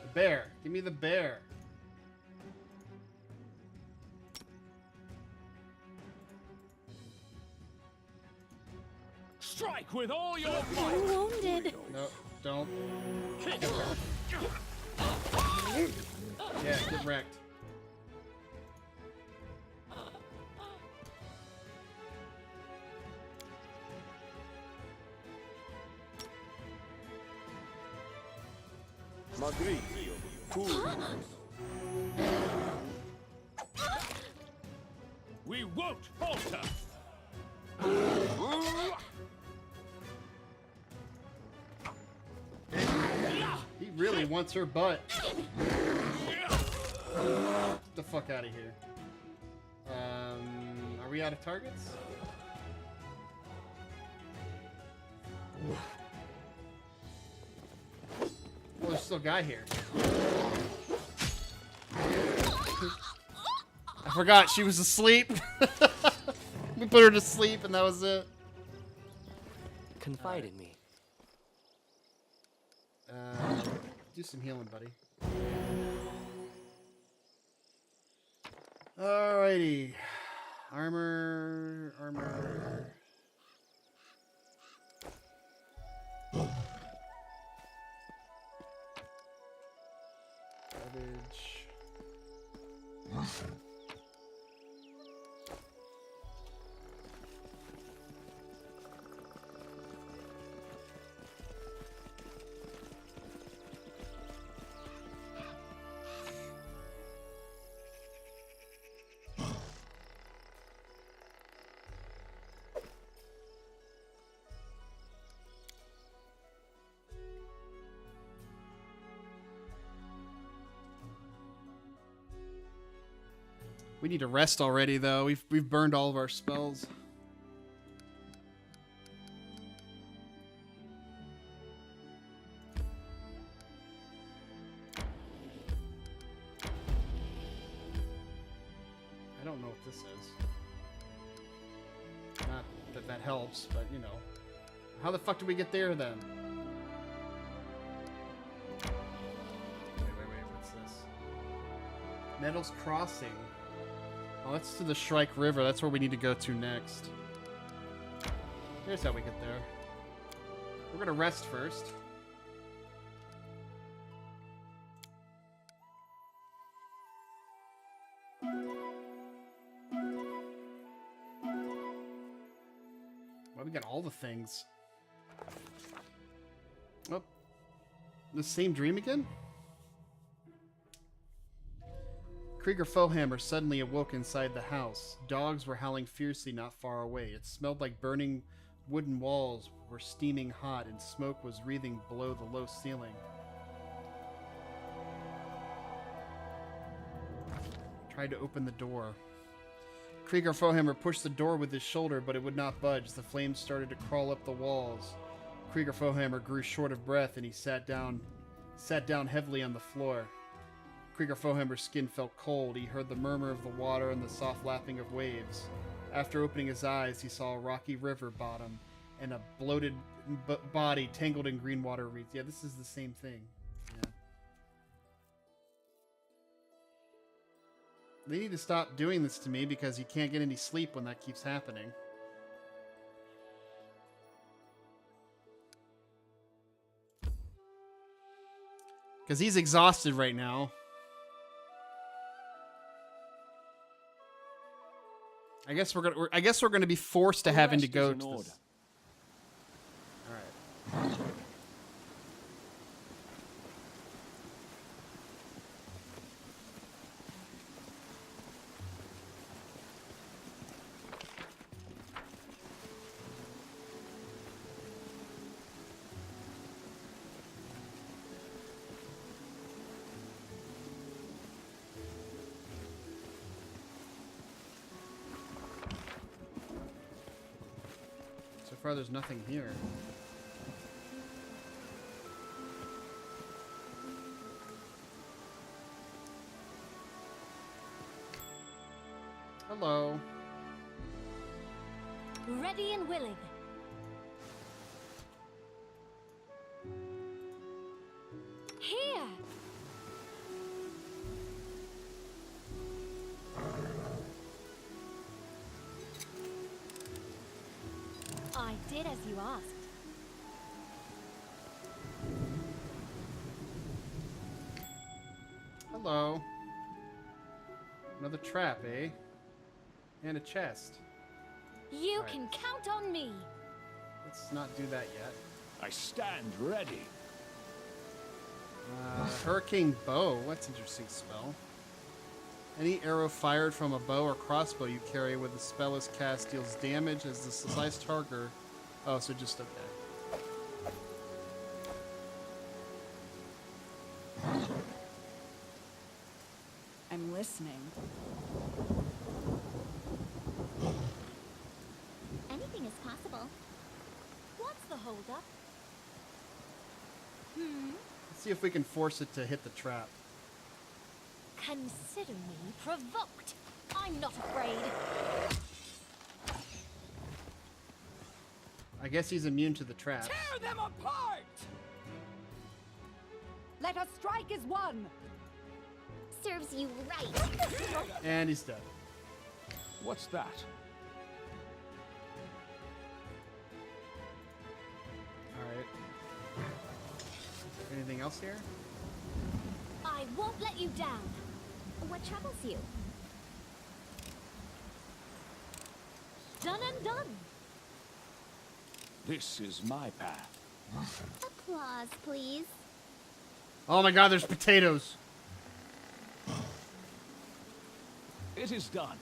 The bear. Give me the bear. Strike with all your I'm might! wounded. No, don't. Yeah, get wrecked. Magritte. We won't falter! He really wants her butt. Get the fuck out of here. Are we out of targets? Oh, there's still a guy here. I forgot she was asleep. We put her to sleep and that was it. Confide in me. Do some healing, buddy. Alrighty. Armor. Garbage. We need to rest already, though. We've burned all of our spells. I don't know what this is. Not that that helps, but you know. How the fuck did we get there then? Wait, what's this? Nettles Crossing. Oh, that's to the Shrike River. That's where we need to go to next. Here's how we get there. We're gonna rest first. got all the things. Oh. The same dream again? Krieger Fohammer suddenly awoke inside the house. Dogs were howling fiercely not far away. It smelled like burning wooden walls were steaming hot and smoke was wreathing below the low ceiling. Tried to open the door. Krieger Fohammer pushed the door with his shoulder, but it would not budge. The flames started to crawl up the walls. Krieger Fohammer grew short of breath, and he sat down heavily on the floor. Krieger Fohammer's skin felt cold. He heard the murmur of the water and the soft lapping of waves. After opening his eyes, he saw a rocky river bottom and a bloated body tangled in green water reeds. Yeah, this is the same thing. Yeah. They need to stop doing this to me because you can't get any sleep when that keeps happening. Because he's exhausted right now. I guess we're gonna be forced to having to go to this. All right. So far, there's nothing here. Hello. Ready and willing. Here. I did as you asked. Hello. Another trap, eh? And a chest. You Right. can count on me. Let's not do that yet. I stand ready. Hurricane Bow. That's an interesting spell. Any arrow fired from a bow or crossbow you carry with the spell is cast deals damage as the sliced target. Oh, so just okay. I'm listening. Anything is possible. What's the holdup? Let's see if we can force it to hit the trap. Consider me provoked. I'm not afraid. I guess he's immune to the traps. Tear them apart! Let us strike as one! Serves you right. And he's dead. What's that? Alright. Anything else here? I won't let you down. What troubles you? Done and done. This is my path. Applause, please. Oh my god, there's potatoes! It is done.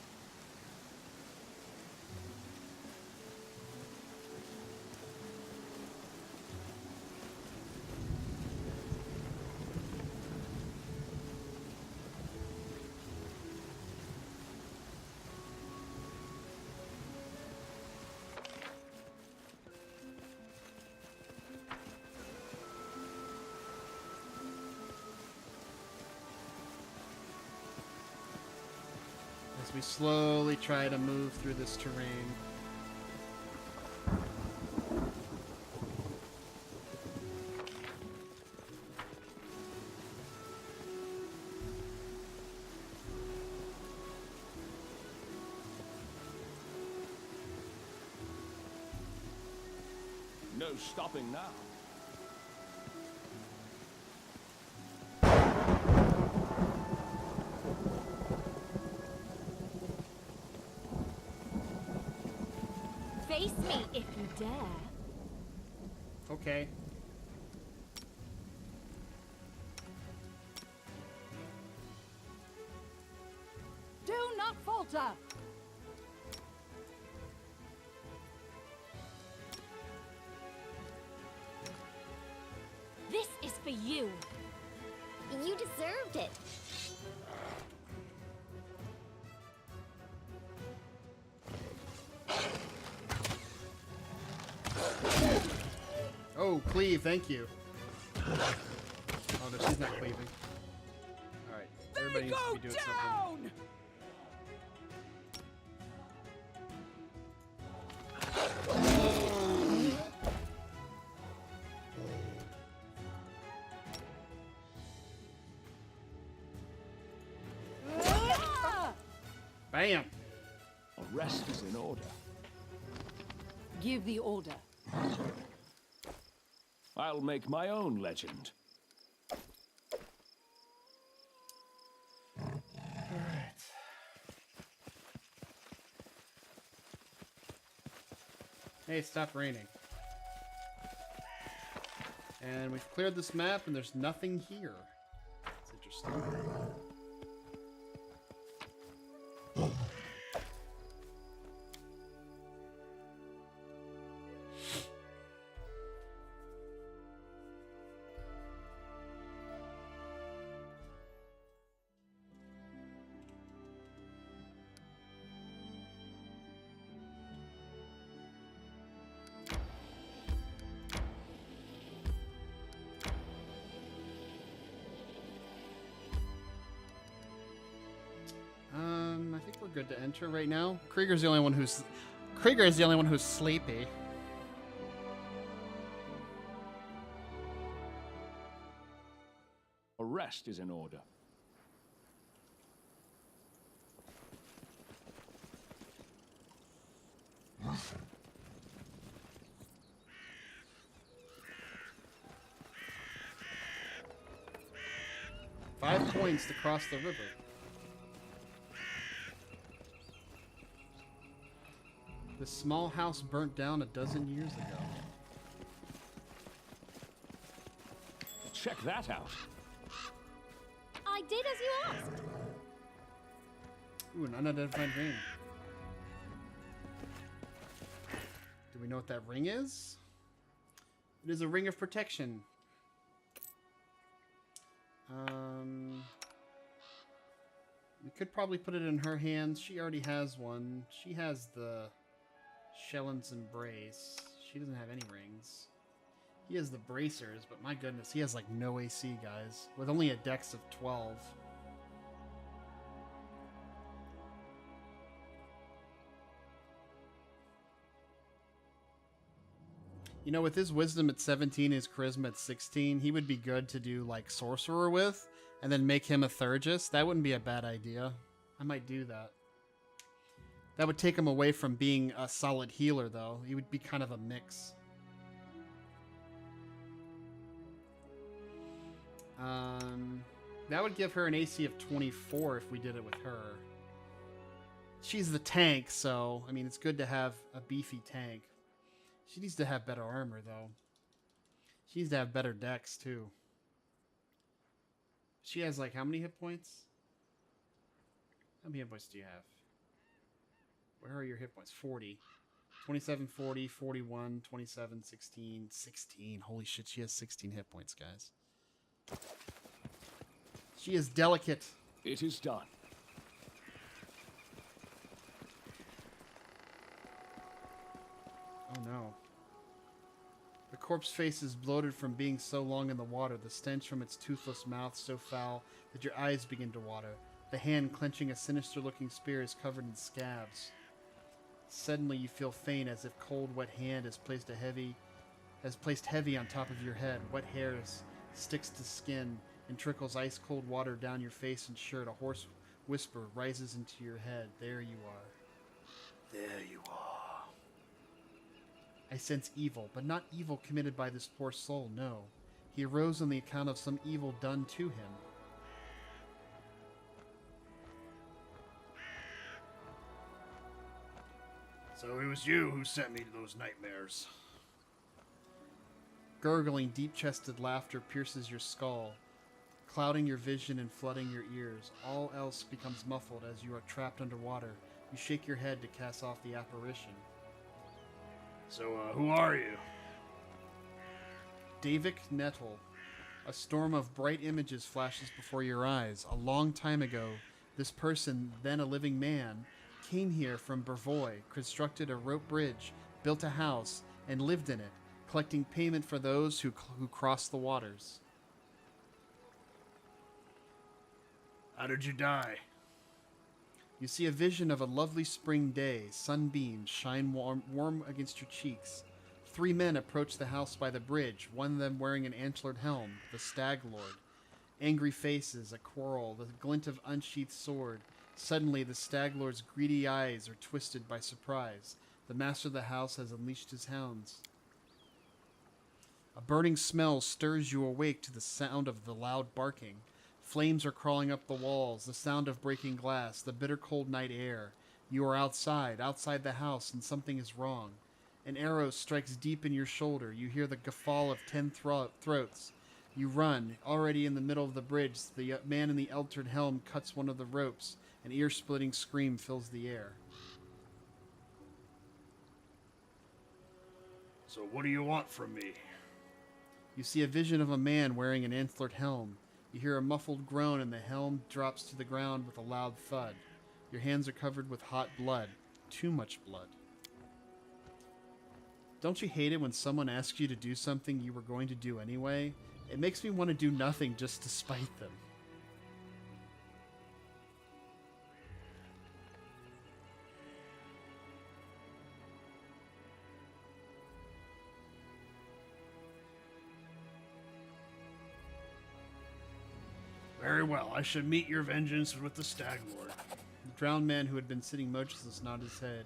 As we slowly try to move through this terrain. No stopping now. Face me if you dare. Okay. Do not falter! This is for you. You deserved it. Oh, cleave, thank you. Oh, no, she's not cleaving. Alright, everybody needs to be doing something. Bam! A rest is in order. Give the order. I'll make my own legend. Hey, it stopped raining. And we've cleared this map, and there's nothing here. That's interesting. I think we're good to enter right now. Krieger's the only one who's sleepy. A rest is in order. Five points to cross the river. The small house burnt down a dozen years ago. Check that out. I did as you asked. Ooh, an unidentified ring. Do we know what that ring is? It is a ring of protection. We could probably put it in her hands. She already has one. She has the Shellen's Embrace. She doesn't have any rings. He has the bracers, but my goodness, he has like no AC, guys. With only a dex of 12. You know, with his wisdom at 17, his charisma at 16, he would be good to do like sorcerer with, and then make him a Thurgis. That wouldn't be a bad idea. I might do that. That would take him away from being a solid healer, though. He would be kind of a mix. That would give her an AC of 24 if we did it with her. She's the tank, so, I mean, it's good to have a beefy tank. She needs to have better armor, though. She needs to have better dex, too. She has, like, how many hit points? How many hit points do you have? Where are your hit points? 40. 27, 40, 41, 27, 16, 16. Holy shit, she has 16 hit points, guys. She is delicate. It is done. Oh no. The corpse face is bloated from being so long in the water, the stench from its toothless mouth so foul that your eyes begin to water. The hand clenching a sinister-looking spear is covered in scabs. Suddenly you feel faint as if cold, wet hand has placed heavy on top of your head. Wet hair sticks to skin and trickles ice-cold water down your face and shirt. A hoarse whisper rises into your head. There you are. There you are. I sense evil, but not evil committed by this poor soul, no. He arose on the account of some evil done to him. So it was you who sent me to those nightmares. Gurgling, deep-chested laughter pierces your skull, clouding your vision and flooding your ears. All else becomes muffled as you are trapped underwater. You shake your head to cast off the apparition. So, who are you? Davik Nettle. A storm of bright images flashes before your eyes. A long time ago, this person, then a living man, came here from Brevoy, constructed a rope bridge, built a house, and lived in it, collecting payment for those who cross the waters. How did you die? You see a vision of a lovely spring day. Sunbeams shine warm against your cheeks. 3 men approach the house by the bridge, one of them wearing an antlered helm, the Stag Lord. Angry faces, a quarrel, the glint of unsheathed sword. Suddenly, the Stag Lord's greedy eyes are twisted by surprise. The master of the house has unleashed his hounds. A burning smell stirs you awake to the sound of the loud barking. Flames are crawling up the walls, the sound of breaking glass, the bitter cold night air. You are outside the house, and something is wrong. An arrow strikes deep in your shoulder. You hear the guffaw of 10 throats. You run. Already in the middle of the bridge, the man in the altered helm cuts one of the ropes. An ear-splitting scream fills the air. So what do you want from me? You see a vision of a man wearing an antlered helm. You hear a muffled groan and the helm drops to the ground with a loud thud. Your hands are covered with hot blood. Too much blood. Don't you hate it when someone asks you to do something you were going to do anyway? It makes me want to do nothing just to spite them. Very well, I should meet your vengeance with the Stag Lord. The drowned man who had been sitting motionless nodded his head.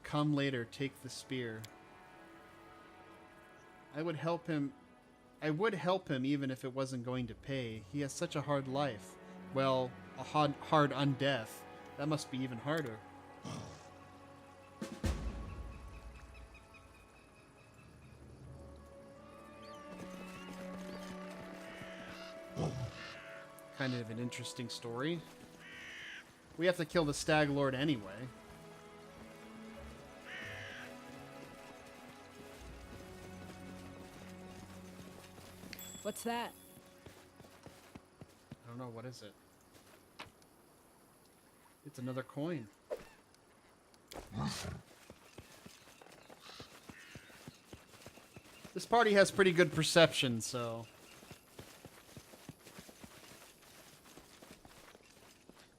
Come later, take the spear. I would help him even if it wasn't going to pay. He has such a hard life. Well, a hard undeath. That must be even harder. Kind of an interesting story. We have to kill the Stag Lord anyway. What's that? I don't know, what is it? It's another coin. This party has pretty good perception, so...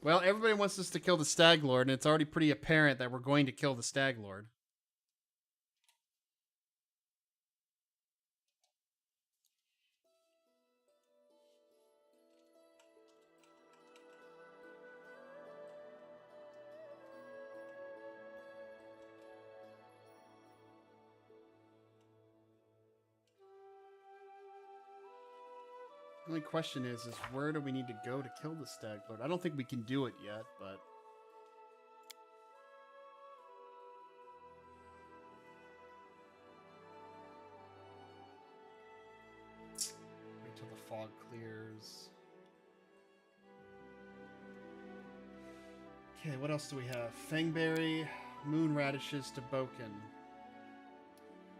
Well, everybody wants us to kill the Stag Lord, and it's already pretty apparent that we're going to kill the Stag Lord. The only question is where do we need to go to kill the Stag Lord? I don't think we can do it yet, but... Wait till the fog clears. Okay, what else do we have? Fangberry, moon radishes to Boken.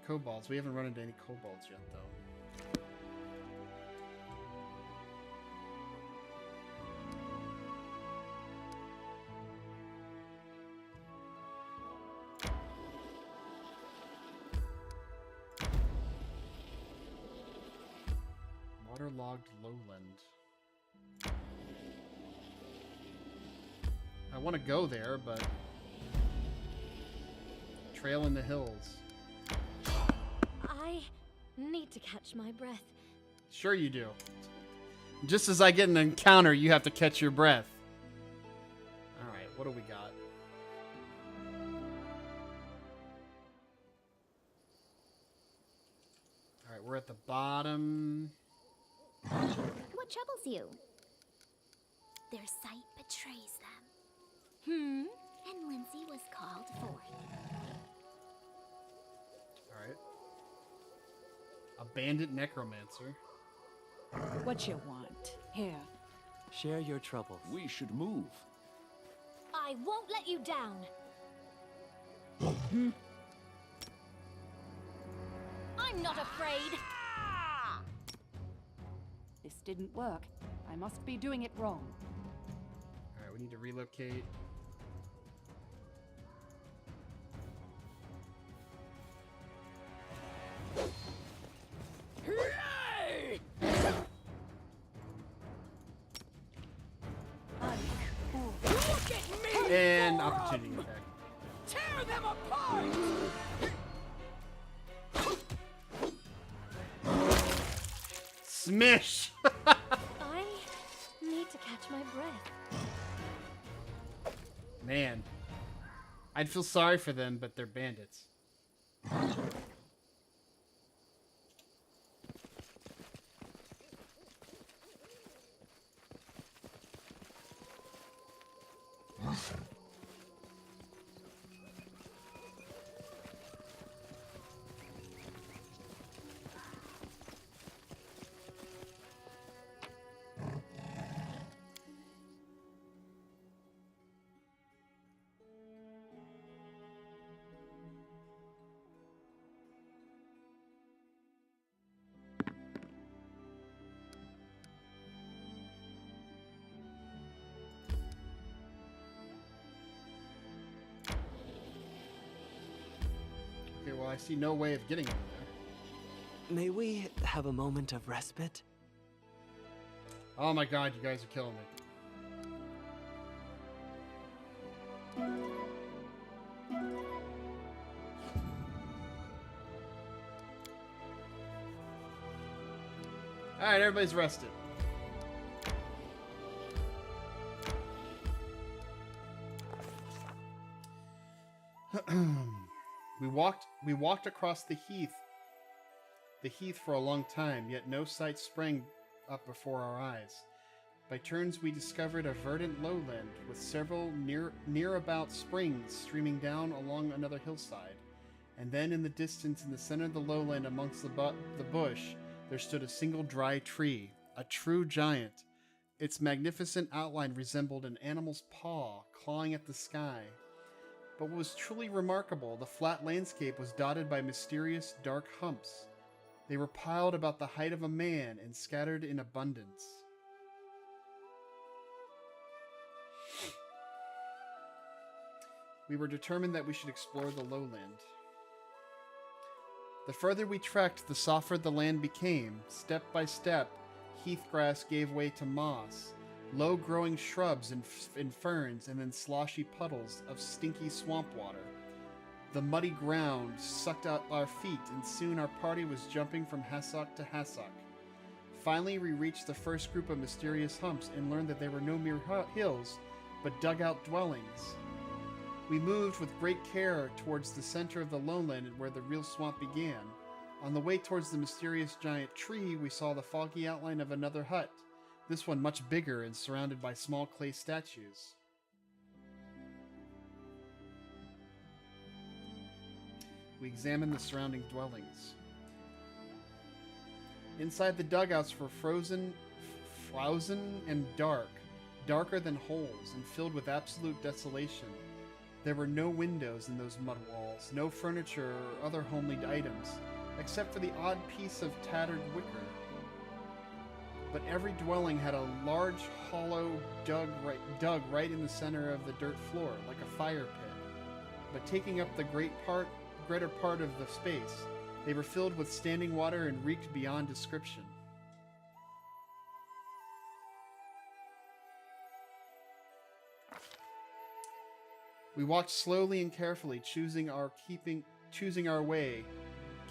Kobolds. We haven't run into any kobolds yet, though. Waterlogged lowland. I want to go there, but... Trail in the hills. I need to catch my breath. Sure you do. Just as I get an encounter, you have to catch your breath. Alright, what do we got? Alright, we're at the bottom. What troubles you? Their sight betrays them. And Lindsay was called forth. A bandit necromancer. What you want? Here. Share your troubles. We should move. I won't let you down. I'm not afraid. This didn't work. I must be doing it wrong. Alright, we need to relocate. Look at me! And opportunity attack. Tear them apart! Smish! I need to catch my breath. Man. I'd feel sorry for them, but they're bandits. Okay, well, I see no way of getting over there. May we have a moment of respite? Oh my god, you guys are killing me. Alright, everybody's rested. We walked across the heath for a long time, yet no sight sprang up before our eyes. By turns we discovered a verdant lowland with several near-about springs streaming down along another hillside. And then in the distance, in the center of the lowland amongst the bush, there stood a single dry tree, a true giant. Its magnificent outline resembled an animal's paw clawing at the sky. But what was truly remarkable, the flat landscape was dotted by mysterious dark humps. They were piled about the height of a man and scattered in abundance. We were determined that we should explore the lowland. The further we trekked, the softer the land became. Step by step, heathgrass gave way to moss, low-growing shrubs and ferns, and then sloshy puddles of stinky swamp water. The muddy ground sucked out our feet, and soon our party was jumping from hassock to hassock. Finally, we reached the first group of mysterious humps and learned that they were no mere hills, but dugout dwellings. We moved with great care towards the center of the lowland where the real swamp began. On the way towards the mysterious giant tree, we saw the foggy outline of another hut, this one much bigger and surrounded by small clay statues. We examined the surrounding dwellings. Inside the dugouts were frozen and dark, darker than holes, and filled with absolute desolation. There were no windows in those mud walls, no furniture or other homely items, except for the odd piece of tattered wicker. But every dwelling had a large hollow dug right in the center of the dirt floor, like a fire pit. But taking up the greater part of the space, they were filled with standing water and reeked beyond description. We walked slowly and carefully, choosing our way,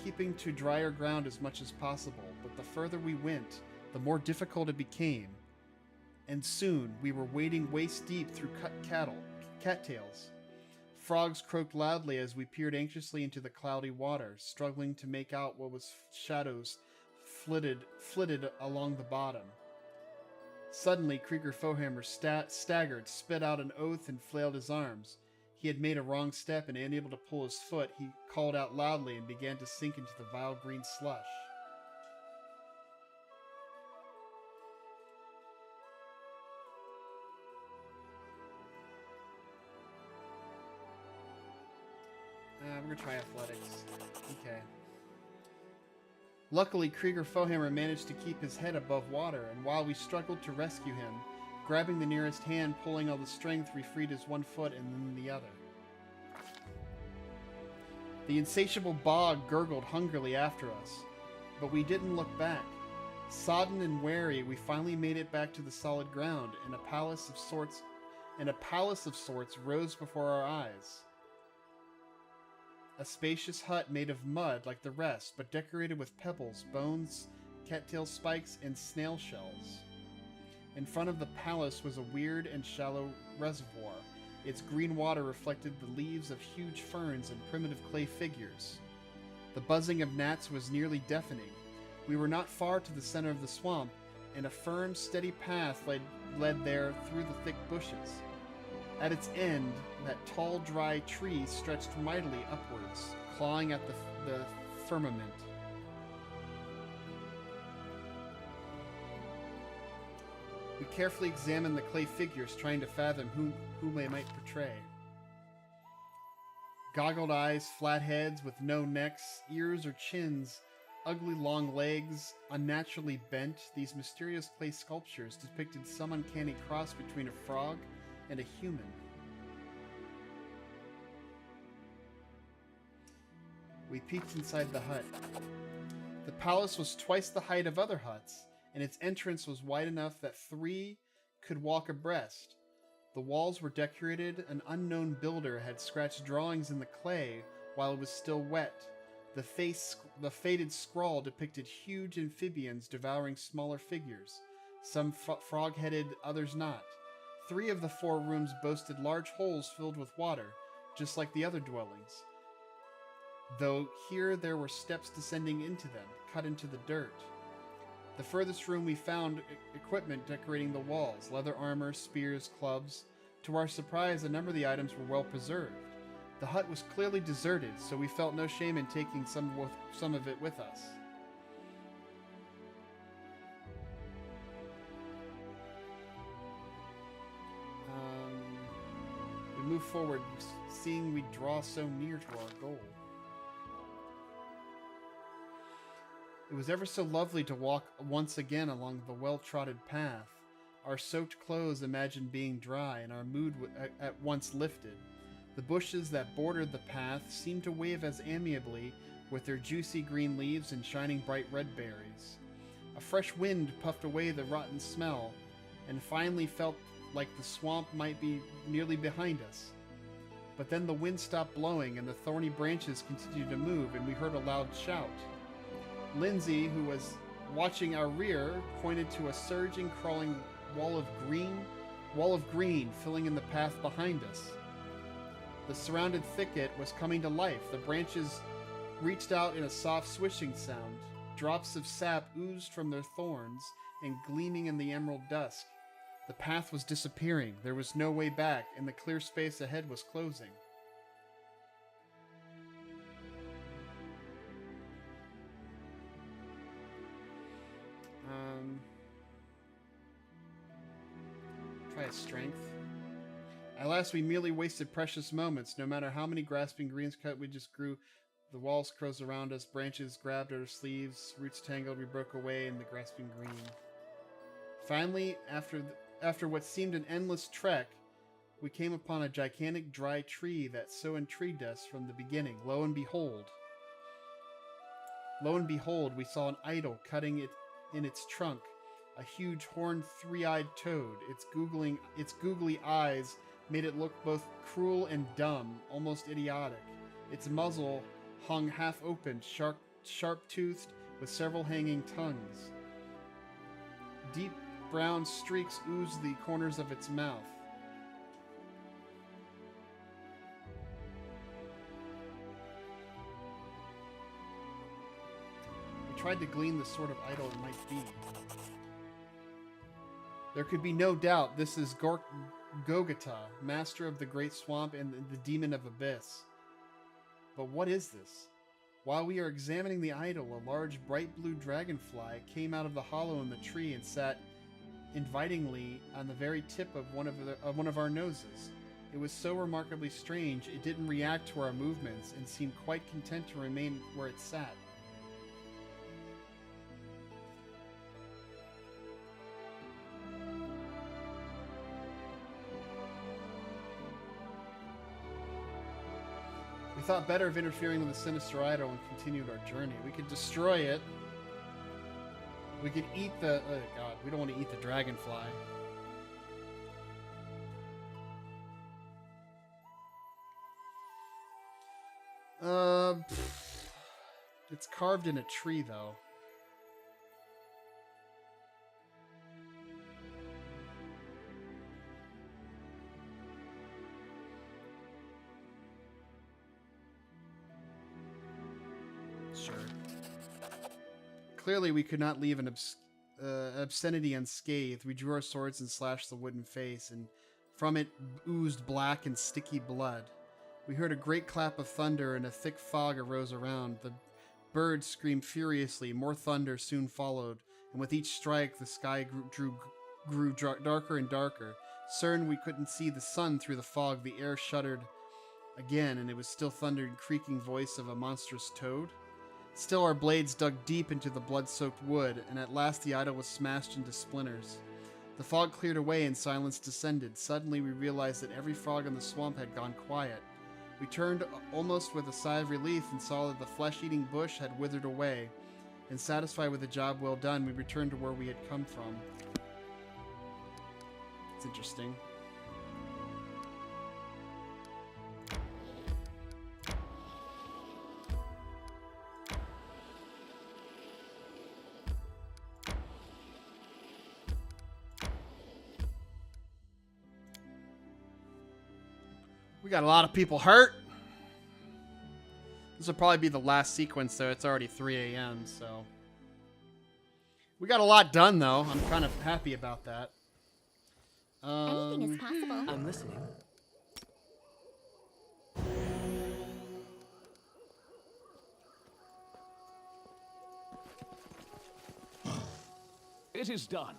keeping to drier ground as much as possible. But the further we went, the more difficult it became, and soon we were wading waist deep through cattails. Frogs croaked loudly as we peered anxiously into the cloudy water, struggling to make out what was shadows flitted along the bottom. Suddenly, Krieger Fohammer staggered, spit out an oath, and flailed his arms. He had made a wrong step, and unable to pull his foot, he called out loudly and began to sink into the vile green slush. we're gonna try athletics. Okay. Luckily, Krieger Fohammer managed to keep his head above water, and while we struggled to rescue him, grabbing the nearest hand, pulling all the strength, we freed his one foot and then the other. The insatiable bog gurgled hungrily after us, but we didn't look back. Sodden and weary, we finally made it back to the solid ground, and a palace of sorts rose before our eyes. A spacious hut made of mud like the rest, but decorated with pebbles, bones, cattail spikes, and snail shells. In front of the palace was a weird and shallow reservoir. Its green water reflected the leaves of huge ferns and primitive clay figures. The buzzing of gnats was nearly deafening. We were not far to the center of the swamp, and a firm, steady path led there through the thick bushes. At its end, that tall, dry tree stretched mightily upwards, clawing at the firmament. We carefully examined the clay figures, trying to fathom whom they might portray. Goggled eyes, flat heads with no necks, ears or chins, ugly long legs, unnaturally bent, these mysterious clay sculptures depicted some uncanny cross between a frog and a human. We peeked inside the hut. The palace was twice the height of other huts, and its entrance was wide enough that 3 could walk abreast. The walls were decorated. An unknown builder had scratched drawings in the clay while it was still wet. The faded scrawl depicted huge amphibians devouring smaller figures, some frog-headed, others not. 3 of the 4 rooms boasted large holes filled with water, just like the other dwellings, though here there were steps descending into them, cut into the dirt. The furthest room we found equipment decorating the walls, leather armor, spears, clubs. To our surprise, a number of the items were well preserved. The hut was clearly deserted, so we felt no shame in taking some of it with us. We move forward, seeing we draw so near to our goal. It was ever so lovely to walk once again along the well-trodden path. Our soaked clothes imagined being dry, and our mood at once lifted. The bushes that bordered the path seemed to wave as amiably with their juicy green leaves and shining bright red berries. A fresh wind puffed away the rotten smell, and finally felt like the swamp might be nearly behind us. But then the wind stopped blowing, and the thorny branches continued to move, and we heard a loud shout. Lindsay, who was watching our rear, pointed to a surging, crawling wall of green filling in the path behind us. The surrounded thicket was coming to life. The branches reached out in a soft swishing sound. Drops of sap oozed from their thorns and gleaming in the emerald dusk. The path was disappearing. There was no way back, and the clear space ahead was closing. Try a strength. At last, we merely wasted precious moments. No matter how many grasping greens cut, we just grew. The walls closed around us, branches grabbed at our sleeves, roots tangled, we broke away in the grasping green. Finally, after what seemed an endless trek, we came upon a gigantic dry tree that so intrigued us from the beginning. Lo and behold, we saw an idol cutting it in its trunk. A huge horned three-eyed toad. Its googly eyes made it look both cruel and dumb, almost idiotic. Its muzzle hung half open, sharp-toothed, with several hanging tongues. Deep brown streaks oozed the corners of its mouth. We tried to glean the sort of idol it might be. There could be no doubt this is Gogota, master of the Great Swamp and the Demon of Abyss. But what is this? While we are examining the idol, a large bright blue dragonfly came out of the hollow in the tree and sat invitingly on the very tip of one of our noses. It was so remarkably strange, it didn't react to our movements and seemed quite content to remain where it sat. We thought better of interfering with the sinister idol and continued our journey. We could destroy it. We could eat the... Oh god, we don't want to eat the dragonfly. It's carved in a tree, though. Sure. Clearly, we could not leave an obscenity unscathed. We drew our swords and slashed the wooden face, and from it oozed black and sticky blood. We heard a great clap of thunder, and a thick fog arose around. The birds screamed furiously. More thunder soon followed, and with each strike, the sky grew darker and darker. Certain we couldn't see the sun through the fog. The air shuddered again, and it was still thundered and creaking voice of a monstrous toad. Still our blades dug deep into the blood-soaked wood, and at last the idol was smashed into splinters. The fog cleared away and silence descended. Suddenly we realized that every frog in the swamp had gone quiet. We turned almost with a sigh of relief and saw that the flesh-eating bush had withered away, and satisfied with the job well done, we returned to where we had come from. It's interesting. We got a lot of people hurt. This will probably be the last sequence, though. It's already 3 a.m., so... We got a lot done, though. I'm kind of happy about that. Anything is possible. I'm listening. It is done.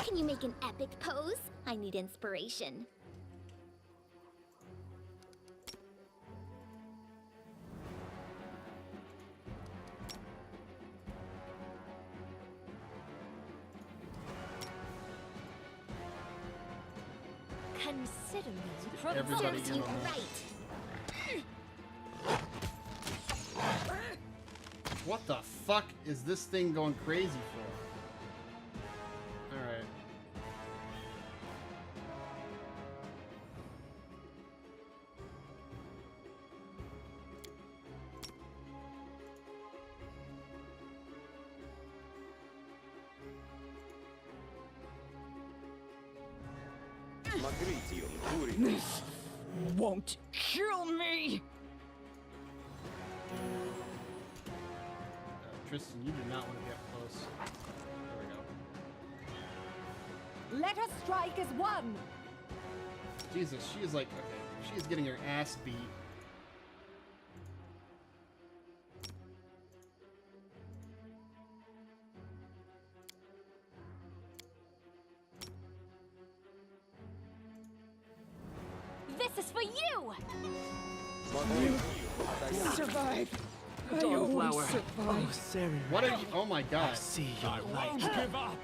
Can you make an epic pose? I need inspiration. Consider me Everybody serves in you on this. right. What the fuck is this thing going crazy for? Alright. This won't kill me. Tristan, you do not want to get close. There Let us strike as one. we go. Jesus, she is like, okay, she is getting her ass beat. This is for you! Survive. I Dawn always flower. survive. Oh, Saren. What are you? Oh my god. See your light. Give up.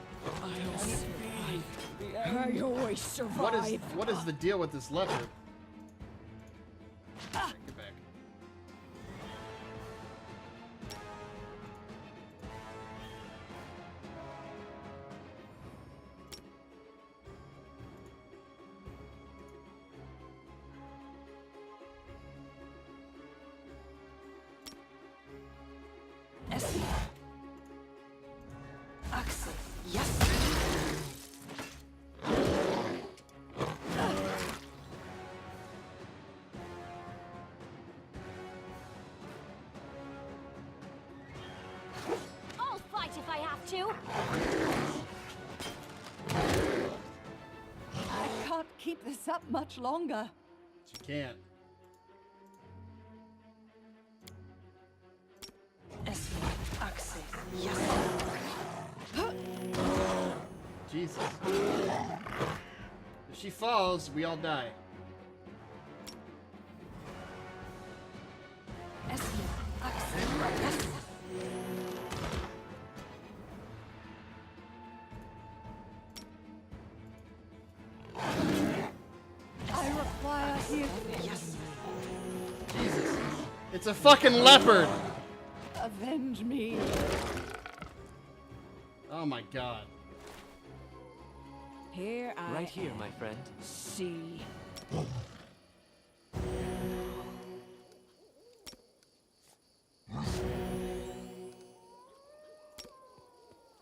I always survive. What is the deal with this leopard? Alright, get back. Axel. Yes. I'll fight if I have to. I can't keep this up much longer. She can't. Jesus. If she falls, we all die. I require healing. Jesus. It's a fucking leopard! Avenge me. Oh my god. Here I Right here, my friend. see. How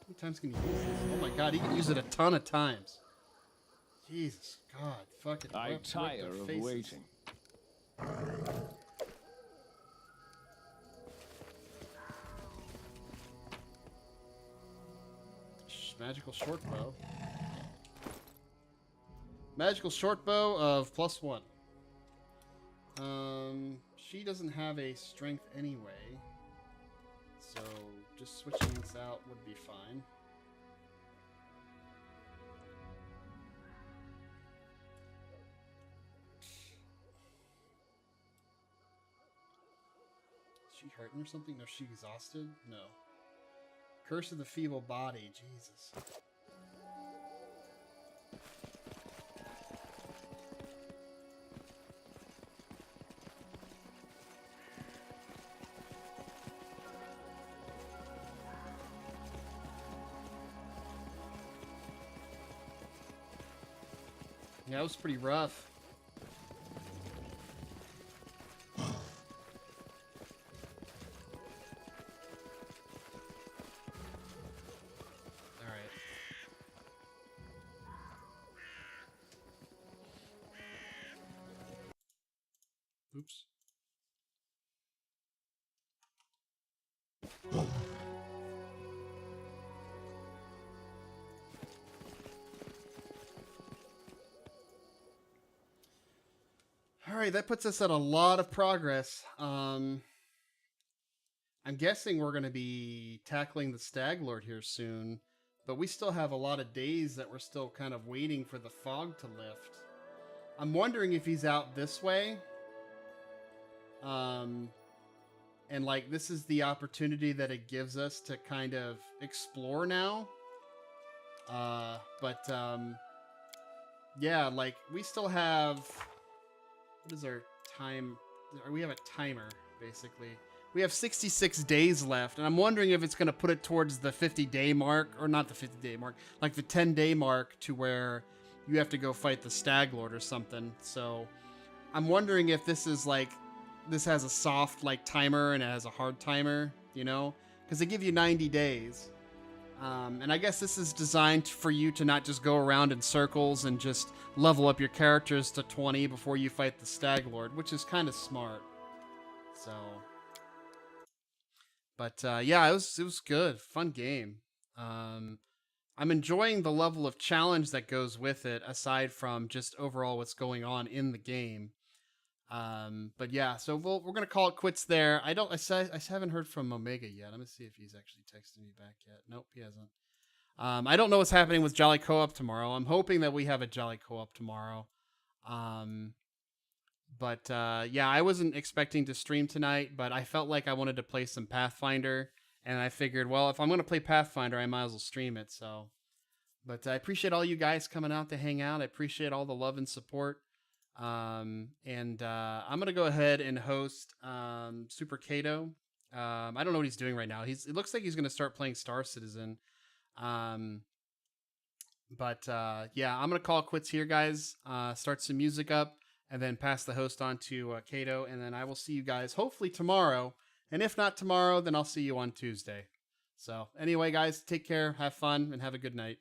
many times can you use this? Oh my god, he can use it a ton of times. Jesus God, fucking I whip tire their of faces. waiting. Magical short bow. Magical short bow of +1. She doesn't have a strength anyway, so just switching this out would be fine. Is she hurting or something? No, she exhausted? No. Curse of the feeble body, Jesus. Yeah, that was pretty rough. Alright. Oops. Alright, that puts us at a lot of progress. I'm guessing we're going to be tackling the Stag Lord here soon, but we still have a lot of days that we're still kind of waiting for the fog to lift. I'm wondering if he's out this way. And like, this is the opportunity that it gives us to kind of explore now. Yeah, like, we still have... What is our time? We have a timer, basically. We have 66 days left, and I'm wondering if it's going to put it towards the 50-day mark, or not the 50-day mark, like the 10-day mark, to where you have to go fight the Stag Lord or something. So I'm wondering if this is like, this has a soft like timer and it has a hard timer, you know, because they give you 90 days. And I guess this is designed for you to not just go around in circles and just level up your characters to 20 before you fight the Stag Lord, which is kind of smart. So, but yeah, it was good, fun game. I'm enjoying the level of challenge that goes with it, aside from just overall what's going on in the game. But yeah, so we're gonna call it quits there. I haven't heard from Omega yet. I'm gonna see if he's actually texted me back yet. Nope, he hasn't. I don't know what's happening with Jolly Co-op tomorrow. I'm hoping that we have a Jolly Co-op tomorrow. But yeah, I wasn't expecting to stream tonight, but I felt like I wanted to play some Pathfinder, and I figured, well, if I'm gonna play Pathfinder, I might as well stream it. So, but I appreciate all you guys coming out to hang out. I appreciate all the love and support. I'm gonna go ahead and host Super Kato. I don't know what he's doing right now. It looks like he's gonna start playing Star Citizen. Yeah, I'm gonna call it quits here, guys. Start some music up, and then pass the host on to Kato, and then I will see you guys hopefully tomorrow. And if not tomorrow, then I'll see you on Tuesday. So anyway, guys, take care, have fun, and have a good night.